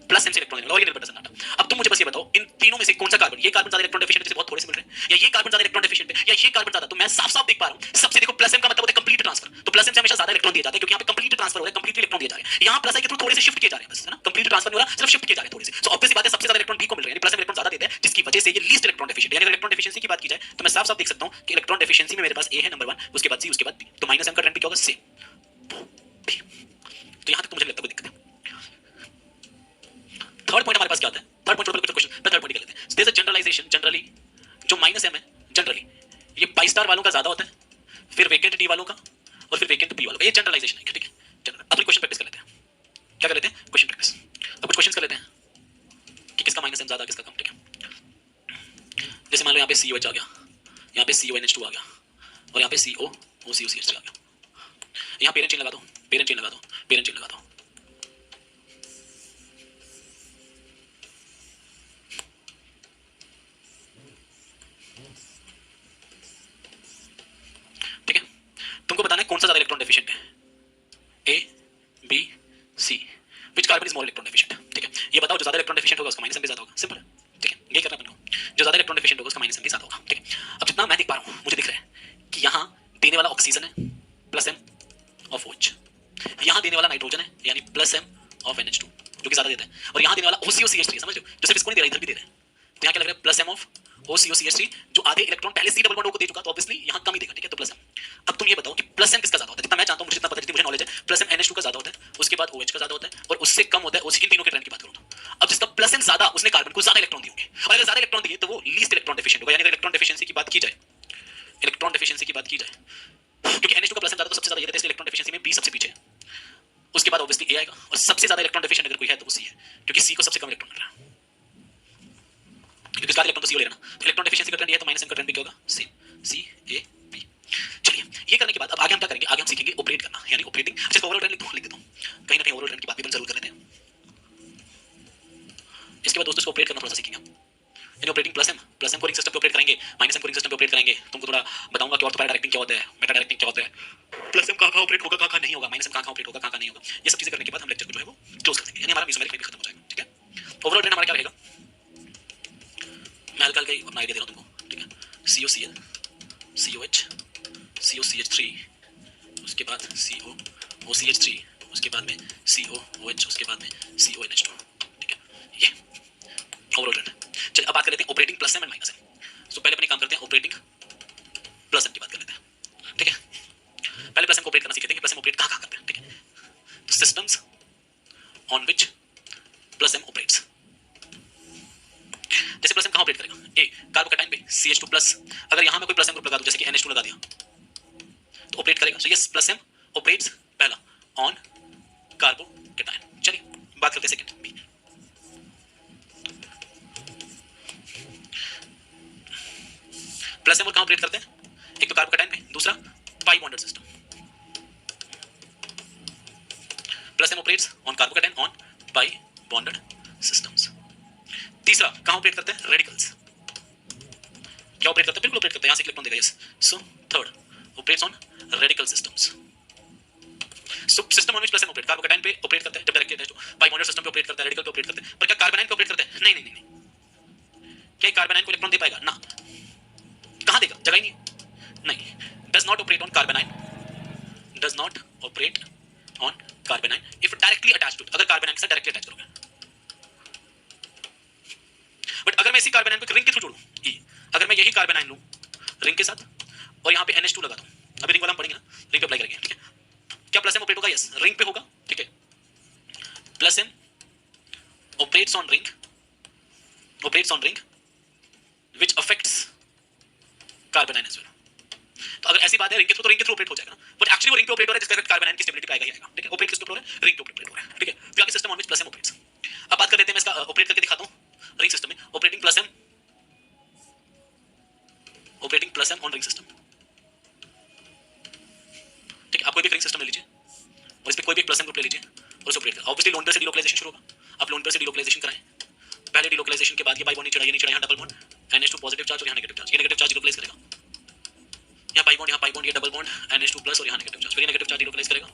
प्लस एम से इलेक्ट्रॉन लेने वाला, और ये निर्भर डजंट मैटर। अब तुम मुझे बस ये बताओ इन तीनों में से कौन सा कार्बन, ये कार्बन ज्यादा इलेक्ट्रॉन डेफिशिएंट है जिसे बहुत थोड़े से मिल रहे हैं, या ये कार्बन ज्यादा इलेक्ट्रॉन डेफिशिएंट है, या ये कार्बन ज्यादा, तो मैं साफ साफ देख पा रहा हूं सबसे। देखो प्लस एम का मतलब होता है कंप्लीट ट्रांसफर, तो प्लस एम से हमेशा ज्यादा इलेक्ट्रॉन दिए जाते हैं क्योंकि यहां पे कंप्लीट ट्रांसफर हो रहा है, कंप्लीट इलेक्ट्रॉन दिए जा रहे हैं। यहां प्लस आई के थ्रू थोड़े से शिफ्ट किए जा रहे हैं बस, है ना, कंप्लीट ट्रांसफर नहीं हो रहा, सिर्फ शिफ्ट किए जा रहे हैं थोड़े से। सो ऑब्वियस बात है सबसे ज्यादा इलेक्ट्रॉन बी को मिल रहे हैं, प्लस एम इलेक्ट्रॉन ज्यादा देते हैं जिसकी वजह से ये लीस्ट इलेक्ट्रॉन डेफिशिएंट है। यानी इलेक्ट्रॉन डेफिशिएंसी की बात की जाए तो मैं साफ साफ देख सकता हूं कि इलेक्ट्रॉन डेफिशिएंसी में मेरे पास ए है नंबर 1, उसके बाद सी, उसके बाद बी, तो माइनस एम का ट्रेंड क्या होगा, सेम। तो यहां तक तो मुझे लगता है कोई दिक्कत है। थर्ड पॉइंट हमारे पास क्या आता है, थर्ड पॉइंट कुछ क्वेश्चन मैं थर्ड पॉइंट कर लेते हैं। There is a generalization, generally जो माइनस एम है जनरली ये पाई स्टार वालों का ज्यादा होता है, फिर वेकेंट डी वालों का, और फिर वेकेंट बी वालों का, ये जनरलाइजेशन है, ठीक है। जनरल अब क्वेश्चन प्रैक्टिस कर लेते हैं। क्या कर लेते हैं, क्वेश्चन प्रैक्टिस। अब कुछ क्वेश्चंस कर लेते हैं कि किसका माइनस एम ज्यादा किसका कम, ठीक है। जैसे मान लो यहाँ पे COH आ गया, यहाँ पे CONH2 आ गया, और यहाँ पे COCH3 आ गया। यहाँ पेरेंट चेन लगा दो, पेरेंट चेन लगा दो, पेरेंट चेन लगा दो। ठीक है, तुमको बताना है कौन सा ज्यादा इलेक्ट्रॉन डेफिशिएंट है, A, B, C, which carbon is more electron deficient, ठीक है। ये बताओ जो ज्यादा इलेक्ट्रॉन डेफिशिएंट होगा उसका माइनस एम भी ज्यादा होगा, सिंपल है, ठीक है। ये करना है अपन को, जो ज्यादा इलेक्ट्रॉन डेफिशिएंट होगा उसका माइनस एम भी ज्यादा होगा, ठीक है। अब जितना मैं देख पा रहा हूँ मुझे दिख रहा है कि यहाँ देने वाला ऑक्सीजन है प्लस एम ऑफ OH, यहाँ देने वाला नाइट्रोजन है यानी प्लस एम ऑफ NH2 जो कि ज्यादा देता है, और यहाँ देने वाला OCOCH3, समझ लो, जो सिर्फ इसको नहीं दे रहा इधर भी दे रहा है। तो यहाँ क्या लग रहा है, प्लस एम ऑफ OCOCH3 जो आधे इलेक्ट्रॉन पहले C डबल बॉन्ड को दे चुका, तो ऑब्वियसली यहाँ कम ही देगा, ठीक है। तो प्लस एम। अब तुम ये बताओ कि प्लस एम किसका ज्यादा होता है, जितना मैं जानता हूँ, मुझे जितना पता है, जितनी मुझे नॉलेज है, प्लस एम NH2 का ज्यादा होता है, उसके बाद OH का ज्यादा होता है, और उससे कम होता है OCH। इन तीनों के ट्रेंड की बात करूँ तो अब जिसका प्लस एम ज्यादा उसने कार्बन को ज्यादा इलेक्ट्रॉन दिए होंगे, और अगर ज्यादा इलेक्ट्रॉन दिए तो वो लीस्ट इलेक्ट्रॉन डेफिशिएंट होगा। यानी अगर इलेक्ट्रॉन डेफिशिएंसी की बात की जाए, इलेक्ट्रॉन डेफिशिएंसी की बात की जाए, क्योंकि NH2 का प्लस एम ज्यादा तो सबसे ज्यादा ये रहता है, इसलिए इलेक्ट्रॉन डेफिशिएंसी में B सबसे पीछे है, उसके बाद ऑब्वियसली A आएगा, और सबसे ज्यादा इलेक्ट्रॉन डेफिशिएंट अगर कोई है तो वो C है, क्योंकि C को सबसे कम इलेक्ट्रॉन मिल रहा है, क्योंकि इसका इलेक्ट्रॉन तो C हो लेना। तो इलेक्ट्रॉन डेफिशिएंसी का ट्रेंड ये है, तो माइनस एम का ट्रेंड भी क्या होगा, सेम, CAB। चलिए ये करने के बाद अब आगे हम क्या करेंगे, आगे हम सीखेंगे ऑपरेट करना, यानी ऑपरेटिंग। अच्छा ओवरऑल ट्रेंड लिख देता हूं, कहीं ना कहीं ओवरऑल ट्रेंड की बात भी हम जरूर कर लेते हैं। इसके बाद दोस्तों इसको ऑपरेट करना थोड़ा सा सीखेंगे, यानी ऑपरेटिंग प्लस एम को रिंग सिस्टम पे ऑपरेट करेंगे, माइनस एम को रिंग सिस्टम पे ऑपरेट करेंगे। तुमको थोड़ा बताऊंगा कि ऑर्थो डायरेक्टिंग क्या होता है, मेटा डायरेक्टिंग क्या होता है, प्लस एम कहां ऑपरेट होगा कहां नहीं होगा, माइनस एम कहां ऑपरेट होगा कहां नहीं होगा। ये सब चीजें करने के बाद हम लेक्चर को जो है वो क्लोज कर देंगे, यानी हमारा म्यूजिक भी खत्म हो जाएगा, ठीक है। ओवरऑल ट्रेंड हमारा क्या रहेगा, मैं हल्का हल्का अपना आइडिया दे रहा हूं तुमको, ठीक है। COCl, COH, COCH3, उसके बाद COOCH3, उसके बाद में COOH, उसके बाद में CONH2, ठीक है। ये ओवरऑल ट्रेंड। चलिए अब बात कर लेते हैं operating plus M and minus M. तो पहले अपने काम करते हैं ऑपरेटिंग प्लस एम की बात कर लेते हैं, ठीक है। पहले प्लस एम को ऑपरेट करना सीखते हैं कि प्लस एम ऑपरेट कहां करते हैं, ठीक है। तो systems on which plus M operates, जैसे प्लस एम कहां ऑपरेट करेगा, ए कार्बोकैटायन पे CH2 प्लस, अगर यहां मैं कोई प्लस एम ग्रुप लगा दूं जैसे कि NH2 लगा दिया तो ऑपरेट करेगा। So yes plus M operates पहला ऑन कार्बोकैटायन। चलिए बात करते हैं सेकंड बी। प्लस एम और कहां ऑपरेट करते हैं, एक तो कार्बोकैटायन पे, दूसरा pi bonded system. Plus M operates on carbocation on pi bonded systems. तीसरा कहां ऑपरेट करते हैं, रेडिकल्स। क्या ऑपरेट करते हैं, बिल्कुल ऑपरेट करते हैं, यहां से इलेक्ट्रॉन देगा, yes. So third operates on radical systems. So system on which plus M operate, carbocation पे ऑपरेट करता है जब डायरेक्टली अटैच्ड हो, पाई बॉन्डेड सिस्टम पे ऑपरेट करता है, रेडिकल पे ऑपरेट करता है, पर क्या कार्बोनाइन पे ऑपरेट करता है, नहीं नहीं नहीं। क्या कार्बोनाइन को इलेक्ट्रॉन दे पाएगा ना, कहां देगा, जगह ही नहीं। Does not operate on carbanion, does not operate on carbanion if directly attached to, अगर कार्बोनाइन के साथ डायरेक्टली अटैच करोगे। बट अगर मैं इसी कार्बोनाइन को रिंग के थ्रू जोड़ूं, ई, अगर मैं यही कार्बोनाइन लूं रिंग के साथ और यहां पे NH2 लगा दूं, अभी रिंग वाला हम पढ़ेंगे ना, रिंग पे अप्लाई करेंगे, ठीक है। क्या प्लस एम ऑपरेट होगा, यस रिंग पे होगा, ठीक है। Plus M operates on ring, operates on ring which affects carbanion as well. तो अगर ऐसी बात है रिंग के थ्रू, तो रिंग के थ्रू ऑपरेट हो जाएगा ना, बट एक्चुअली वो रिंग पे ऑपरेट हो रहा है जिसका इफेक्ट कार्बोनाइन की स्टेबिलिटी पे आएगा ही आएगा, ठीक है। ऑपरेट किस पे हो रहा है, रिंग पे ऑपरेट हो रहा है, ठीक है। फिर आगे system on which plus M operates. अब बात कर लेते हैं, मैं इसका ऑपरेट करके दिखाता हूं रिंग सिस्टम में, operating plus M, operating plus M on ring system, ठीक है। आप कोई भी रिंग सिस्टम ले लीजिए और इस पे कोई भी प्लस एम ग्रुप ले लीजिए और उसे ऑपरेट करें। ऑब्वियसली लोन पेयर से डिलोकलाइजेशन शुरू होगा, आप लोन पेयर से डिलोकलाइजेशन कराएं, पहले डिलोकलाइजेशन के बाद ये बाई बॉन्ड नीचे चढ़ाइए, नीचे यहाँ double bond, NH2 positive charge और यहाँ नेगेटिव चार्ज, ये नेगेटिव चार्ज डिलोकलाइज करेगा, यहाँ पाई बॉन्ड, ये डबल बॉन्ड NH2 प्लस और यहाँ नेगेटिव चार्ज, फिर ये नेगेटिव चार्ज डिलोकलाइज करेगा,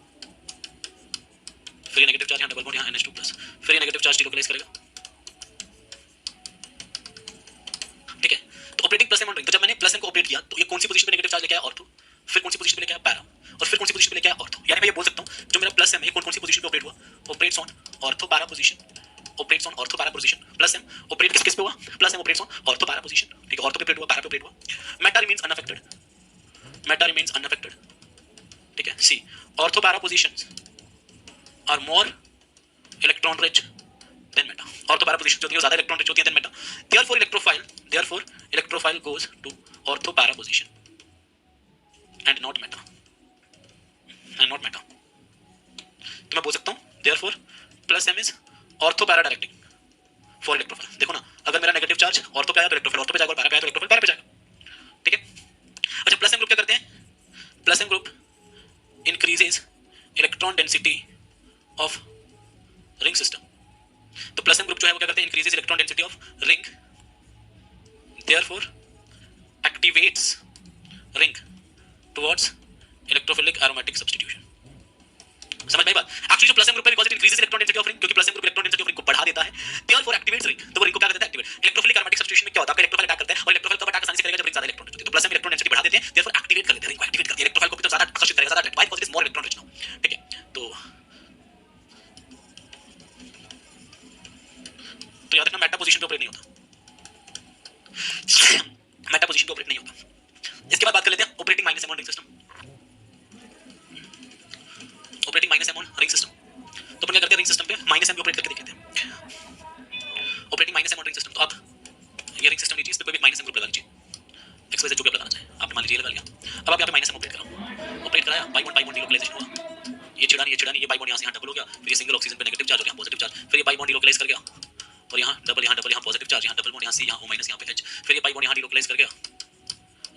फिर ये नेगेटिव चार्ज यहाँ डबल बॉन्ड यहाँ NH2+, फिर ये नेगेटिव चार्ज डिलोकलाइज करेगा, ठीक है। तो operating plus M on ring, तो जब मैंने प्लस एम को ऑपरेट किया तो ये कौन सी पोजीशन पे नेगेटिव चार्ज लेके आया ऑर्थो, फिर कौन सी पोजीशन पे लेके आया पैरा, और फिर कौन सी पोजीशन पे लेके आया ऑर्थो। यानी मैं ये बोल सकता हूँ जो मेरा प्लस एम है कौन कौन सी पोजीशन पे ऑपरेट हुआ, operates on ortho para position, operates on ortho para position, plus M operate किस पे हुआ, plus M operates on ortho para position, ठीक है। ऑर्थो पे ऑपरेट हुआ, पैरा पे ऑपरेट हुआ, meta remains unaffected, meta remains unaffected, ठीक है। C ortho para positions are more electron rich than meta, ortho para position जो होती है ज्यादा इलेक्ट्रॉन रिच होती है than meta, therefore electrophile goes to ortho para position and not meta, and not meta. तो मैं बोल सकता हूं therefore plus M is ortho para directing for electrophile. देखो ना, अगर मेरा नेगेटिव चार्ज ऑर्थो पे आया तो इलेक्ट्रोफाइल ऑर्थो पे जाएगा, और पैरा पे आया तो इलेक्ट्रोफाइल पैरा पे जाएगा, ठीक है। अच्छा, प्लस एम ग्रुप क्या करते हैं, plus M group increases electron density of ring system. तो प्लस एम ग्रुप जो है वो क्या करते हैं, increases electron density of ring, therefore activates ring towards electrophilic aromatic substitution. समझ में आई बात। एक्चुअली जो प्लस एम ग्रुप है because it increases electron density of ring, क्योंकि plus M group electron density of ring को बढ़ा देता है, देयरफॉर एक्टिवेट्स रिंग, तो वो रिंग को क्या कर देता है, एक्टिवेट। इलेक्ट्रोफिलिक एरोमेटिक सब्स्टिट्यूशन में क्या होता है, आपका इलेक्ट्रोफाइल अटैक करता है, और इलेक्ट्रोफाइल कब अटैक आसानी से करेगा, जब रिंग ज्यादा इलेक्ट्रॉन रिच होती है। तो प्लस एम इलेक्ट्रॉन डेंसिटी बढ़ा देते हैं, देयरफॉर एक्टिवेट कर देते हैं, रिंग को एक्टिवेट करते हैं, इलेक्ट्रोफाइल को भी तो ज्यादा आकर्षित करेगा, ज्यादा attract, because it is more electron rich now, ठीक है। तो याद रखना मेटा पोजीशन पे ऑपरेट नहीं होता, मेटा पोजीशन पे ऑपरेट नहीं होता। इसके बाद बात कर लेते हैं operating minus M on ring system, operating minus M on ring system. तो अपन क्या करते हैं, रिंग सिस्टम पे माइनस एम पे ऑपरेट करके देखते हैं, operating minus M on ring system. तो आप ये रिंग सिस्टम लीजिए, इस पे कोई भी माइनस एम ग्रुप लगा लीजिए, एक्स वाई जेड जो भी आप लगाना चाहें, आपने मान लीजिए लगा लिया। अब आप यहाँ पे माइनस एम ऑपरेट कराओ, ऑपरेट कराया, बाई बॉन्ड डिलोकलाइजेशन हुआ, ये छिड़ा नहीं, ये बाई बॉन्ड यहाँ से यहाँ डबल हो गया, फिर ये सिंगल ऑक्सीजन पे नेगेटिव चार्ज हो गया, पॉजिटिव चार्ज, फिर ये बाई बॉन्ड डिलोकलाइज कर गया, और यहाँ डबल यहाँ पॉजिटिव चार्ज, यहाँ डबल बॉन्ड यहाँ सी, यहाँ O माइनस, यहाँ पे H, फिर ये बाई बॉन्ड यहाँ डिलोकलाइज कर गया,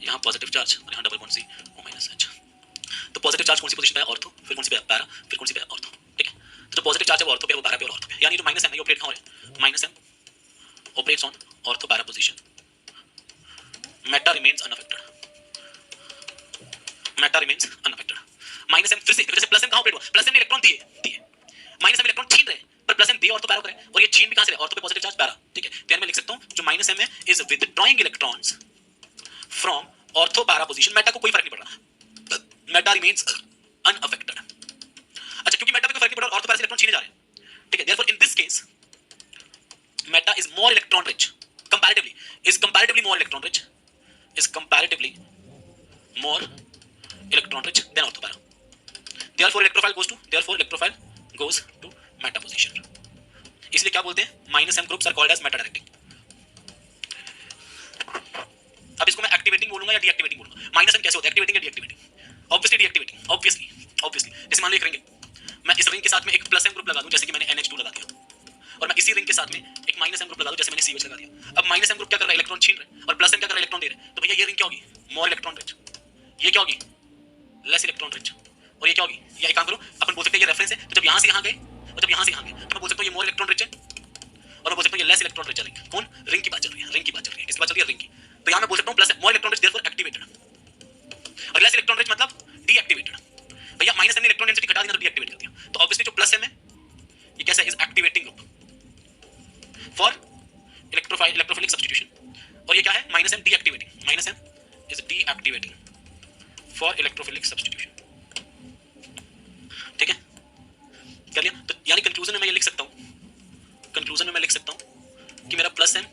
यहाँ पॉजिटिव चार्ज और यहाँ double bond C O minus H। तो पॉजिटिव चार्ज कौन सी पोजीशन पे है, ऑर्थो, फिर कौन सी पे है, पैरा, फिर कौन सी पे है, ऑर्थो, ठीक है। तो जो पॉजिटिव चार्ज है वो ऑर्थो पे, वो पैरा पे और ऑर्थो पे, यानी जो माइनस एम है ये ऑपरेट कहाँ हो रहा है, minus M operates on ortho para position, meta remains unaffected, meta remains unaffected. Minus M फिर से प्लस एम कहाँ ऑपरेट हुआ, प्लस एम ने इलेक्ट्रॉन दिए, माइनस एम इलेक्ट्रॉन छीन रहे हैं, पर प्लस एम दे ऑर्थो पैरा करे, और ये छीन भी कहाँ से, ऑर्थो पे पॉजिटिव चार्ज पैरा, ठीक है। तो मैं लिख सकता हूँ जो माइनस एम है is withdrawing electrons from ortho para position, Meta को कोई फर्क नहीं पड़ रहा, मेटा रिमेन्स अनअफेक्टेड। अच्छा, क्योंकि मेटा पे कोई फर्क नहीं पड़ रहा, ऑर्थो पैरा से इलेक्ट्रॉन छीने जा रहे हैं, ठीक है। Therefore in this case Meta is more electron rich, comparatively more electron rich, is comparatively more electron rich than ortho para. Therefore electrophile goes to meta position. इसलिए क्या बोलते हैं, minus M groups are called as meta directing. अब इसको मैं activating बोलूंगा या deactivating बोलूंगा, माइनस एम कैसे होता है, एक्टिवेटिंग या डीएक्टिवेटिंग, ऑब्वियसली डीएक्टिवेटिंग, ऑब्वियसली। जैसे मान लो एक रिंग है, मैं इस रिंग के साथ में एक प्लस एम ग्रुप लगा दूं, जैसे कि मैंने NH2 लगा दिया, और मैं इसी रिंग के साथ में एक माइनस एम ग्रुप लगा दूं, जैसे मैंने CH लगा दिया। अब माइनस एम ग्रुप क्या कर रहा है, इलेक्ट्रॉन छीन रहा है, और प्लस एम क्या कर रहा है, इलेक्ट्रॉन दे रहा है। तो भैया ये रिंग क्या होगी, मोर इलेक्ट्रॉन रिच, ये क्या होगी, लेस इलेक्ट्रॉन रिच, और ये क्या होगी, या एक काम करो, अपन बोल सकते हैं ये रेफरेंस है, तो जब यहाँ से यहाँ गए और जब यहाँ से यहाँ गए, तो मैं बोल सकता हूँ ये मोर इलेक्ट्रॉन रिच है, और मैं बोल सकता हूँ ये लेस इलेक्ट्रॉन रिच है। रिंग कौन, रिंग की बात चल रही है, किसकी बात चल रही है, रिंग की। तो यहाँ मैं बोल सकता हूँ प्लस मोर इलेक्ट्रॉन रिच देयरफॉर एक्टिवेटेड, और लेस इलेक्ट्रॉन रिच मतलब डीएक्टिवेटेड। भैया माइनस एम ने इलेक्ट्रॉन डेंसिटी घटा दी तो डीएक्टिवेट कर दिया, तो ऑब्वियसली जो प्लस एम है ये कैसा है, is activating group for electrophilic substitution, और ये क्या है, minus M deactivating, minus M is deactivating for electrophilic substitution, ठीक है। क्या लिया, तो यानी कंक्लूजन में मैं ये लिख सकता हूँ, कि मेरा plus M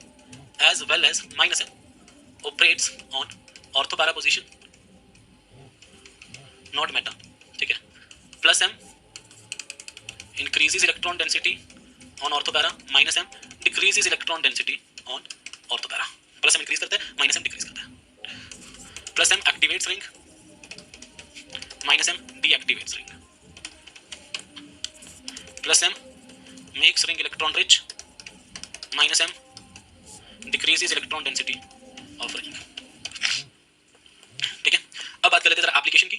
as well as minus M operates on ortho para position not meta, ठीक है। Plus M increases electron density on ortho para, minus M decreases electron density on ortho para. Plus M increase करता है, minus M decrease करता है। Plus M activates ring, minus M deactivates ring. Plus M makes ring electron rich, minus M decreases electron density of ring, ठीक है। अब बात कर लेते हैं जरा एप्लीकेशन की।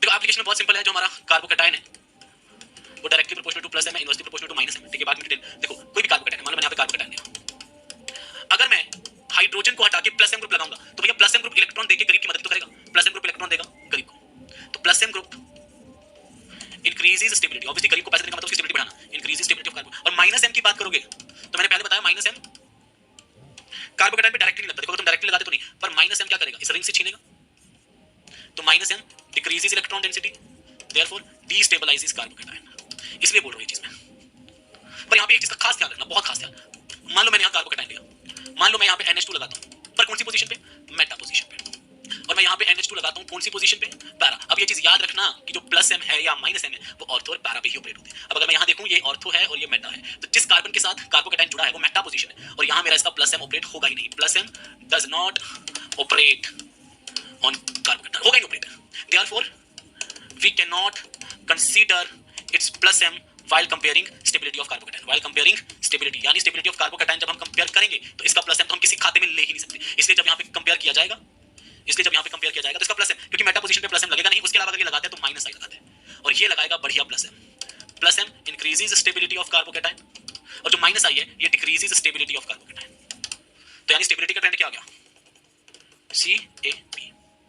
देखो एप्लीकेशन बहुत सिंपल है, जो हमारा कार्बोकैटायन है वो directly proportional to plus M है, inversely proportional to minus M, ठीक है। बात में डिटेल देखो, कोई भी कार्बोकैटायन, मान लो मैंने यहाँ पे कार्बोकैटायन लिया, अगर मैं हाइड्रोजन को हटा के प्लस एम ग्रुप लगाऊं नहीं लगता, देखो तुम डायरेक्टली लगाते तो नहीं, पर माइनस एम क्या करेगा, इस रिंग से छीनेगा, तो minus M decreases electron density, therefore destabilises carbocation. इसलिए बोल रहा हूं ये चीज मैं। पर यहाँ पे एक चीज का खास ध्यान रखना, बहुत खास ध्यान। मान लो मैंने यहाँ कार्बोकैटायन लिया, मान लो मैं यहाँ पे NH2 लगाता हूँ, पर कौन सी पोजीशन पे, मेटा पोजीशन पे, और मैं यहाँ पे NH2 लगाता हूँ कौन सी पोजीशन पे, पैरा। अब ये चीज याद रखना कि जो प्लस एम है या माइनस एम है वो ऑर्थो और पैरा पे ही ऑपरेट होते हैं। अब अगर मैं यहाँ देखूँ ये ऑर्थो है और ये मेटा है, तो जिस कार्बन के साथ कार्बोकैटायन जुड़ा है वो मेटा पोजीशन है, और यहाँ मेरा इसका प्लस एम ऑपरेट होगा ही नहीं। Plus M does not operate on carbocation, होगा ही नहीं operate. Therefore we can not consider its plus M while comparing stability of carbocation, while comparing stability यानी stability of carbocation जब हम कंपेयर करेंगे तो इसका प्लस एम तो हम किसी खाते में ले ही नहीं सकते, इसलिए जब यहाँ पे कंपेयर किया जाएगा, तो इसका प्लस एम, क्योंकि मेटा पोजीशन पे प्लस एम लगेगा नहीं, उसके अलावा अगर ये लगाते हैं तो माइनस आई लगाते हैं, और ये लगाएगा बढ़िया plus M. Plus M increases stability of carbocation, और जो माइनस आई है ये डिक्रीजेस स्टेबिलिटी ऑफ कार्बोकैटायन। तो यानी स्टेबिलिटी का ट्रेंड क्या आ गया, CAP।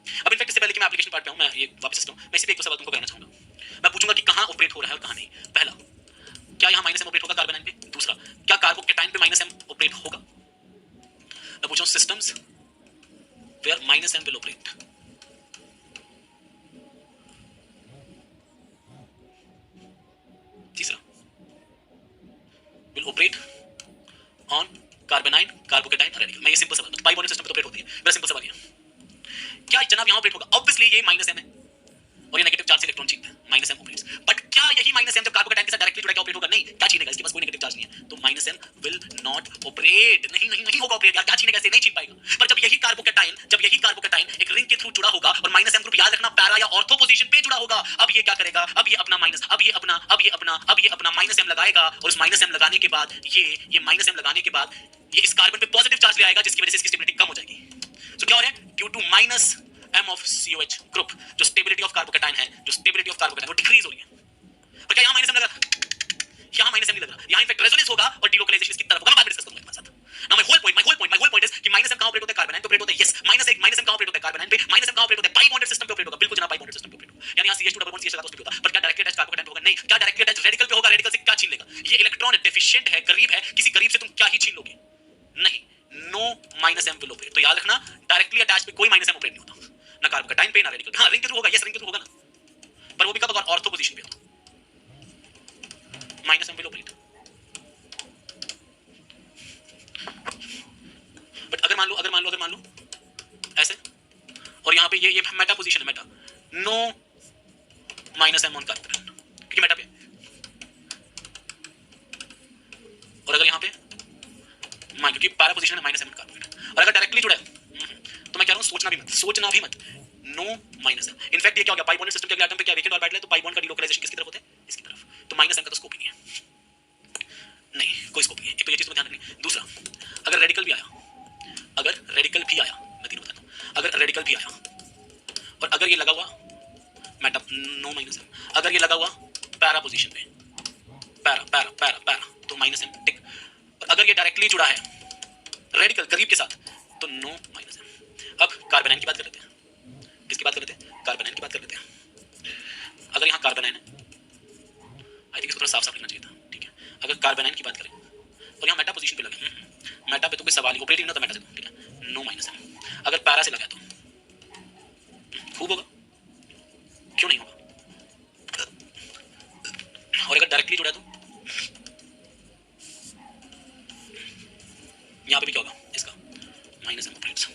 अब इनफैक्ट इससे पहले कि मैं एप्लीकेशन पार्ट पे हूं, मैं ये वापस हूं, मैं इसी पे एक दो सवाल तुमको करना चाहूंगा। मैं पूछूंगा कि कहां ऑपरेट हो रहा है और कहां नहीं। पहला, क्या यहां माइनस एम ऑपरेट होगा कार्बोनाइन पे? दूसरा, क्या कार्बोकैटायन पे माइनस एम ऑपरेट होगा? मैं पूछूं systems where minus M will operate. तीसरा, will operate on carbanion, carbocation, radical. मैं ये सिंपल सवाल, पाई बॉन्डेड सिस्टम पे ऑपरेट होती है, मेरा सिंपल सवाल ये। क्या जनाब यहां ऑपरेट होगा? ऑब्वियसली ये माइनस एम है और ये नेगेटिव चार्ज से इलेक्ट्रॉन छीनता है, माइनस एम ऑपरेट्स। बट क्या यही माइनस एम जब कार्बोकैटायन के साथ डायरेक्टली जुड़ा के ऑपरेट होगा? नहीं, क्या छीनेगा, इसके पास कोई नेगेटिव चार्ज नहीं है, तो minus M will not operate. नहीं होगा ऑपरेट यार, क्या छीनेगा, ऐसे नहीं छीन पाएगा। पर जब यही कार्बोकैटायन एक रिंग के थ्रू जुड़ा होगा और माइनस एम ग्रुप याद रखना पैरा या ऑर्थो पोजीशन पे जुड़ा होगा, अब ये क्या करेगा, अब ये अपना माइनस, अब ये अपना माइनस एम लगाएगा, और उस माइनस एम लगाने के बाद ये माइनस एम लगाने के बाद ये इस कार्बन पे पॉजिटिव चार्ज ले आएगा, जिसकी वजह से इसकी स्टेबिलिटी कम हो जाएगी। तो क्या हो रहा है, due to minus M of COH group, जो स्टेबिलिटी ऑफ कार्बोकैटायन है, वो डिक्रीज हो रही है। पर क्या यहां माइनस एम लग रहा, यहां माइनस एम नहीं लग रहा, यहां इनफैक्ट रेजोनेंस होगा और डिलोकलाइजेशन इसकी तरफ होगा। मैं बाद में डिस्कस करूंगा तुम्हारे साथ। Now my whole point is कि माइनस एम कहां ऑपरेट होता है, कार्बोनाइन पे ऑपरेट होता है। यस, माइनस एम कहां ऑपरेट होता है, कार्बोनाइन पे। माइनस एम कहां ऑपरेट होता है, पाई बॉन्डेड सिस्टम पे ऑपरेट होगा। बिल्कुल जनाब, पाई बॉन्डेड सिस्टम पे ऑपरेट होगा, यानी यहां CH2 डबल बॉन्ड CH लगा तो उस पे होता। पर क्या डायरेक्टली अटैच कार्बोकैटायन पे होगा? नहीं। क्या डायरेक्टली अटैच रेडिकल पे होगा? रेडिकल से क्या छीन लेगा? ये इलेक्ट्रॉन डेफिशिएंट है, गरीब है, किसी गरीब से तुम क्या ही छीन लोगे? नहीं, no minus M will operate. तो याद रखना, डायरेक्टली अटैच पे कोई माइनस एम ऑपरेट नहीं होता, ना कार्बोकैटायन पे ना रेडिकल पे। हां, रिंग के थ्रू होगा, यस रिंग के थ्रू होगा ना, पर वो भी कब, अगर ऑर्थो पोजीशन पे हो, minus M will operate. But अगर मान लो ऐसे, और यहां पे ये मेटा पोजीशन है, meta, no minus M on carbocation, क्योंकि मेटा पे। और अगर यहां पे क्योंकि पैरा पोजीशन है, माइनस एम ऑन कार्बोकैटायन, और अगर डायरेक्टली जुड़ा है, तो मैं कह रहा हूं सोचना भी मत, नो माइनस एम। इनफैक्ट ये क्या हो गया, पाई बॉन्डेड सिस्टम के अगले एटम पे क्या वेकेंट ऑर्बिटल है, तो पाई बॉन्ड का डिलोकलाइजेशन किसकी तरफ होता है, इसकी तरफ। तो माइनस एम का तो स्कोप ही नहीं है, नहीं कोई स्कोप नहीं है। एक तो ये चीज में ध्यान रखनी। दूसरा, अगर रेडिकल भी आया, मैं तीनों बताता हूं, अगर रेडिकल भी आया और अगर ये लगा हुआ मेटा, नो माइनस एम, अगर ये लगा हुआ पैरा पोजीशन पे, पैरा, तो माइनस एम टिक। और अगर ये डायरेक्टली जुड़ा है रेडिकल करीब के साथ, तो नो माइनस एम। अब कार्बोनाइन की बात कर लेते हैं, किसकी बात कर लेते हैं, कार्बोनाइन की बात कर लेते हैं। अगर यहाँ कार्बोनाइन है, आई थिंक इसको थोड़ा साफ लिखना चाहिए था, ठीक है। अगर कार्बोनाइन की बात करें और यहाँ मेटा पोजीशन पे लगे, मेटा पे तो कोई सवाल ही, ऑपरेटिंग ना तो मेटा से, ठीक है, नो माइनस एम। अगर पैरा से लगा तो खूब होगा, क्यों नहीं होगा। और अगर डायरेक्टली जुड़ा तो यहाँ पे भी क्या होगा, इसका माइनस एम ऑपरेट्स।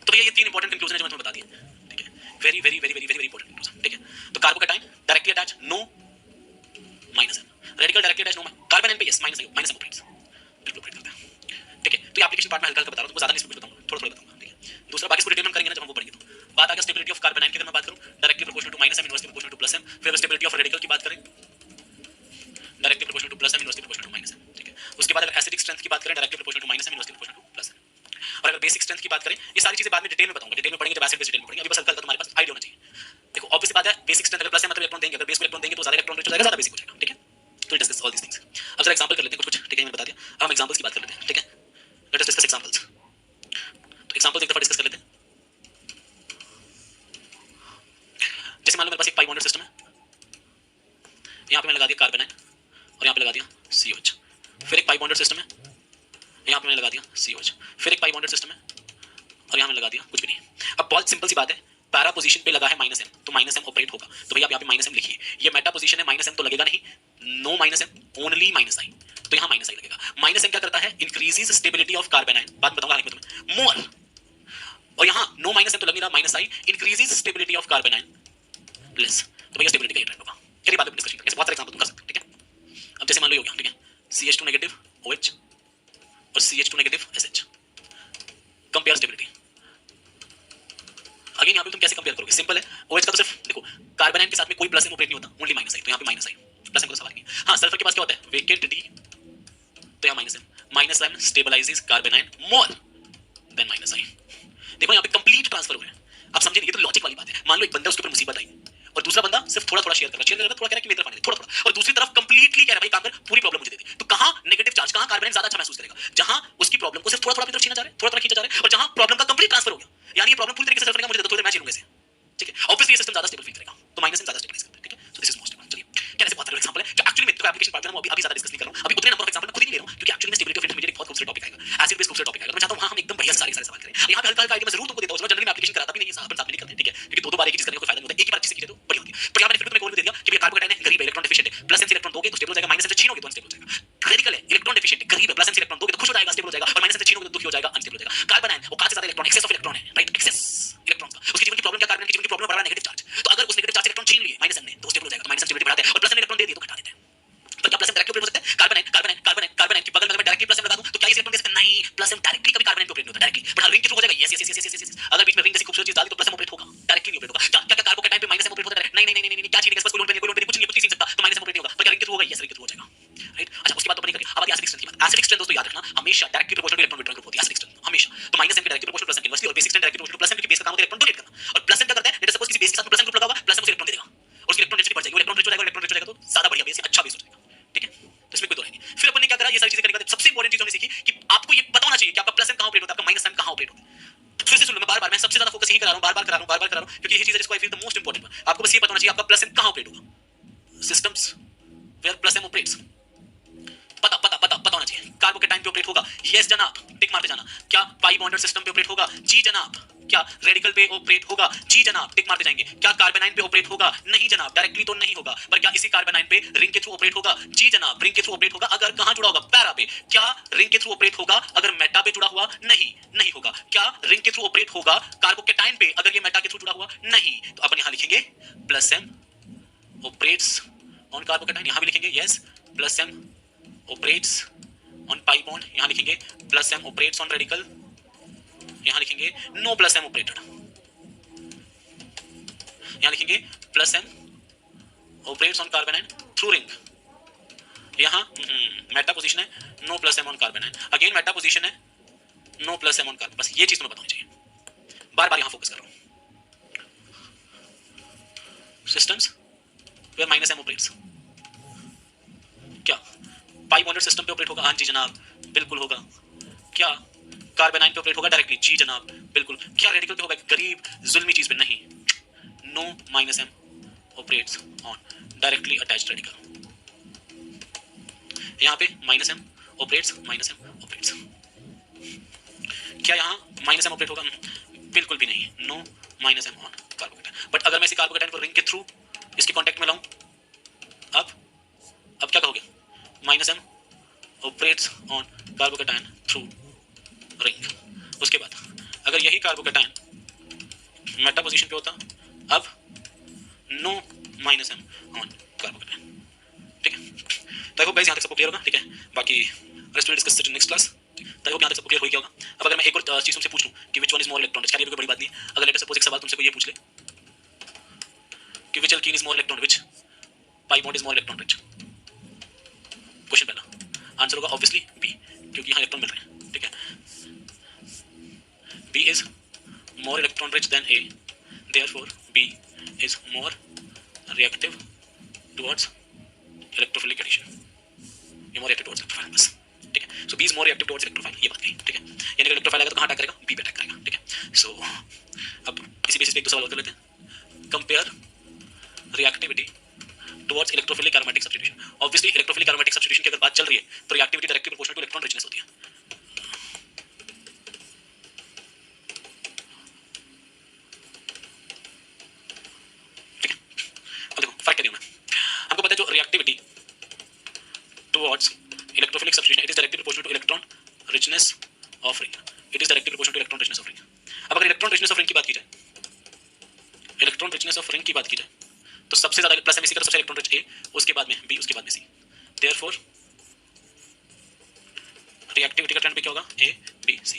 तो भैया ये तीन इंपॉर्टेंट कंक्लूजन है जो मैं तुम्हें बता दिए, ठीक है, वेरी इंपॉर्टेंट कंक्लूजन, ठीक है। तो carbocation directly attach, no minus M, radical directly attach, no, carbanion पे यस माइनस एम ऑपरेट्स, बिल्कुल ऑपरेट करता है, ठीक है। तो ये एप्लीकेशन पार्ट में हल्का बता रहा हूं, तुमको ज्यादा नहीं बताऊंगा, थोड़ा बताऊंगा, ठीक है। दूसरा, बाकी इसको डिटेल में करेंगे ना जब हम वो पढ़ेंगे। तो बात आ गया स्टेबिलिटी ऑफ कार्बोनाइन की, अगर मैं बात करूं directly proportional to minus M, inversely proportional to plus M. फिर स्टेबिलिटी ऑफ रेडिकल की बात करें, directly proportional to plus M, inversely proportional to minus M, ठीक है। उसके बाद अगर एसिडिक स्ट्रेंथ की बात करें, directly proportional to minus M, inversely proportional to plus M. और अगर बेसिक स्ट्रेंथ की बात करें, ये सारी चीजें बाद में डिटेल में बताऊंगा, डिटेल में पढ़ेंगे जब एसिड बेस डिटेल में पढ़ेंगे, अभी बस हल्का तुम्हारे पास आइडिया होना चाहिए। देखो ऑब्वियस बात है, बेसिक स्ट्रेंथ अगर प्लस है मतलब इलेक्ट्रॉन देंगे, अगर बेस को इलेक्ट्रॉन देंगे तो ज्यादा इलेक्ट्रॉन रिच हो जाएगा, ज्यादा बेसिक हो जाएगा, ठीक है। तो डिस्कस ऑल दीस थिंग्स। अब जरा एग्जांपल कर लेते हैं कुछ, ठीक है, मैंने बता दिया। अब हम एग्जांपल्स की बात कर लेते हैं, ठीक है। Let us discuss examples. तो एग्जांपल्स एक दफा डिस्कस कर लेते हैं। जैसे मान लो मेरे पास एक पाई बॉन्डेड सिस्टम है, यहाँ पे मैंने लगा दिया कार्बोनाइन और यहाँ पे लगा दिया COH। फिर एक पाई बॉन्डेड सिस्टम है, यहाँ पे मैंने लगा दिया COH। फिर फिर एक पाई बॉन्डेड सिस्टम है और यहाँ मैंने लगा दिया कुछ भी नहीं। अब बहुत सिंपल सी बात है, पैरा पोजीशन पे लगा है -m, तो -m ऑपरेट होगा। तो भैया आप यहाँ पे -m लिखिए, ये मेटा पोजीशन है, -m तो लगेगा नहीं, नो -m ओनली -i, तो यहाँ -i लगेगा। -m क्या करता है, increases stability of carbon ion, बात बताऊंगा हालांकि तुम्हें मोर, और यहाँ नो -m तो लग नहीं रहा, -i increases stability of carbon ion less, तो भैया स्टेबिलिटी का ये ट्रेंड होगा। चलिए बात पे डिस्कशन करेंगे, बहुत सारे एग्जांपल तुम कर सकते हो, ठीक है। अब जैसे मान लो ये हो गया, ठीक है, CH2 नेगेटिव OH और CH2 negative SH, compare stability. Again यहाँ पे तुम कैसे कंपेयर करोगे, सिंपल है, OH का तो सिर्फ देखो कार्बन आयन के साथ में कोई प्लस एम ऑपरेट नहीं होता, ओनली -i, तो यहाँ पे -i, प्लस एम का सवाल नहीं। हाँ सल्फर के पास क्या होता है, वेकेंट D, तो यहाँ -m stabilises carbon ion more than -i। देखो यहाँ पे कंप्लीट ट्रांसफर हो रहा है। अब समझे, ये तो लॉजिक वाली बात है। मान लो एक बंदा, उसके ऊपर मुसीबत आई और दूसरा बंदा सिर्फ थोड़ा थोड़ा शेयर कर रहा है, थोड़ा कह रहा है कि मेरी तरफ आने दे, थोड़ा थोड़ा, और दूसरी तरफ कंप्लीटली कह रहा है भाई काम कर, पूरी प्रॉब्लम मुझे दे दे। तो कहां नेगेटिव चार्ज, कहां कार्बन ज्यादा अच्छा महसूस करेगा, जहां उसकी प्रॉब्लम को सिर्फ थोड़ा थोड़ा अपनी तरफ खींचा जा रहा है, थोड़ा थोड़ा खींचा जा रहा है, और जहां प्रॉब्लम का कंप्लीट ट्रांसफर हो गया, यानी ये प्रॉब्लम पूरी तरीके से सॉल्व करने का मुझे दे दो, थोड़ी देर मैं झेलूंगा इसे, ठीक है। ऑब्वियसली ये सिस्टम ज्यादा स्टेबल फील करेगा, तो -m ज्यादा स्टेबलाइज करता है, ठीक है। So this is most stable. चलिए क्या ऐसे बहुत सारे एग्जांपल है जो एक्चुअली में तो एप्लीकेशन पार्ट में अभी ज्यादा डिस्कस नहीं कर रहा हूं, अभी उतने नंबर ऑफ एग्जांपल मैं खुद ही नहीं ले रहा हूं, क्योंकि एक्चुअली में स्टेबिलिटी ऑफ इंटरमीडिएट एक बहुत खूबसूरत टॉपिक आएगा, एसिड बेस खूबसूरत टॉपिक आएगा, तो मैं चाहता हूं वहां हम एकदम बढ़िया सारे सवाल करें। यहां पे हल्का हल्का आइडिया मैं जरूर तुमको देता हूं, चलो जनरली मैं एप्लीकेशन कराता भी नहीं है, अपन साथ में नहीं करते, ठीक है, क्योंकि दो दो बार एक ही चीज करने का कोई फायदा नहीं होता, एक ही बार अच्छे से कीजिए तो बढ़िया होती है। पर यहां मैंने फिर तुम्हें और भी दे दिया कि कार्बन कैटायन है, गरीब है, इलेक्ट्रॉन डेफिशिएंट है, प्लस m से इलेक्ट्रॉन दोगे तो स्टेबल हो जाएगा, -m से छीनोगे तो अनस्टेबल हो जाएगा। रेडिकल है, इलेक्ट्रॉन डेफिशिएंट है, गरीब है, प्लस m से इलेक्ट्रॉन दोगे तो खुश हो जाएगा, स्टेबल हो जाएगा, और -m से छीनोगे तो दुखी हो जाएगा, अनस्टेबल हो जाएगा। कार्बन आयन वो काफी ज्यादा इलेक्ट्रॉन, एक्सेस ऑफ इलेक्ट्रॉन है, राइट, एक्सेस इलेक्ट्रॉन का, उसकी जीवन की प्रॉब्लम क्या, कार्बन की जीवन की प्रॉब्लम बढ़ा नेगेटिव चार्ज, तो अगर उस नेगेटिव चार्ज से इलेक्ट्रॉन छीन लिए -m ने तो स्टेबल हो जाएगा, तो -m स्टेबिलिटी बढ़ाता है, और प्लस m इलेक्ट्रॉन दे दिए तो घटा देते हैं। तो क्या प्लस m डायरेक्टली ऑपरेट हो सकता है, carbon ion carbon ion carbon ion carbon ion के बगल में अगर मैं डायरेक्टली प्लस m लगा दूं तो क्या इस इलेक्ट्रॉन दे सकता है, नहीं, प्लस m डायरेक्टली कभी कार्बन आयन पे ऑपरेट नहीं होता डायरेक्टली, बट रिंग के थ्रू हो जाएगा, yes yes yes yes yes, अगर बीच में रिंग जैसी खूबसूरत चीज डाली तो प्लस m ऑपरेट होगा, डायरेक्टली नहीं ऑपरेट होगा। क्या क्या कार्बोकेटाइन पे -m ऑपरेट होता है, नहीं नहीं नहीं नहीं, क्या छीनेगा, बस कोई लोड पे नहीं, कुछ नहीं छीन सकता, तो -m ऑपरेट नहीं होगा, पर क्या रिंग के थ्रू होगा, यस रिंग के थ्रू हो जाएगा, राइट। अच्छा उसकी बात तो नहीं करेंगे, अब आती है एसिडिक स्ट्रेंथ की बात। एसिडिक स्ट्रेंथ दोस्तों याद रखना हमेशा directly proportional two electron withdrawal group होती है एसिडिक स्ट्रेंथ हमेशा, तो -m के डायरेक्टली प्रोपोर्शनल प्लस m के इनवर्सली, और basic strength directly proportional plus m, क्योंकि बेस का काम होता है इलेक्ट्रॉन डोनेट करना, और प्लस m क्या करता है, लेट सपोज किसी बेस के साथ प्लस m ग्रुप लगा हुआ, प्लस m उसे इलेक्ट्रॉन दे देगा, और उसकी इलेक्ट्रॉन डेंसिटी बढ़ जाएगी, इलेक्ट्रॉन रिच हो जाएगा, इलेक्ट्रॉन रिच हो जाएगा तो ज्यादा बढ़िया बेस है, अच्छा बेस हो जाएगा, ठीक है। तो इसमें कोई दो नहीं। फिर अपन ने क्या करा, ये सारी चीजें करने के बाद सबसे इंपॉर्टेंट चीज हमने सीखी कि आपको ये पता होना चाहिए कि आपका प्लस m कहां ऑपरेट होता है, आपका -m कहां ऑपरेट होता है। फिर से सुन लो, मैं बार-बार, मैं सबसे ज्यादा फोकस यही करा रहा हूं, बार-बार करा रहा हूं, बार-बार करा रहा हूं, क्योंकि यही चीज है जिसको I feel the most important. आपको बस ये पता होना चाहिए आपका प्लस m कहां ऑपरेट होगा, systems where plus m operates, पता पता पता पता होना चाहिए। कार्बोकेटाइन पे ऑपरेट होगा, यस जनाब, टिक मारते जाना। क्या पाई बॉन्डेड सिस्टम पे ऑपरेट होगा, जी जनाब। क्या रेडिकल पे ऑपरेट होगा, जी जनाब, टिक मारते जाएंगे। क्या कार्बोनाइन पे ऑपरेट होगा, नहीं जनाब, डायरेक्टली तो नहीं होगा, पर क्या इसी कार्बोनाइन पे रिंग के थ्रू ऑपरेट होगा, जी जनाब, रिंग के थ्रू ऑपरेट होगा। अगर कहां जुड़ा होगा, पैरा पे। क्या रिंग के थ्रू ऑपरेट होगा अगर मेटा पे जुड़ा हुआ, नहीं नहीं होगा। क्या रिंग के थ्रू ऑपरेट होगा कार्बोकेटाइन पे अगर ये मेटा के थ्रू जुड़ा हुआ, नहीं। तो अपन यहां लिखेंगे plus m operates on carbocation, यहां भी लिखेंगे yes plus m operates on pi bond, यहां लिखेंगे plus m operates on radical, यहां लिखेंगे नो प्लस m ऑपरेटेड, यहां लिखेंगे plus m operates on carbanion through ring, यहां मेटा पोजीशन है, no plus m on carbanion, again meta position है, no plus m on carbon. बस ये चीज तुम्हें बतानी चाहिए, बार बार यहां फोकस कर रहा हूं। Systems where minus m operates, क्या पाई बॉन्डेड सिस्टम पे ऑपरेट होगा, हां जी जनाब बिल्कुल होगा। क्या कार्बोनाइन पे ऑपरेट होगा डायरेक्टली, जी जनाब बिल्कुल। क्या रेडिकल पे होगा, गरीब जुल्मी चीज पे, नहीं। No minus m operates on directly attached radical, यहां पे minus m operates, minus m operates. क्या यहां माइनस m ऑपरेट होगा, बिल्कुल भी नहीं, no minus m on carbocation. But अगर मैं इसी कार्बोकेटाइन को रिंग के थ्रू इसके कांटेक्ट में लाऊं, अब क्या कहोगे, minus m operates on carbocation through ring. उसके बाद अगर यही कार्बोकेटाइन मेटा पोजीशन पे होता, अब no minus m on carbocation, ठीक है। तो आई होप गाइस यहां तक सबको क्लियर होगा, ठीक है। बाकी rest will discuss it in next class. तो आई होप यहां तक सबको क्लियर हो गया होगा। अब अगर मैं एक और चीज तुमसे पूछ लूं कि which one is more electron rich, क्या ये कोई बड़ी बात नहीं है। अगर लेट सपोज एक सवाल तुमसे कोई ये पूछ ले कि which alkene is more electron rich, pi bond is more electron rich, question पहला आंसर होगा ऑब्वियसली बी, क्योंकि यहां इलेक्ट्रॉन मिल रहे हैं, ठीक है। B is more electron rich than A, therefore B is more reactive towards electrophilic addition, ये more reactive towards electrophile बस, ठीक है। So B is more reactive towards electrophile, ये बात कही, ठीक है। यानी अगर electrophile आएगा तो कहाँ अटैक करेगा, B पे अटैक करेगा, ठीक है। So अब इसी बेसिस पे एक दो सवाल और कर लेते हैं। Compare reactivity towards electrophilic aromatic substitution. Obviously electrophilic aromatic substitution की अगर बात चल रही है तो reactivity directly proportional to electron richness होती है। ऑफ रिंग की बात की जाए तो सबसे ज्यादा प्लस एम इसी का सबसे इलेक्ट्रॉन रिच ए, उसके बाद में बी, उसके बाद में सी। देयरफॉर रिएक्टिविटी का ट्रेंड भी क्या होगा, ए बी सी।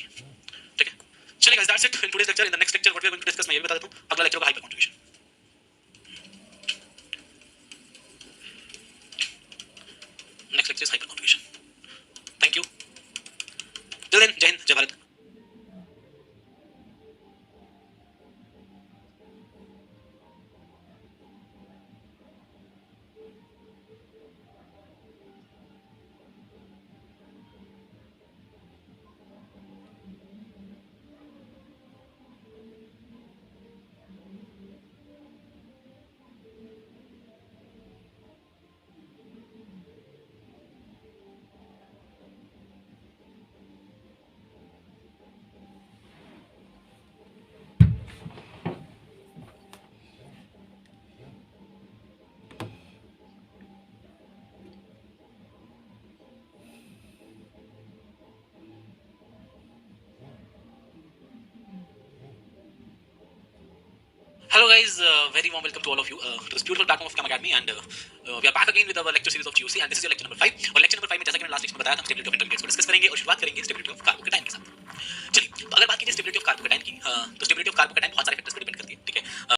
ठीक है, चलिए guys, that's it in today's lecture. In the next lecture what we are going to discuss मैं ये भी बता देता हूं, अगला लेक्चर होगा hyperconjugation. Next lecture is hyperconjugation. Thank you, till then, जय हिंद, जय Bharat. Hello guys, very warm welcome to all of you to this beautiful platform of Kama Academy, and we are back again with our lecture series of GOC, and this is your lecture number 5। और lecture number 5 में जैसा कि मैंने last lecture में बताया था, हम stability of intermediates को डिस्कस करेंगे और शुरुआत करेंगे स्टेबिलिटी ऑफ कार्बोकेटाइन के साथ। चलिए, तो अगर बात कीजिए स्टेबिलिटी ऑफ कार्बोकेटाइन की, तो स्टेबिलिटी ऑफ कार्बोकेटाइन